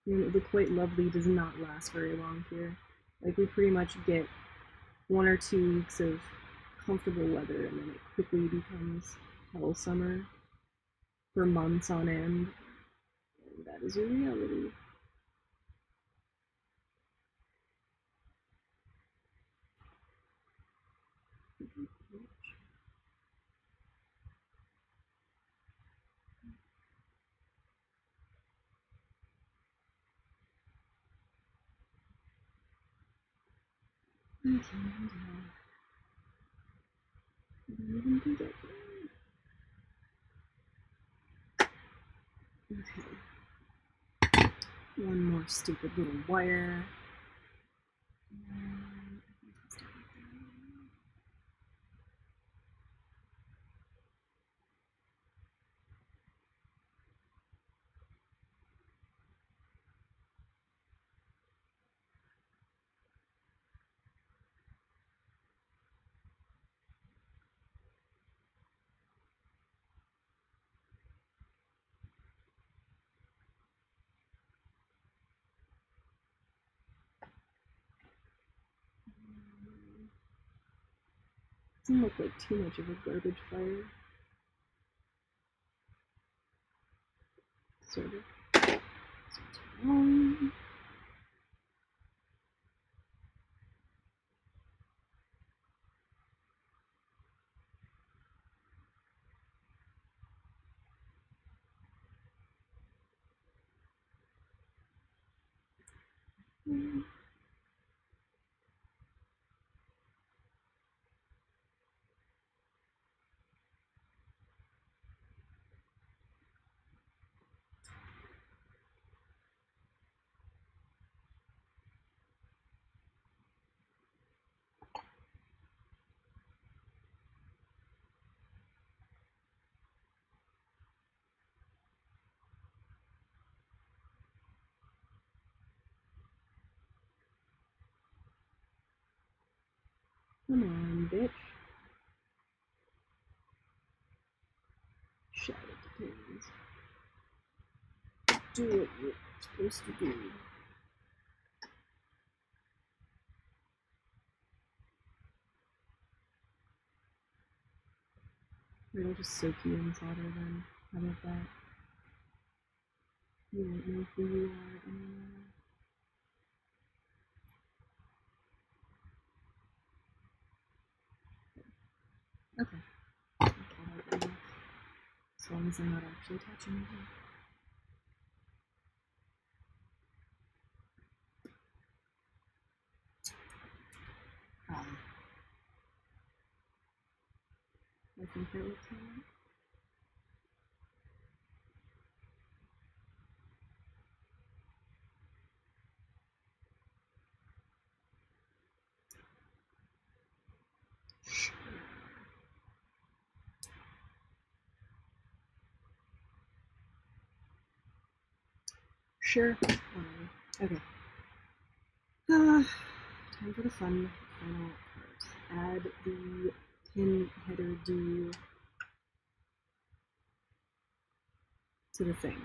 And the quite lovely does not last very long here. Like, we pretty much get 1 or 2 weeks of comfortable weather, and then it quickly becomes hell summer for months on end. And that is a reality. Okay, I don't even think I can. Okay. One more stupid little wire. Doesn't look like too much of a garbage fire. Sort of. Wrong. Come on, bitch. Shout at the pins. Do what you're supposed to do. Maybe I'll just soak you in solder then. How about that? You won't know who you are anymore. Okay. As long as I'm not actually touching anything. I think that looks alright. Sure. Okay. Time for the fun final part. Add the pin header do to the thing.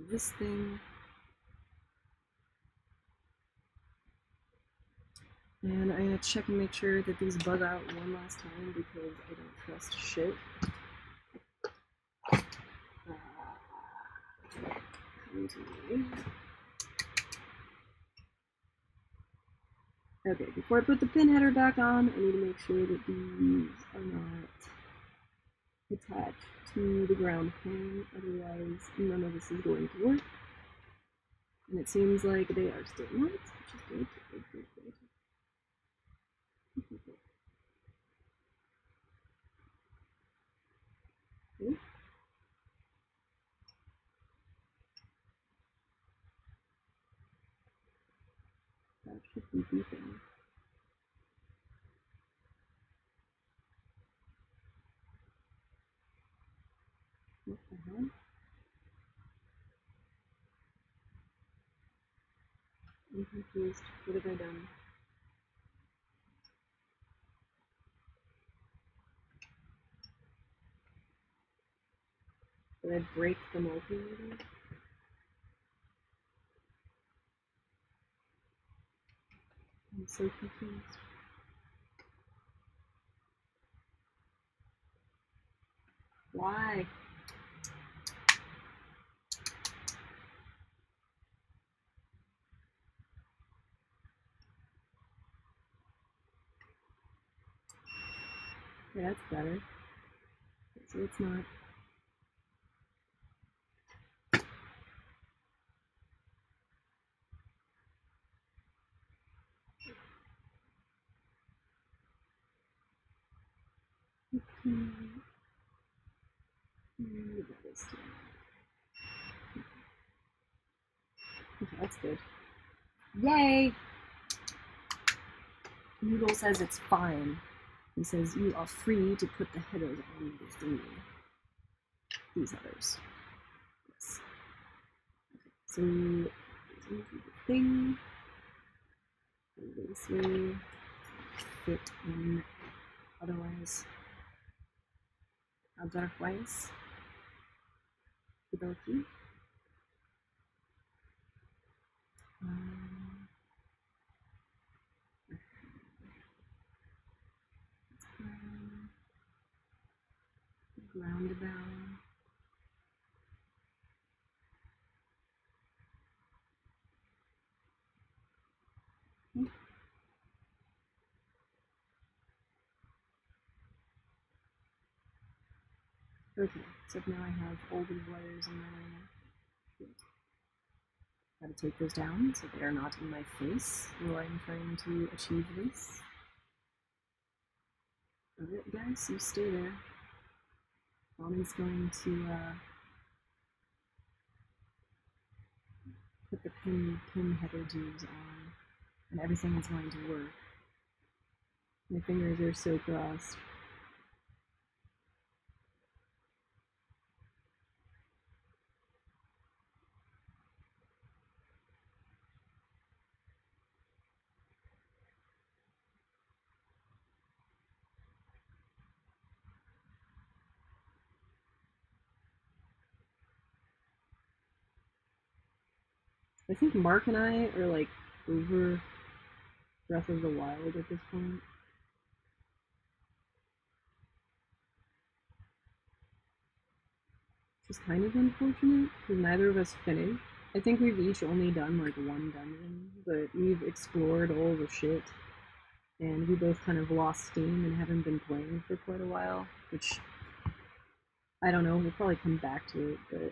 This thing. And I'm gonna check and make sure that these bug out one last time because I don't trust shit. Come to me. Okay, before I put the pin header back on, I need to make sure that these are not attached to the ground plane, otherwise none of this is going to work. And it seems like they are still not, which is good. Good. Okay. That should be beeping. What the hell? I'm confused. What have I done? Did I break the multimeter? I'm so confused. Why? Okay, that's better. So it's not. Okay, that's good. Yay! Noodle says it's fine. He says you are free to put the headers on the thingy. These headers. Yes. Okay, so into the thing. This way. Fit in. Otherwise. Otherwise. Okie. Roundabout. Okay, so now I have all these wires in my. Gotta take those down so they are not in my face while I'm trying to achieve this. Alright, guys, you stay there. Mommy's going to put the pin header do's on, and everything is going to work. My fingers are so crossed. I think Mark and I are like over Breath of the Wild at this point. Which is kind of unfortunate because neither of us finished. I think we've each only done like one dungeon, but we've explored all the shit. And we both kind of lost steam and haven't been playing for quite a while, which I don't know, we'll probably come back to it, but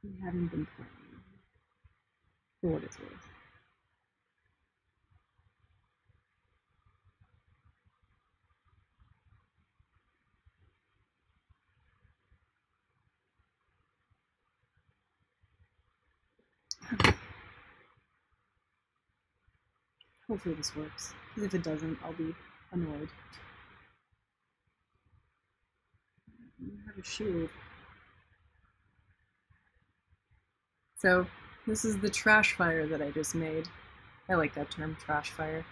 we haven't been playing for what it's worth. Hopefully this works, because if it doesn't, I'll be annoyed. I have a shield. So this is the trash fire that I just made. I like that term, trash fire.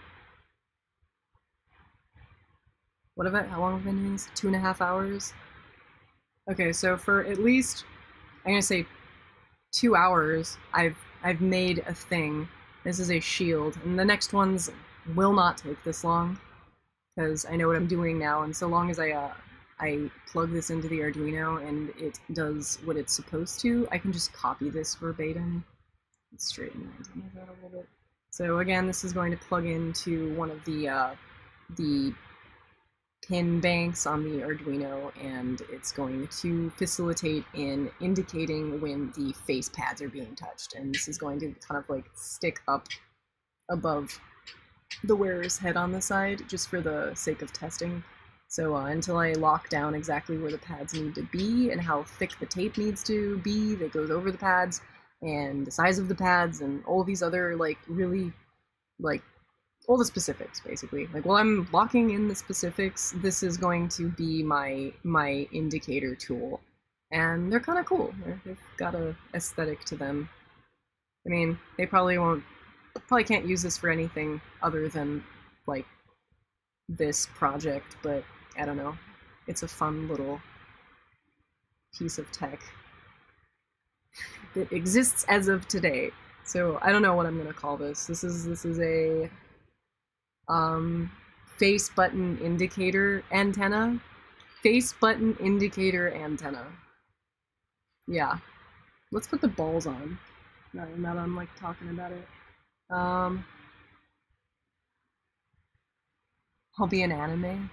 What about, how long have I been doing this? 2.5 hours? Okay, so for at least, I'm gonna say 2 hours, I've made a thing. This is a shield, and the next ones will not take this long, because I know what I'm doing now, and so long as I plug this into the Arduino and it does what it's supposed to, I can just copy this verbatim. Let's straighten that a little bit. So again, this is going to plug into one of the pin banks on the Arduino, and it's going to facilitate in indicating when the face pads are being touched. And this is going to kind of like stick up above the wearer's head on the side, just for the sake of testing. So until I lock down exactly where the pads need to be and how thick the tape needs to be that goes over the pads, and the size of the pads, and all these other, like, really, like, all the specifics, basically. Like, while I'm locking in the specifics, this is going to be my indicator tool. And they're kind of cool. They've got a aesthetic to them. I mean, they probably can't use this for anything other than, like, this project, but I don't know. It's a fun little piece of tech that exists as of today. So I don't know what I'm gonna call this. This is a face button indicator antenna. Face button indicator antenna. Yeah. Let's put the balls on. Now that I'm like talking about it. I'll be an anime.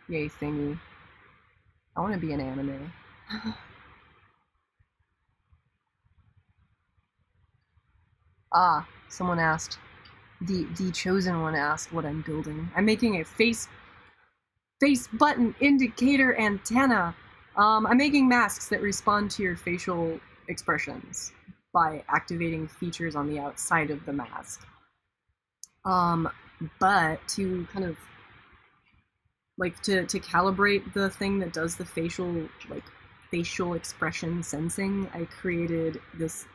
Yay thingy. I wanna be an anime. Ah, someone asked. The chosen one asked what I'm building. I'm making a face button indicator antenna. I'm making masks that respond to your facial expressions by activating features on the outside of the mask. But to kind of like to calibrate the thing that does the facial expression sensing, I created this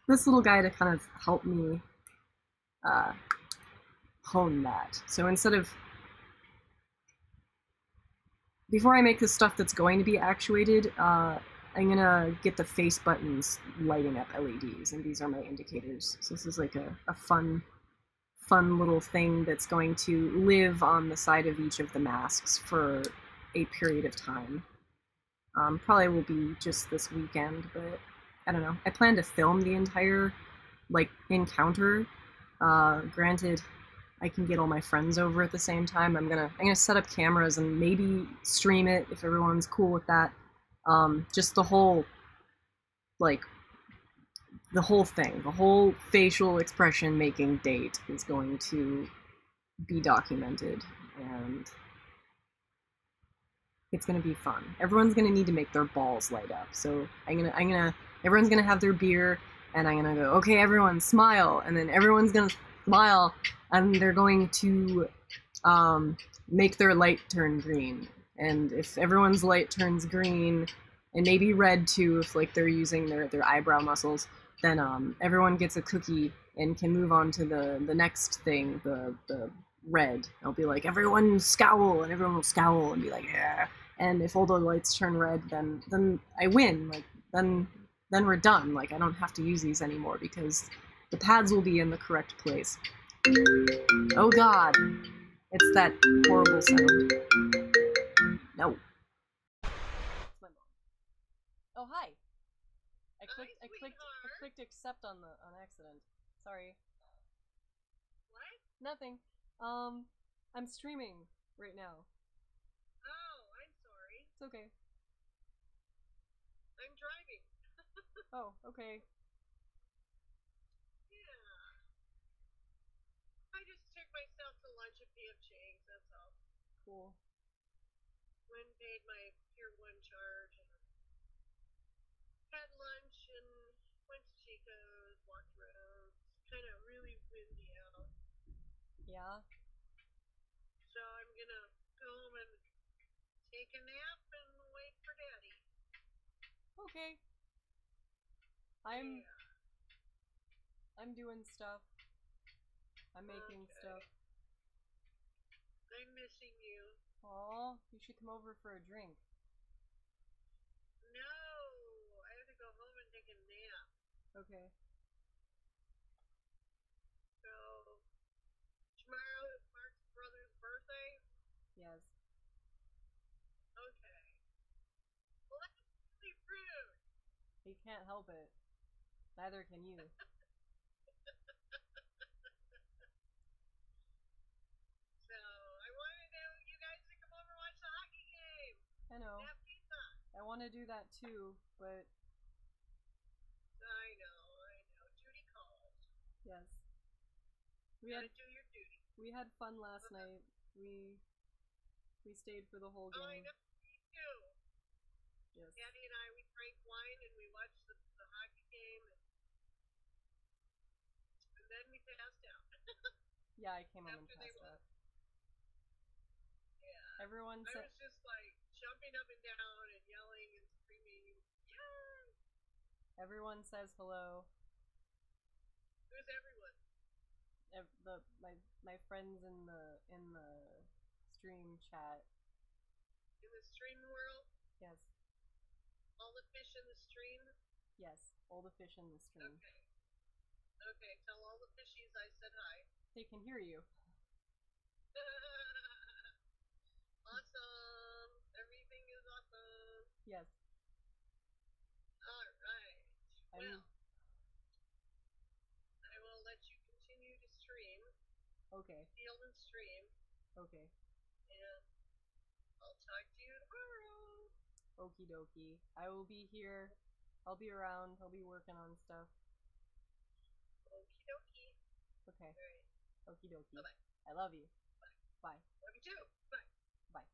little guy to kind of help me hone that. So instead of, before I make the stuff that's going to be actuated, I'm gonna get the face buttons lighting up LEDs, and these are my indicators. So this is like a fun little thing that's going to live on the side of each of the masks for a period of time. Probably will be just this weekend, but I don't know. I plan to film the entire, like, encounter. Granted, I can get all my friends over at the same time. I'm gonna set up cameras and maybe stream it if everyone's cool with that. Just the whole, like, the whole thing, the whole facial expression making date is going to be documented, and it's gonna be fun. Everyone's gonna need to make their balls light up. So everyone's gonna have their beer, and I'm gonna go, okay, everyone smile, and then everyone's gonna smile, and they're going to make their light turn green. And if everyone's light turns green, and maybe red too, if like they're using their eyebrow muscles, then everyone gets a cookie and can move on to the next thing, the red. I'll be like, everyone scowl, and everyone will scowl and be like, yeah. And if all the lights turn red, then I win. Like, then we're done. Like, I don't have to use these anymore because the pads will be in the correct place. Oh god. It's that horrible sound. No. It's my mom. Oh, hi. I clicked accept on accident. Sorry. What? Nothing. I'm streaming right now. Oh, I'm sorry. It's okay. I'm driving. Oh, okay. Yeah. I just took myself to lunch at P.F. Chang's, that's all. Cool. Went and paid my Pier 1 charge and had lunch and went to Chico's, walked around. Kind of really windy out. Yeah? So I'm gonna go home and take a nap and wait for Daddy. Okay. I'm I'm doing stuff. I'm making stuff. I'm missing you. Aw, you should come over for a drink. No, I have to go home and take a nap. Okay. So, tomorrow is Mark's brother's birthday? Yes. Okay. Well, that's really rude. He can't help it. Neither can you. So, I wanted you guys to come over and watch the hockey game. I know. Have pizza. I want to do that too, but I know. Duty calls. yes. You gotta do your duty. We had fun last night. We stayed for the whole game. Oh, I know. Me too. Yes. Daddy and I, we drank wine and we watched the hockey game, and then we passed out. Yeah, I came home and After they passed won. out. Yeah. Everyone I said was just like jumping up and down and yelling and screaming. Yay! everyone says hello. Who's everyone? My friends in the stream chat. In the stream world? Yes. All the fish in the stream? Yes, all the fish in the stream. Okay. Okay, tell all the fishies I said hi. They can hear you. Awesome! Everything is awesome. Yes. Alright. Well, I will let you continue to stream. Okay. Field and stream. Okay. And I'll talk to you tomorrow. Okie dokie. I will be here. I'll be around. I'll be working on stuff. Okie dokie. Okay. Alright. Okie dokie. Bye-bye. I love you. Bye. Bye. Love you too. Bye. Bye.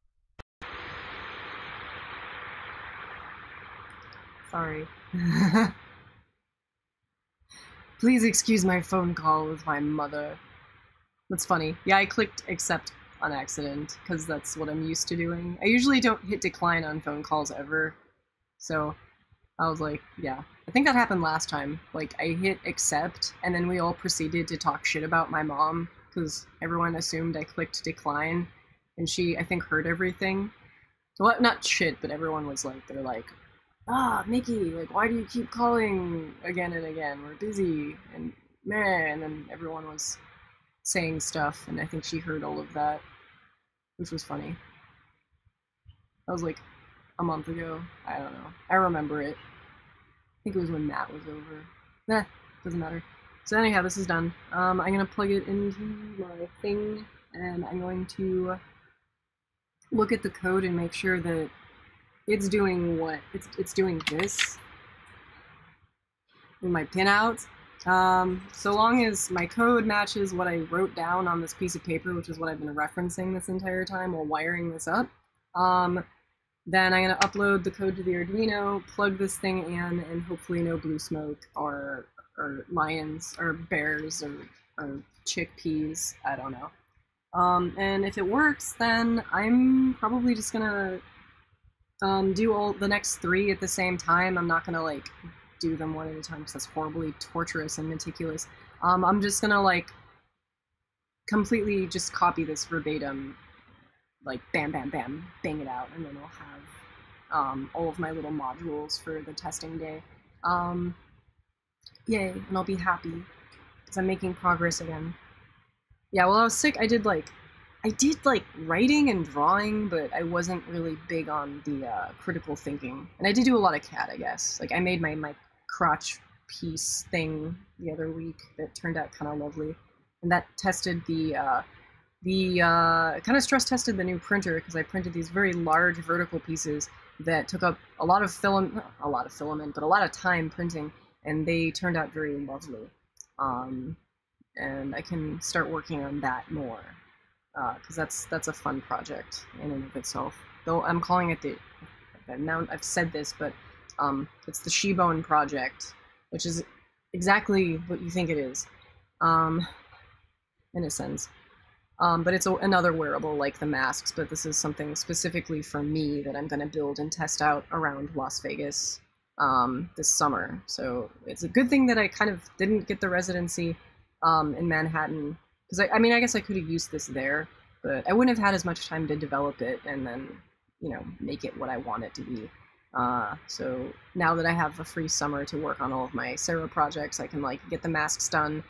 Sorry. Please excuse my phone call with my mother. That's funny. Yeah, I clicked accept on accident, because that's what I'm used to doing. I usually don't hit decline on phone calls ever. So, I was like, yeah. I think that happened last time. Like, I hit accept, and then we all proceeded to talk shit about my mom, because everyone assumed I clicked decline, and she, I think, heard everything. Well, not shit, but everyone was like, they're like, Mickey, like, why do you keep calling again and again? We're busy, and meh, and then everyone was saying stuff, and I think she heard all of that, which was funny. That was like a month ago. I don't know. I remember it. I think it was when Matt was over. Doesn't matter. So anyhow, this is done. I'm gonna plug it into my thing, and I'm going to look at the code and make sure that it's doing what? It's doing this with my pinout. So long as my code matches what I wrote down on this piece of paper, which is what I've been referencing this entire time while wiring this up, then I'm going to upload the code to the Arduino, plug this thing in, and hopefully no blue smoke or lions or bears or chickpeas. I don't know. And if it works, then I'm probably just going to do all the next 3 at the same time. I'm not going to, like, do them one at a time because that's horribly torturous and meticulous. I'm just gonna like completely just copy this verbatim, like bam, bam, bam, bang it out, and then I'll have all of my little modules for the testing day. Yay, and I'll be happy because I'm making progress again. Yeah, while I was sick, I did writing and drawing, but I wasn't really big on the critical thinking. And I did do a lot of CAD, I guess. Like, I made my crotch piece thing the other week that turned out kind of lovely. And that tested kind of stress tested the new printer, because I printed these very large vertical pieces that took up a lot of filament, but a lot of time printing, and they turned out very lovely. And I can start working on that more. Because that's a fun project in and of itself. Though I'm calling it I've said this, but it's the Shibone project, which is exactly what you think it is, in a sense. But it's another wearable like the masks, but this is something specifically for me that I'm going to build and test out around Las Vegas. this summer. So it's a good thing that I kind of didn't get the residency in Manhattan, because I mean, I guess I could have used this there, but I wouldn't have had as much time to develop it and then, you know, make it what I want it to be. So now that I have a free summer to work on all of my Sarah projects, I can like get the masks done.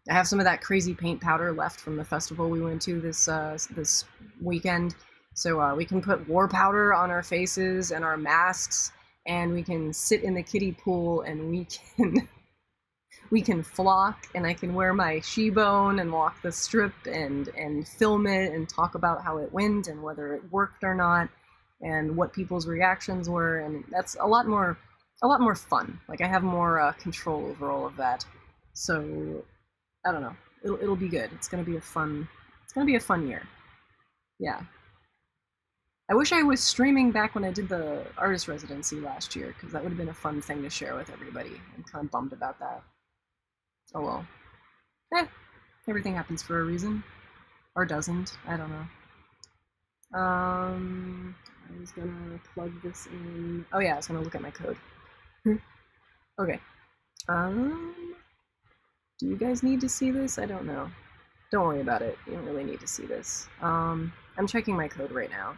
I have some of that crazy paint powder left from the festival we went to this weekend, so we can put war powder on our faces and our masks, and we can sit in the kiddie pool, and we can flock, and I can wear my she-bone and walk the strip and film it and talk about how it went and whether it worked or not and what people's reactions were, and that's a lot more fun. Like, I have more control over all of that. So I don't know. It'll be good. It's gonna be a fun year. Yeah. I wish I was streaming back when I did the artist residency last year, because that would have been a fun thing to share with everybody. I'm kind of bummed about that. Oh well. Everything happens for a reason. Or doesn't. I don't know. I was gonna plug this in. Oh yeah, I was gonna look at my code. Okay. Do you guys need to see this? I don't know. Don't worry about it. You don't really need to see this. I'm checking my code right now,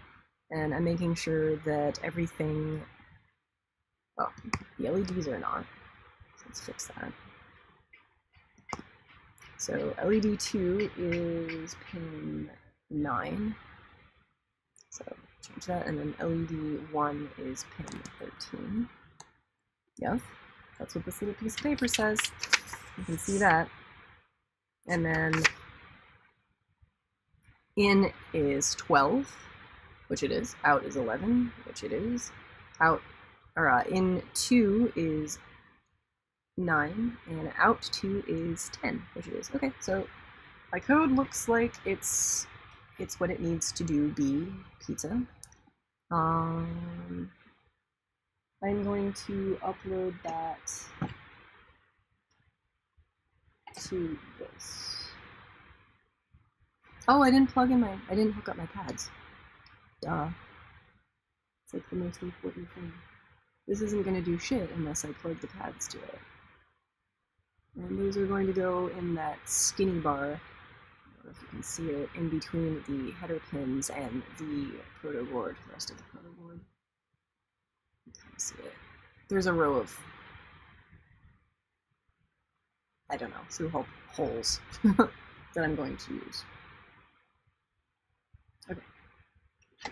and I'm making sure that everything... Oh, the LEDs are not. Let's fix that. So LED 2 is pin 9. So change that, and then LED 1 is pin 13. Yes, that's what this little piece of paper says. You can see that. And then in is 12, which it is. Out is 11, which it is. In 2 is 9, and out 2 is 10, which it is. Okay, so my code looks like it's what it needs to do, be pizza. I'm going to upload that to this. Oh, I didn't hook up my pads. Duh. It's like the most important thing. This isn't going to do shit unless I plug the pads to it. And those are going to go in that skinny bar, I don't know if you can see it, in between the header pins and the proto board, the rest of the proto board. You can kind of see it. There's a row of, I don't know, through holes that I'm going to use. Okay.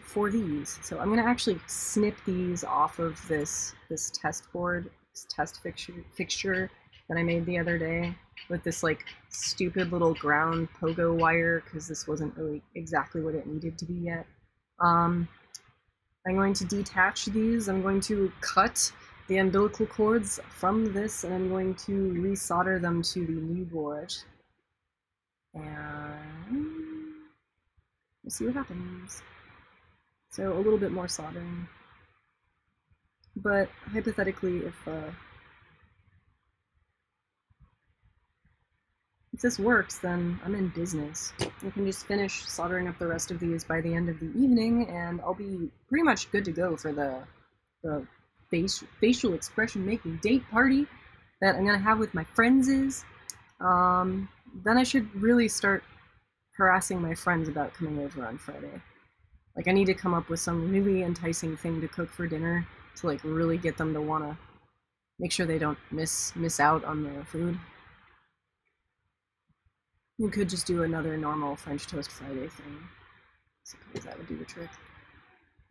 For these, so I'm going to actually snip these off of this test board, this test fixture that I made the other day with this like stupid little ground pogo wire, because this wasn't really exactly what it needed to be yet. I'm going to detach these. I'm going to cut the umbilical cords from this, and I'm going to resolder them to the new board. And we'll see what happens. So a little bit more soldering. But hypothetically, if this works, then I'm in business. I can just finish soldering up the rest of these by the end of the evening, and I'll be pretty much good to go for the facial expression making date party that I'm gonna have with my friends. Then I should really start harassing my friends about coming over on Friday. Like, I need to come up with some really enticing thing to cook for dinner to like really get them to wanna make sure they don't miss out on the food. You could just do another normal French Toast Friday thing. I suppose that would do the trick.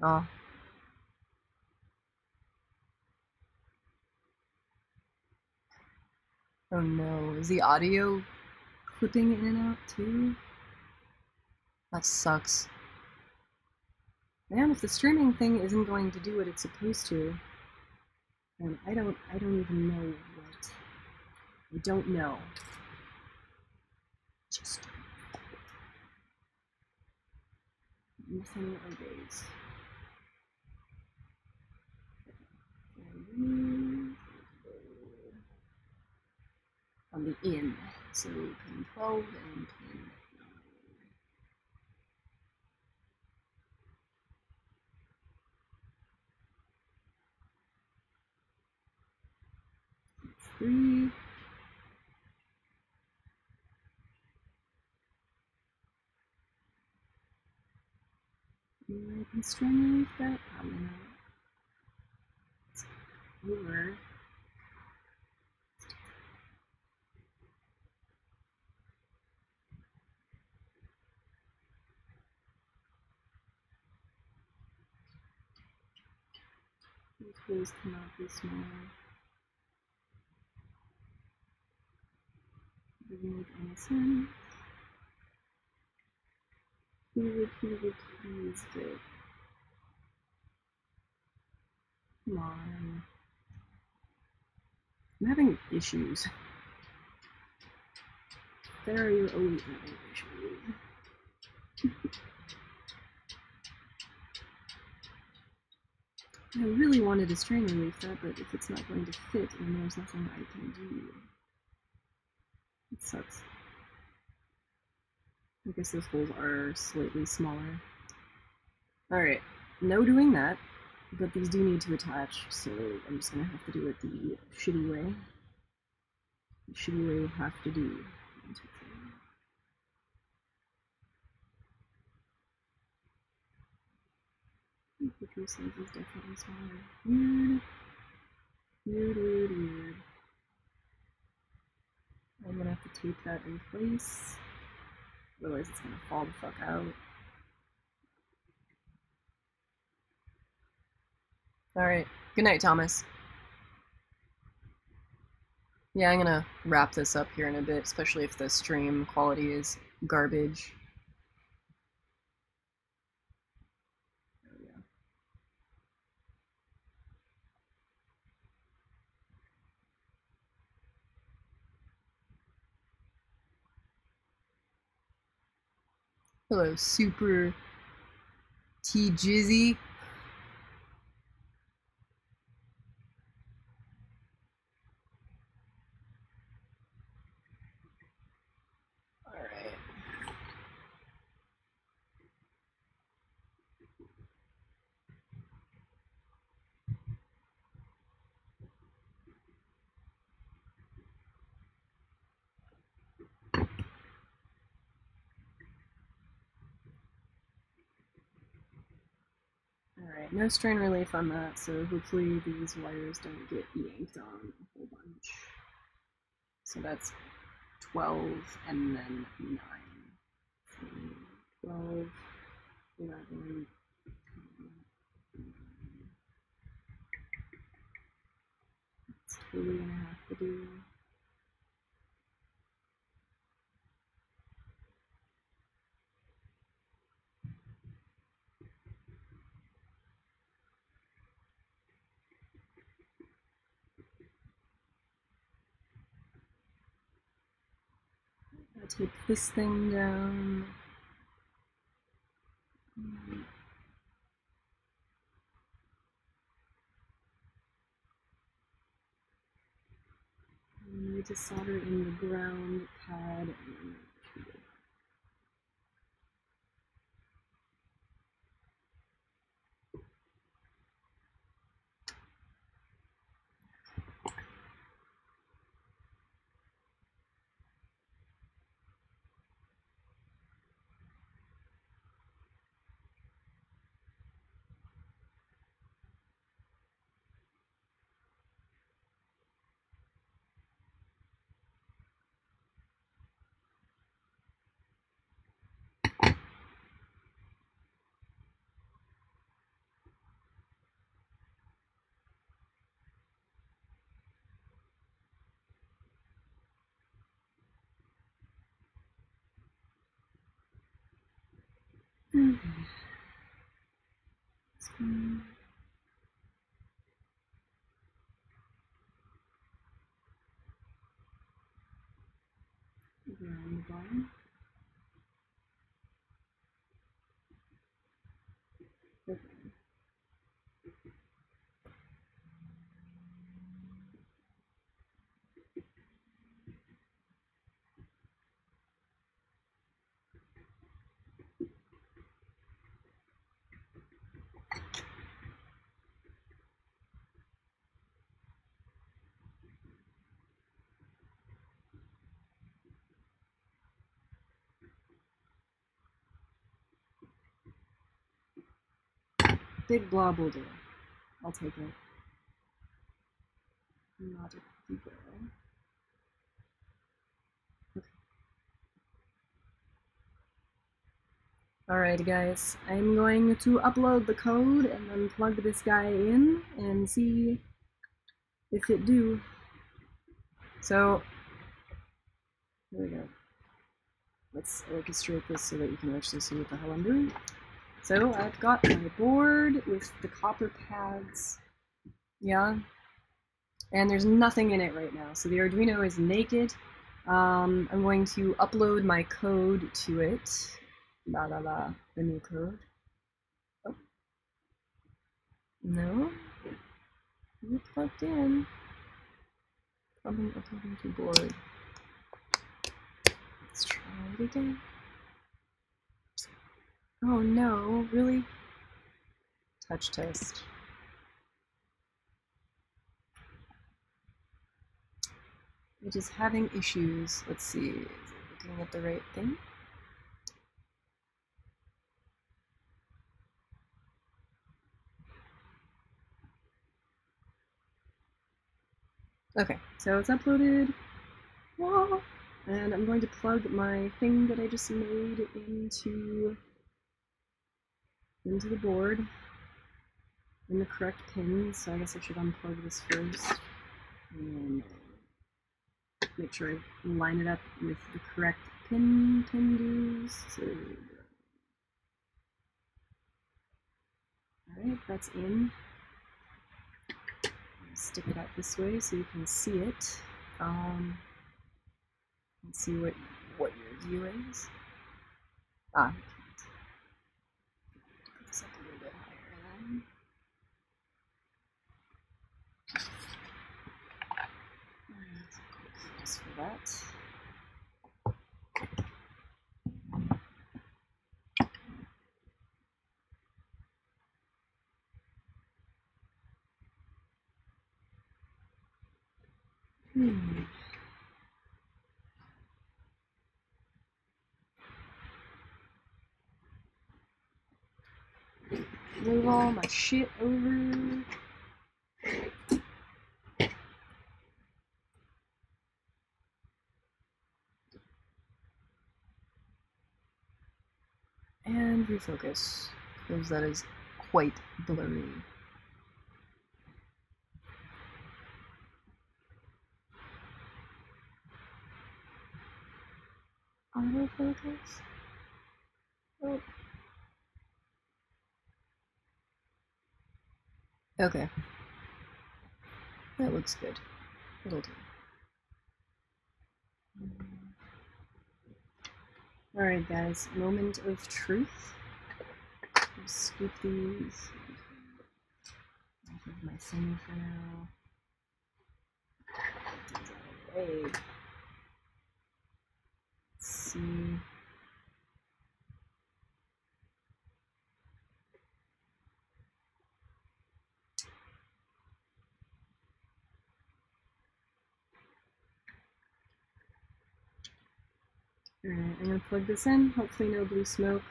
Oh. Oh no, is the audio clipping in and out too? That sucks. Man, if the streaming thing isn't going to do what it's supposed to, then I don't even know what. I don't know. Just nothing obeys. On the in, so pin 12 and pin 9. 3. I can string relief that? Probably not. It's over. These holes cannot be smaller. Doesn't make any sense. Please fit. Come on. I'm having issues. There you're always having issues. I really wanted to string relief that, but if it's not going to fit, then there's nothing I can do. It sucks. I guess those holes are slightly smaller. Alright, no doing that, but these do need to attach, so I'm just gonna have to do it the shitty way. The shitty way you have to do. 1, 2, 3. The picture size is definitely smaller. Weird. Weird. I'm gonna have to tape that in place. Otherwise it's gonna fall the fuck out. Alright, good night, Thomas. Yeah, I'm gonna wrap this up here in a bit, especially if the stream quality is garbage. There we go. Hello, Super T Jizzy. Alright. Alright, no strain relief on that, so hopefully these wires don't get yanked on a whole bunch. So that's 12 and then 9. So 12, 11, 10. It's totally gonna have to do. I'll take this thing down. I need to solder in the ground pad and around the bottom. Okay. Big blob will do. I'll take it. Not a big girl. Okay. Alright guys, I'm going to upload the code and then plug this guy in and see if it do. So, here we go. Let's orchestrate this so that you can actually see what the hell I'm doing. So I've got my board with the copper pads, yeah, and there's nothing in it right now. So the Arduino is naked. I'm going to upload my code to it. La la la, the new code. Oh. No, you're plugged in. According to board. Let's try it again. Oh no, really? Touch test. It is having issues. Let's see, is it looking at the right thing? Okay, so it's uploaded. Whoa. And I'm going to plug my thing that I just made into the board in the correct pins. So I guess I should unplug this first and make sure I line it up with the correct pin So, alright, that's in. Stick it out this way so you can see it. And see what your view is. Ah, put this up a little bit higher then. Just for that. Move all my shit over. And refocus, because that is quite blurry. Autofocus? Oh. Okay. That looks good. It'll do. Alright guys, moment of truth. Scoop these off of my thing for now. Hey. Let's see. Alright, I'm gonna plug this in. Hopefully no blue smoke.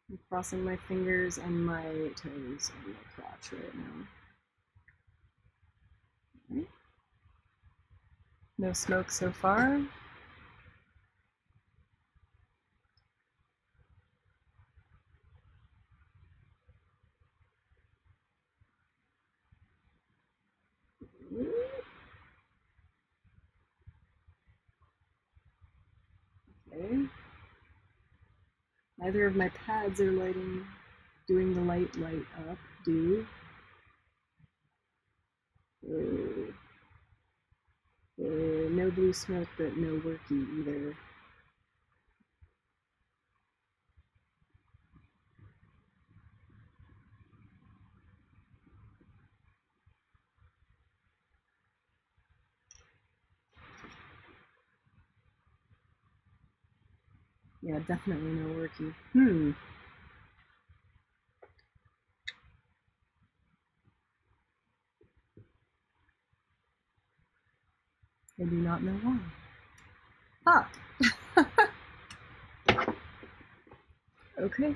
I'm crossing my fingers and my toes on my crotch right now. Right. No smoke so far. Okay. Neither of my pads are doing the light up. No blue smoke, but no worky either. Yeah, definitely no worky. I do not know why. Ah! Okay.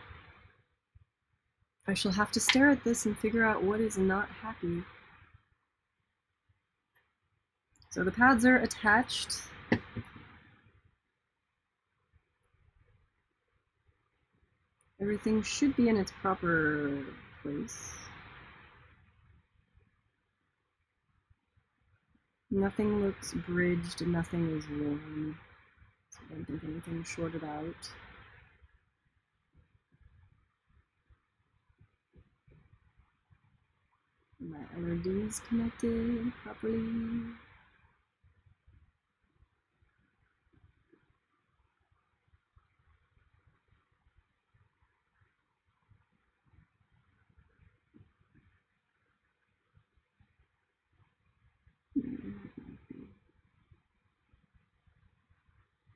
I shall have to stare at this and figure out what is not happy. So the pads are attached. Everything should be in its proper place. Nothing looks bridged, nothing is worn. So I don't think anything's shorted out. My LEDs connected properly.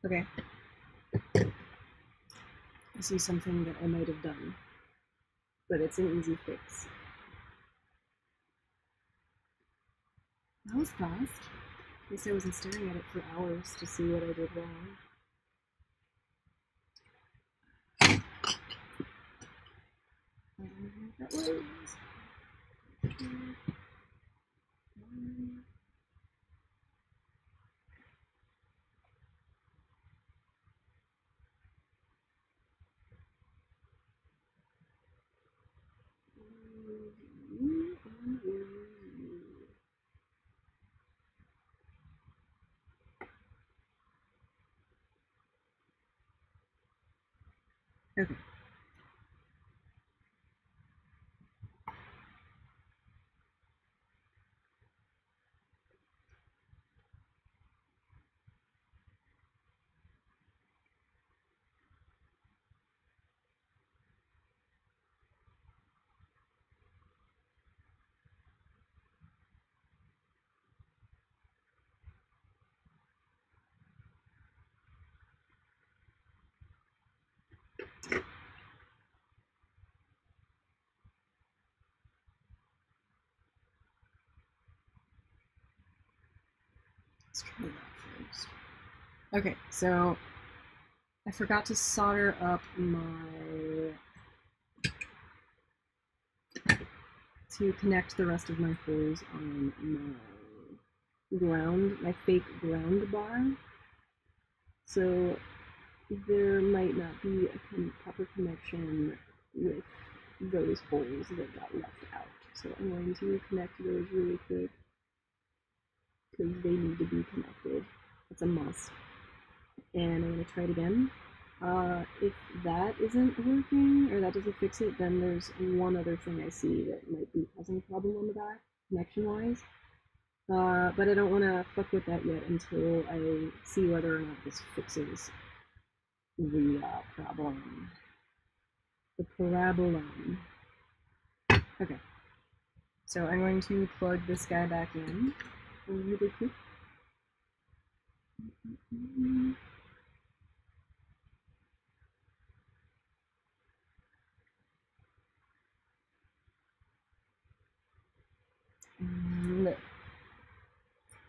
Okay. I see something that I might have done, but it's an easy fix. That was fast. At least I wasn't staring at it for hours to see what I did wrong. That was... Okay. Let's try that first. Okay, so I forgot to solder up to connect the rest of my holes on my fake ground bar. So there might not be a proper connection with those holes that got left out. So I'm going to connect those really quick because they need to be connected. It's a must. And I'm going to try it again. If that isn't working or that doesn't fix it, then there's one other thing I see that might be causing a problem on the back, connection-wise. But I don't want to fuck with that yet until I see whether or not this fixes the problem. The parabolum. Okay. So I'm going to plug this guy back in really quick. And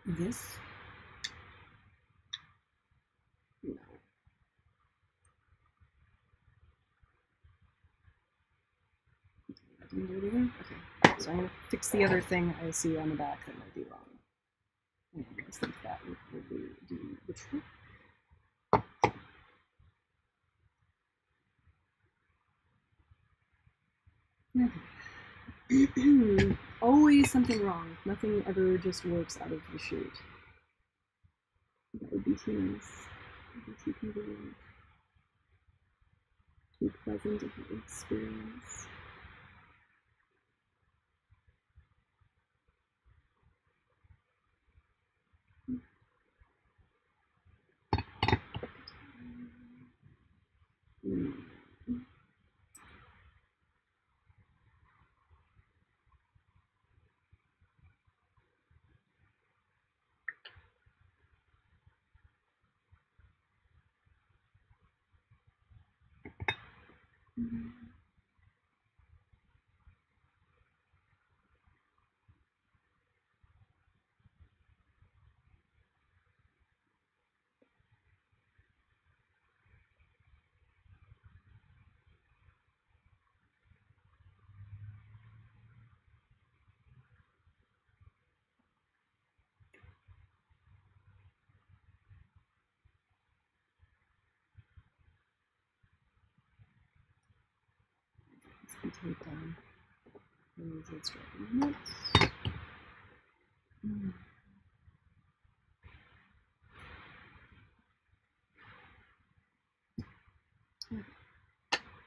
this. No. I didn't do it either? Okay. So I'm going to fix the other thing I see on the back that might be wrong. And I think that would probably do the trick. Okay. Always something wrong. Nothing ever just works out of the chute. That would be too nice. That would be too convenient. Too pleasant of an experience. the tape down. Let's try it.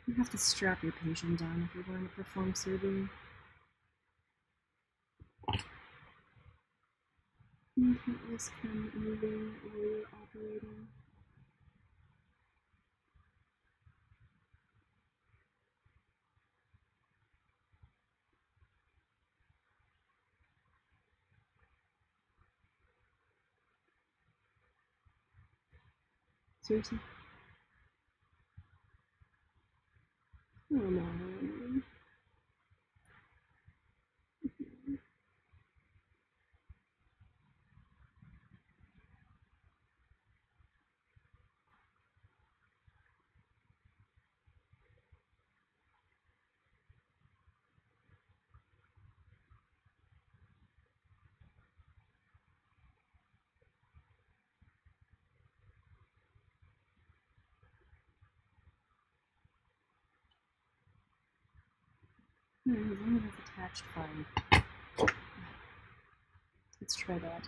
You have to strap your patient down if you're going to perform surgery. You can't risk him moving while you're operating. Seriously? Oh no. As long as it's attached, fine. Let's try that.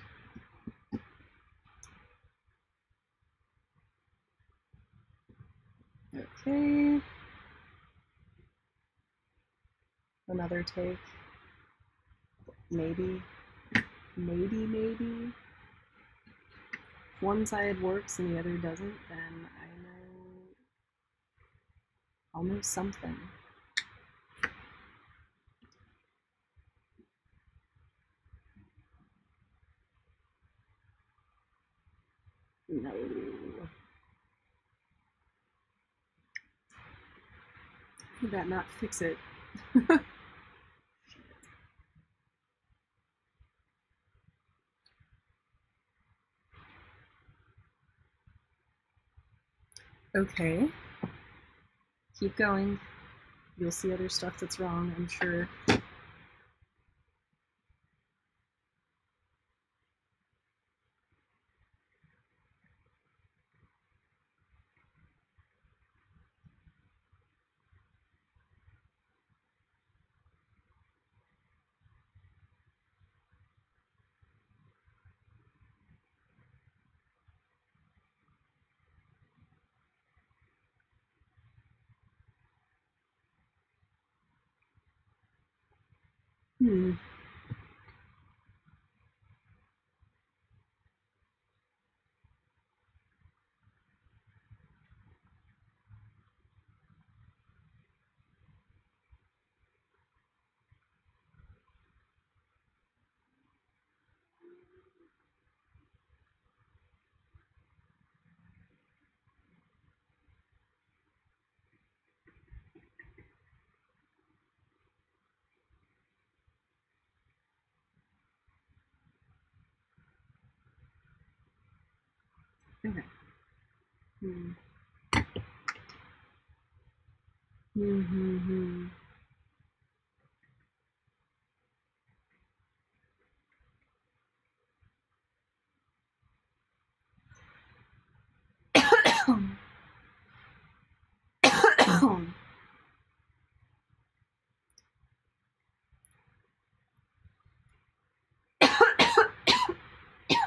Okay. Another take. Maybe. Maybe. If one side works and the other doesn't, then I'll know something. No. Did that not fix it? Okay. Keep going. You'll see other stuff that's wrong, I'm sure. Okay.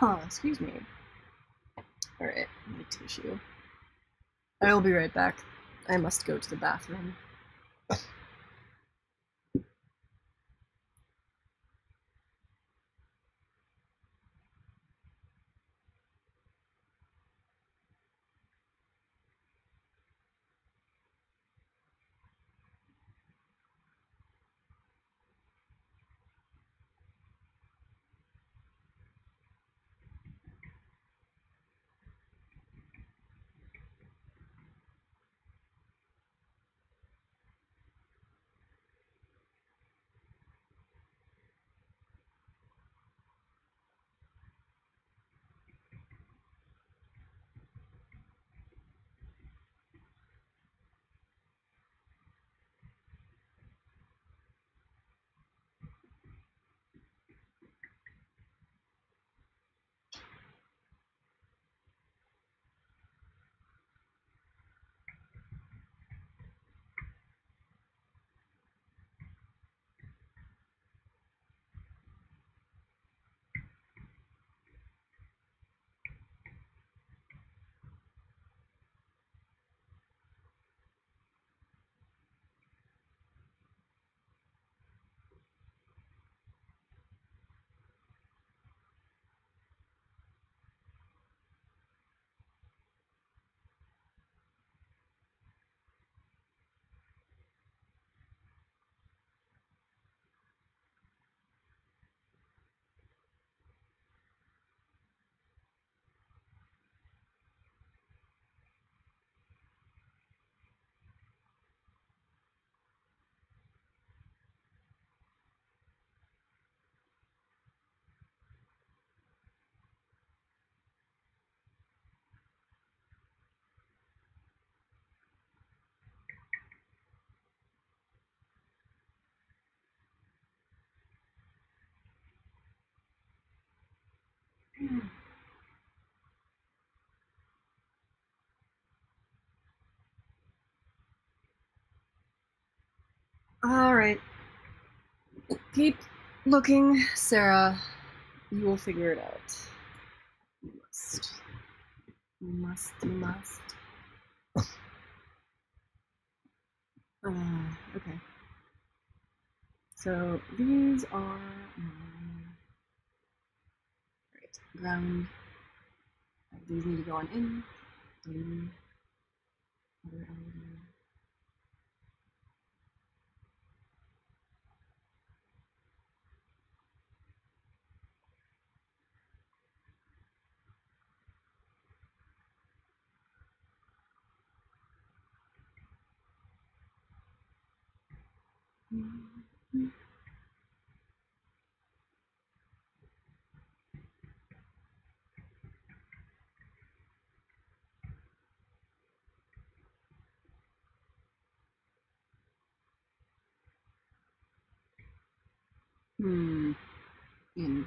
Oh, excuse me. Alright, I need tissue. I will be right back. I must go to the bathroom. All right. Keep looking, Sarah. You will figure it out. You must. You must. You must. Okay. So these are my ground. These need to go on in. Other elevator. In.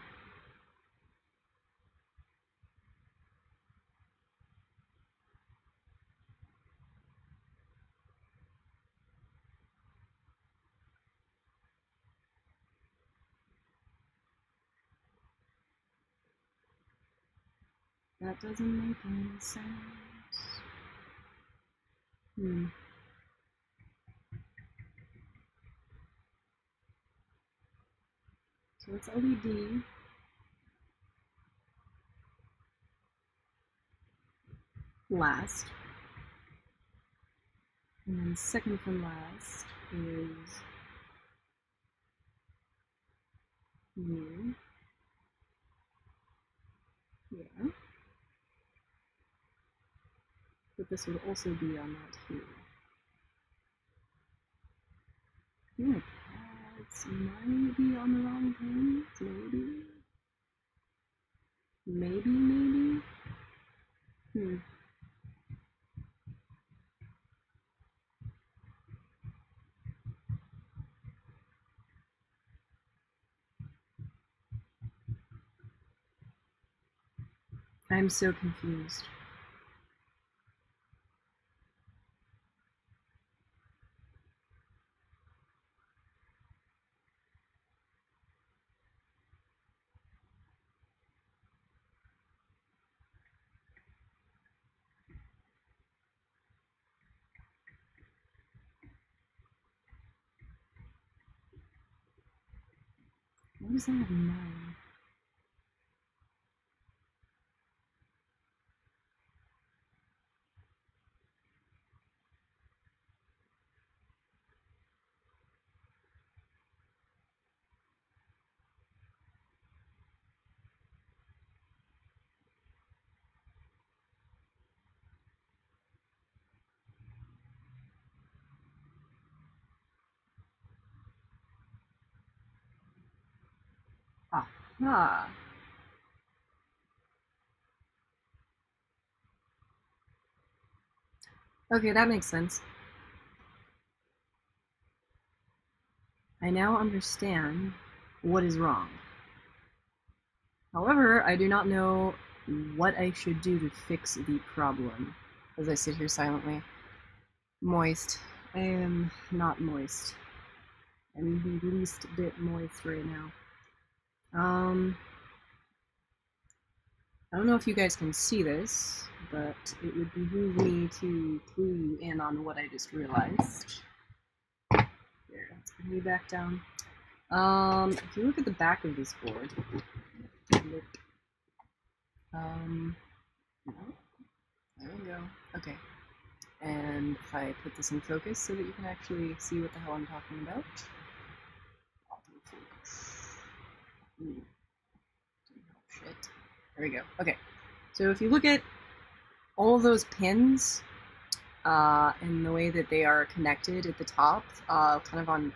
That doesn't make any sense. So it's LED. Last. And then second from last is you. Yeah. But this would also be on that here. Yeah, cats might be on the wrong page. Maybe. I'm so confused. What does that have 9? Aha. Okay, that makes sense. I now understand what is wrong. However, I do not know what I should do to fix the problem as I sit here silently. Moist. I am not moist. I'm the least bit moist right now. I don't know if you guys can see this, but it would behoove me to clue you in on what I just realized. There, let's bring you back down. If you look at the back of this board, no, there we go. Okay, and if I put this in focus so that you can actually see what the hell I'm talking about. Ooh. Shit. There we go. Okay, so if you look at all of those pins and the way that they are connected at the top, kind of on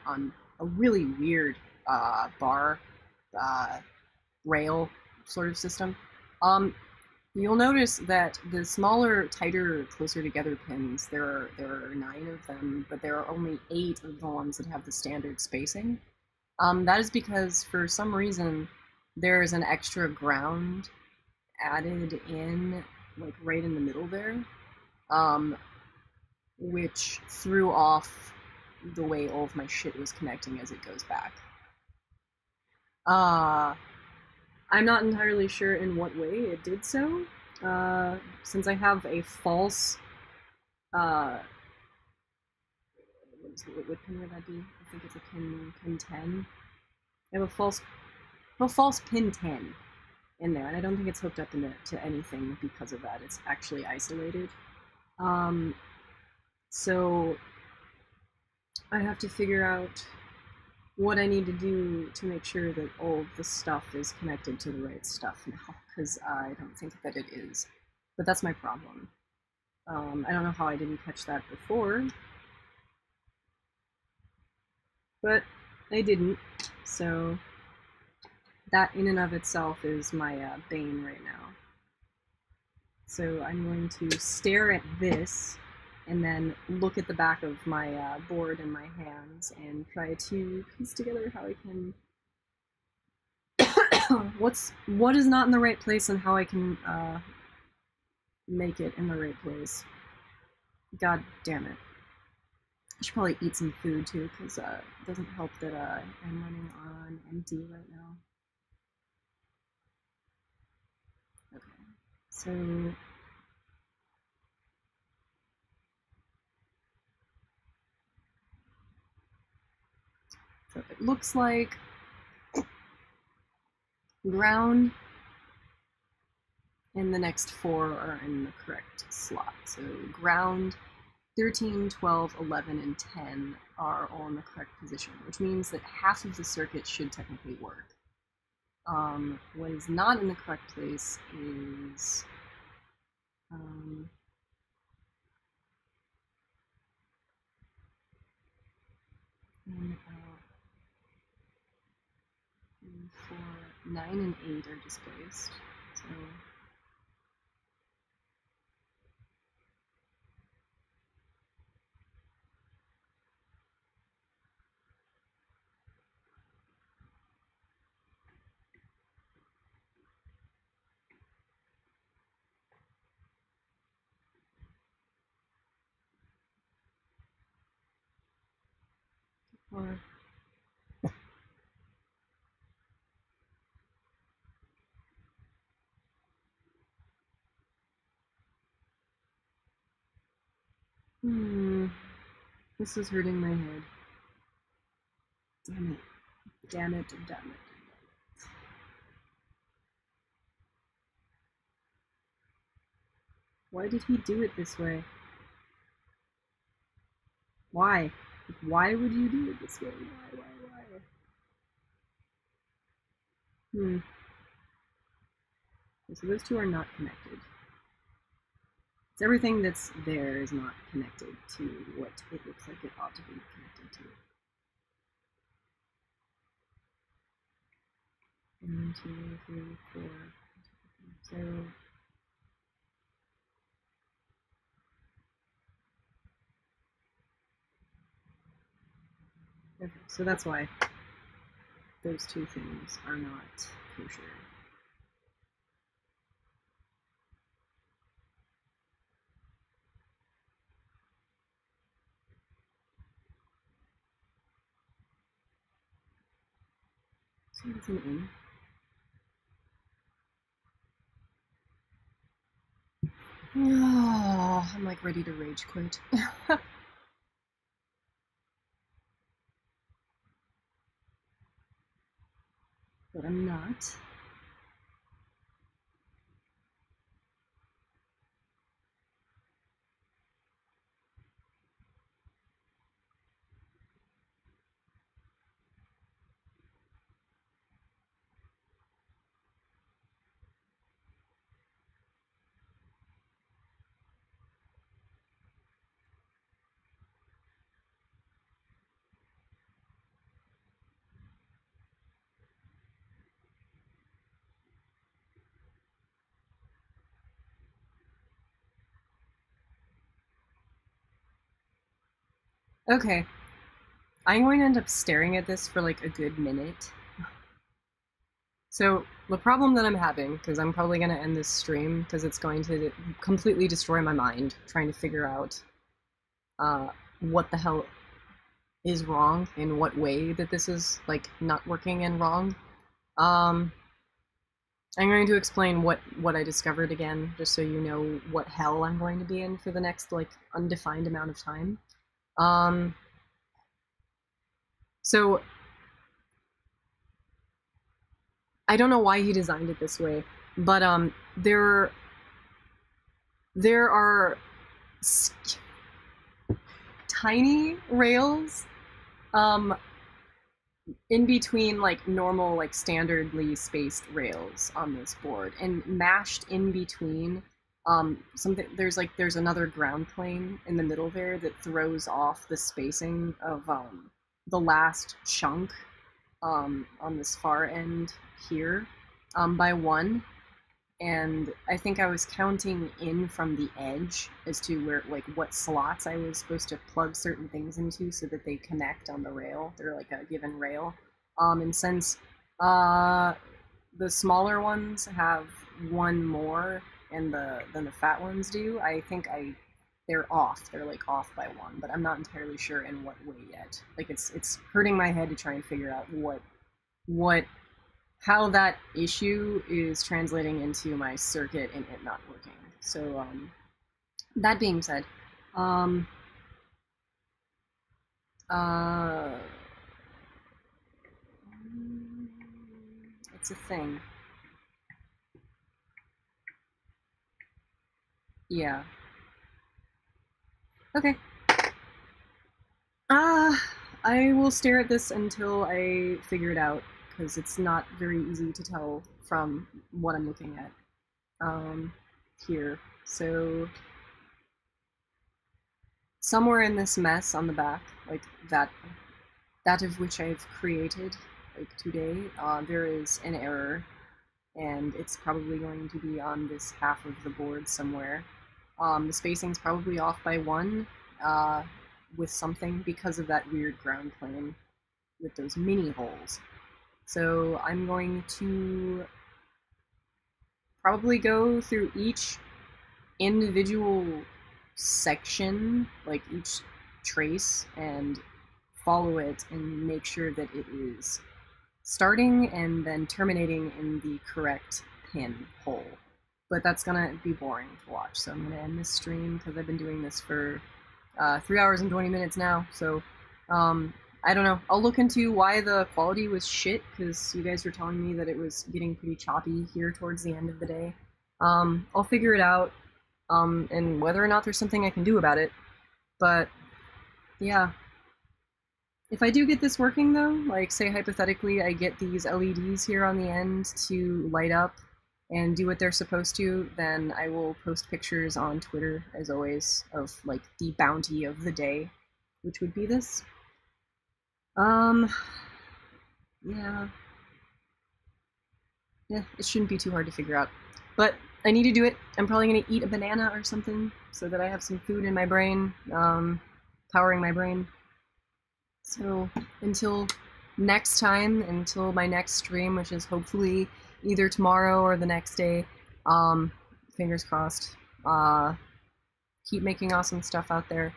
a really weird bar rail sort of system, you'll notice that the smaller, tighter, closer together pins, there are 9 of them, but there are only 8 of the ones that have the standard spacing. That is because for some reason there is an extra ground added in, like, right in the middle there, which threw off the way all of my shit was connecting as it goes back. I'm not entirely sure in what way it did so, since I have a false, what pin would that be? I think it's a pin 10. I have a false pin 10 in there, and I don't think it's hooked up to anything because of that. It's actually isolated. So I have to figure out what I need to do to make sure that all of the stuff is connected to the right stuff now, because I don't think that it is. But that's my problem. I don't know how I didn't catch that before, but I didn't, so that in and of itself is my bane right now. So I'm going to stare at this and then look at the back of my board in my hands and try to piece together how I can what is not in the right place and how I can make it in the right place. God damn it. I should probably eat some food too, because it doesn't help that I'm running on empty right now. Okay, so it looks like ground and the next 4 are in the correct slot. So ground, 13, 12, 11, and 10 are all in the correct position, which means that half of the circuit should technically work. What is not in the correct place is in, 4, 9, and 8 are displaced. So or this is hurting my head. Damn it. Damn it, damn it. Why did he do it this way? Why? Why would you do it this way? Why? Okay, so those two are not connected. So everything that's there is not connected to what it looks like it ought to be connected to. 1, 2, 3, 4. So okay, so that's why those two things are not kosher. So it's an in. Oh, I'm like ready to rage quit. But I'm not. Okay. I'm going to end up staring at this for like a good minute. So the problem that I'm having, because I'm probably going to end this stream because it's going to completely destroy my mind trying to figure out what the hell is wrong, in what way that this is like not working and wrong. I'm going to explain what I discovered again, just so you know what hell I'm going to be in for the next like undefined amount of time. So I don't know why he designed it this way, but there are tiny rails in between like normal like standardly spaced rails on this board, and mashed in between something, there's another ground plane in the middle there that throws off the spacing of the last chunk on this far end here by one. And I think I was counting in from the edge as to where, like, what slots I was supposed to plug certain things into so that they connect on the rail. They're like a given rail. And since the smaller ones have one more than the fat ones do, I think they're off. They're like off by one, but I'm not entirely sure in what way yet. Like it's hurting my head to try and figure out how that issue is translating into my circuit and it not working. So that being said, it's a thing. Yeah. Okay. I will stare at this until I figure it out, because it's not very easy to tell from what I'm looking at here. So somewhere in this mess on the back, like that of which I've created like today, there is an error, and it's probably going to be on this half of the board somewhere. The spacing's probably off by one with something because of that weird ground plane with those mini holes. So I'm going to probably go through each individual section, like each trace, and follow it and make sure that it is starting and then terminating in the correct pin hole. But that's gonna be boring to watch, so I'm gonna end this stream because I've been doing this for 3 hours and 20 minutes now. So I don't know. I'll look into why the quality was shit, because you guys were telling me that it was getting pretty choppy here towards the end of the day. I'll figure it out, and whether or not there's something I can do about it. But yeah. If I do get this working though, like say hypothetically I get these LEDs here on the end to light up and do what they're supposed to, then I will post pictures on Twitter, as always, of like the bounty of the day, which would be this. Yeah. Yeah, it shouldn't be too hard to figure out. But I need to do it. I'm probably gonna eat a banana or something so that I have some food in my brain, powering my brain. So until next time, until my next stream, which is hopefully either tomorrow or the next day, fingers crossed, keep making awesome stuff out there.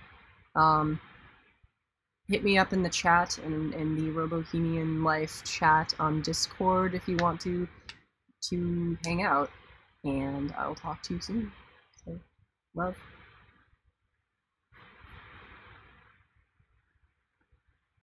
Hit me up in the chat, in the Robohemian Life chat on Discord if you want to hang out, and I'll talk to you soon. So, love.